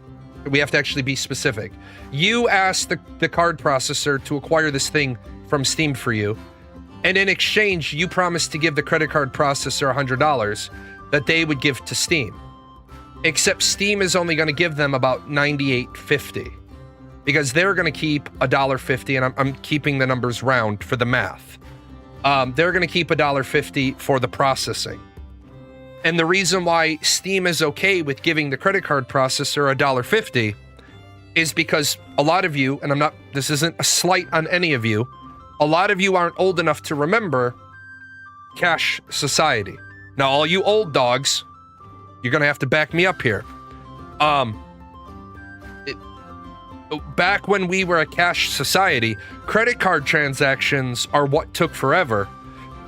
[SPEAKER 1] We have to actually be specific. You ask the card processor to acquire this thing from Steam for you, and in exchange, you promise to give the credit card processor $100 that they would give to Steam. Except Steam is only going to give them about $98.50 because they're going to keep $1.50, and I'm keeping the numbers round for the math. They're going to keep $1.50 for the processing. And the reason why Steam is okay with giving the credit card processor $1.50 is because a lot of you, and this isn't a slight on any of you, a lot of you aren't old enough to remember cash society. Now, all you old dogs, you're going to have to back me up here. Back when we were a cash society, credit card transactions are what took forever,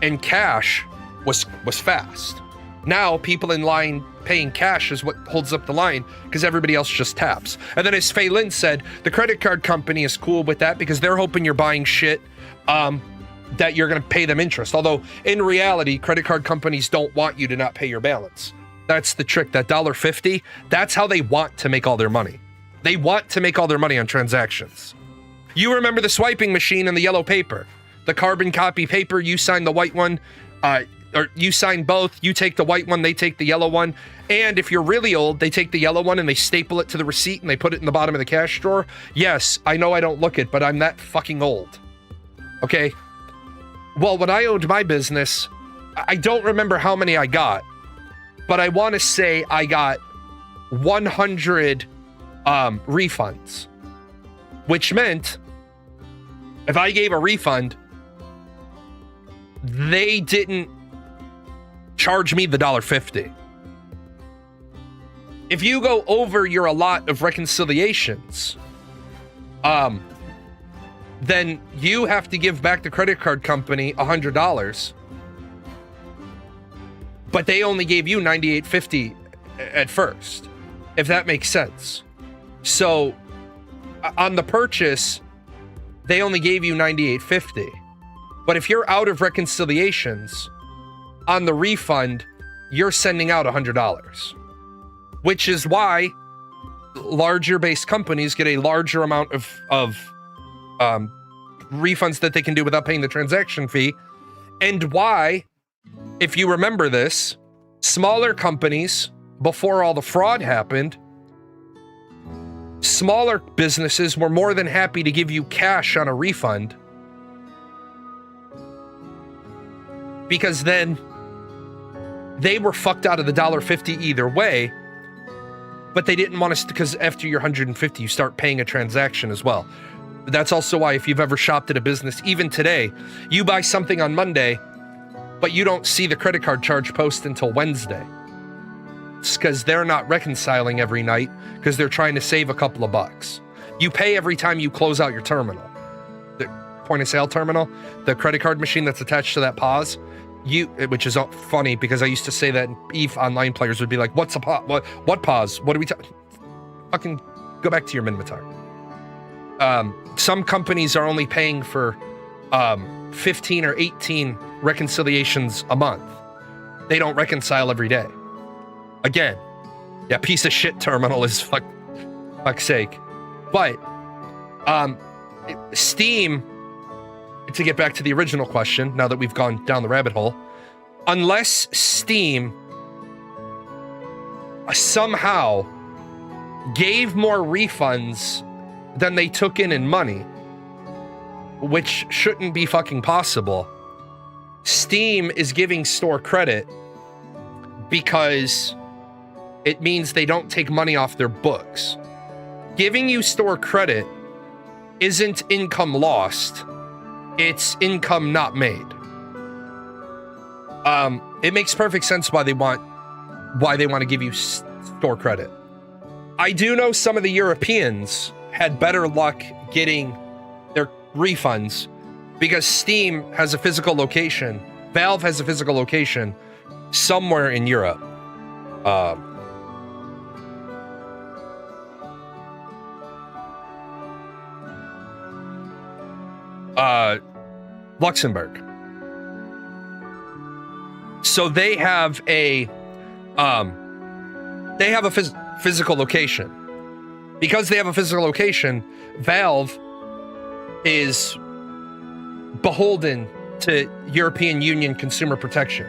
[SPEAKER 1] and cash was fast. Now, people in line paying cash is what holds up the line because everybody else just taps. And then as Fei Lin said, the credit card company is cool with that because they're hoping you're buying shit that you're going to pay them interest. Although, in reality, credit card companies don't want you to not pay your balance. That's the trick, that $1.50, that's how they want to make all their money. They want to make all their money on transactions. You remember the swiping machine and the yellow paper. The carbon copy paper, you sign the white one, or you sign both, you take the white one, they take the yellow one. And if you're really old, they take the yellow one and they staple it to the receipt and they put it in the bottom of the cash drawer. Yes, I know I don't look it, but I'm that fucking old. Okay? Well, when I owned my business, I don't remember how many I got, but I want to say I got 100 refunds, which meant if I gave a refund, they didn't charge me the $1.50. If you go over your allot of reconciliations, then you have to give back the credit card company $100, but they only gave you $98.50 at first, if that makes sense. So on the purchase, they only gave you $98.50. But if you're out of reconciliations, on the refund, you're sending out $100. Which is why larger based companies get a larger amount of refunds that they can do without paying the transaction fee. And why, if you remember this, smaller companies, before all the fraud happened, smaller businesses were more than happy to give you cash on a refund, because then they were fucked out of the $1.50 either way, but they didn't want us to, because after your $150, you start paying a transaction as well. That's also why if you've ever shopped at a business, even today, you buy something on Monday, but you don't see the credit card charge post until Wednesday. It's because they're not reconciling every night because they're trying to save a couple of bucks. You pay every time you close out your terminal. The point of sale terminal, the credit card machine that's attached to that POS, which is funny because I used to say that EVE Online players would be like, what's a POS? What POS? What are we talking? Fucking go back to your Minmatar. Some companies are only paying for 15 or 18 reconciliations a month. They don't reconcile every day. Again, yeah, piece of shit terminal is fuck's sake. But Steam, to get back to the original question, now that we've gone down the rabbit hole, unless Steam somehow gave more refunds than they took in money, which shouldn't be fucking possible, Steam is giving store credit because it means they don't take money off their books. Giving you store credit isn't income lost, it's income not made. It makes perfect sense why they want to give you store credit. I do know some of the Europeans had better luck getting their refunds because Steam has a physical location, Valve has a physical location somewhere in Europe. Luxembourg. So they have a physical location. Because they have a physical location, Valve is beholden to European Union consumer protection.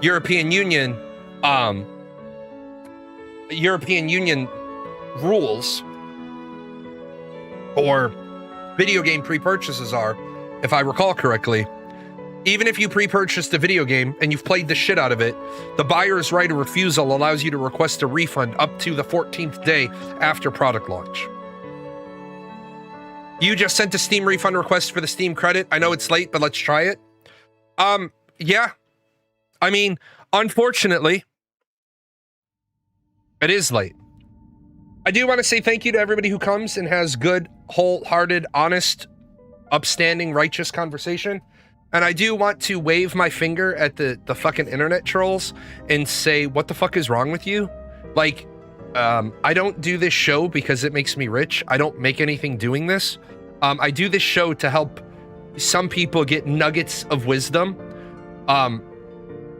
[SPEAKER 1] European Union rules or video game pre-purchases are, if I recall correctly, even if you pre-purchased a video game and you've played the shit out of it, the buyer's right of refusal allows you to request a refund up to the 14th day after product launch. You just sent a Steam refund request for the Steam credit. I know it's late, but let's try it. Yeah. I mean, unfortunately, it is late. I do want to say thank you to everybody who comes and has good, wholehearted, honest, upstanding, righteous conversation. And I do want to wave my finger at the fucking internet trolls and say, what the fuck is wrong with you? Like, I don't do this show because it makes me rich. I don't make anything doing this. I do this show to help some people get nuggets of wisdom.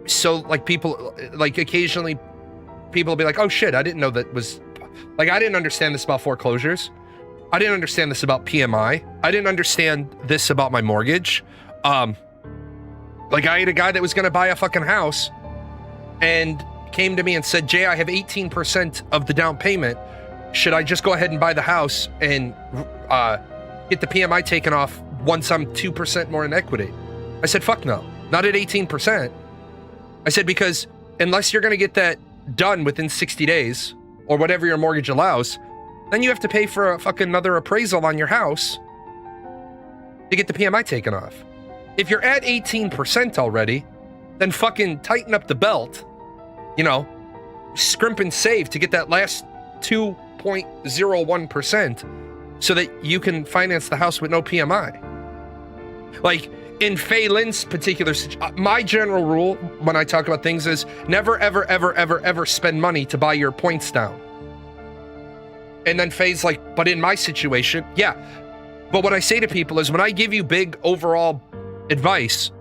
[SPEAKER 1] So like people, like occasionally people will be like, oh shit, I didn't know that was, like, I didn't understand this about foreclosures. I didn't understand this about PMI. I didn't understand this about my mortgage. Like I had a guy that was going to buy a fucking house and came to me and said, Jay, I have 18% of the down payment. Should I just go ahead and buy the house and get the PMI taken off once I'm 2% more in equity? I said, fuck no, not at 18%. I said, because unless you're going to get that done within 60 days or whatever your mortgage allows, then you have to pay for a fucking another appraisal on your house to get the PMI taken off. If you're at 18% already, then fucking tighten up the belt, you know, scrimp and save to get that last 2.01% so that you can finance the house with no PMI. Like in Fei Lin's particular, my general rule when I talk about things is never, ever, ever, ever, ever spend money to buy your points down. And then Fei's like, but in my situation, yeah. But what I say to people is when I give you big overall advice,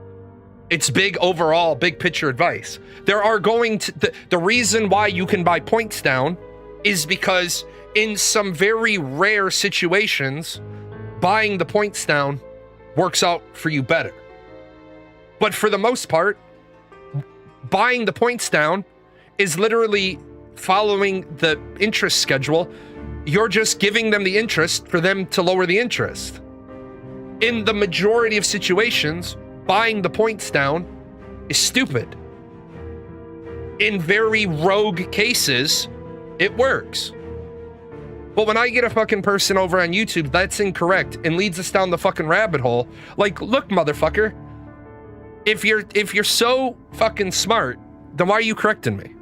[SPEAKER 1] it's big overall, big picture advice. There are going to, the reason why you can buy points down is because in some very rare situations, buying the points down works out for you better. But for the most part, buying the points down is literally following the interest schedule. You're just giving them the interest for them to lower the interest. In the majority of situations, buying the points down is stupid. In very rogue cases, it works. But when I get a fucking person over on YouTube that's incorrect and leads us down the fucking rabbit hole, like, look, motherfucker, if you're so fucking smart, then why are you correcting me?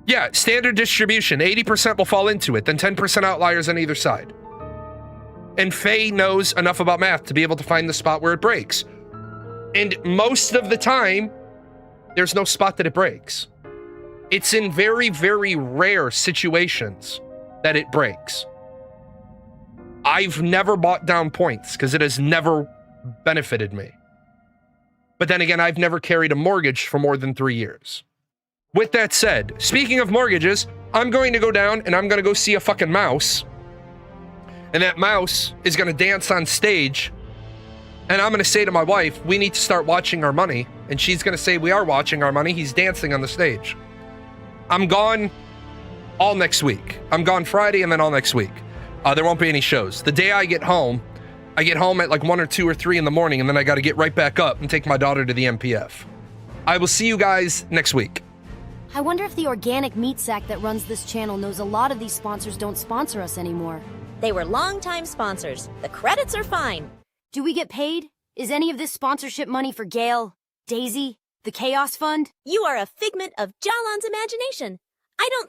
[SPEAKER 1] Yeah, standard distribution, 80% will fall into it, then 10% outliers on either side. And Fei knows enough about math to be able to find the spot where it breaks. And most of the time, there's no spot that it breaks. It's in very, very rare situations that it breaks. I've never bought down points because it has never benefited me. But then again, I've never carried a mortgage for more than 3 years. With that said, speaking of mortgages, I'm going to go down and I'm going to go see a fucking mouse. And that mouse is going to dance on stage. And I'm going to say to my wife, we need to start watching our money. And she's going to say, we are watching our money. He's dancing on the stage. I'm gone all next week. I'm gone Friday and then all next week. There won't be any shows. The day I get home at like 1 or 2 or 3 in the morning. And then I got to get right back up and take my daughter to the MPF. I will see you guys next week.
[SPEAKER 2] I wonder if the organic meat sack that runs this channel knows a lot of these sponsors don't sponsor us anymore.
[SPEAKER 3] They were longtime sponsors. The credits are fine.
[SPEAKER 2] Do we get paid? Is any of this sponsorship money for Gale, Daisy, the Chaos Fund?
[SPEAKER 3] You are a figment of Jalan's imagination. I don't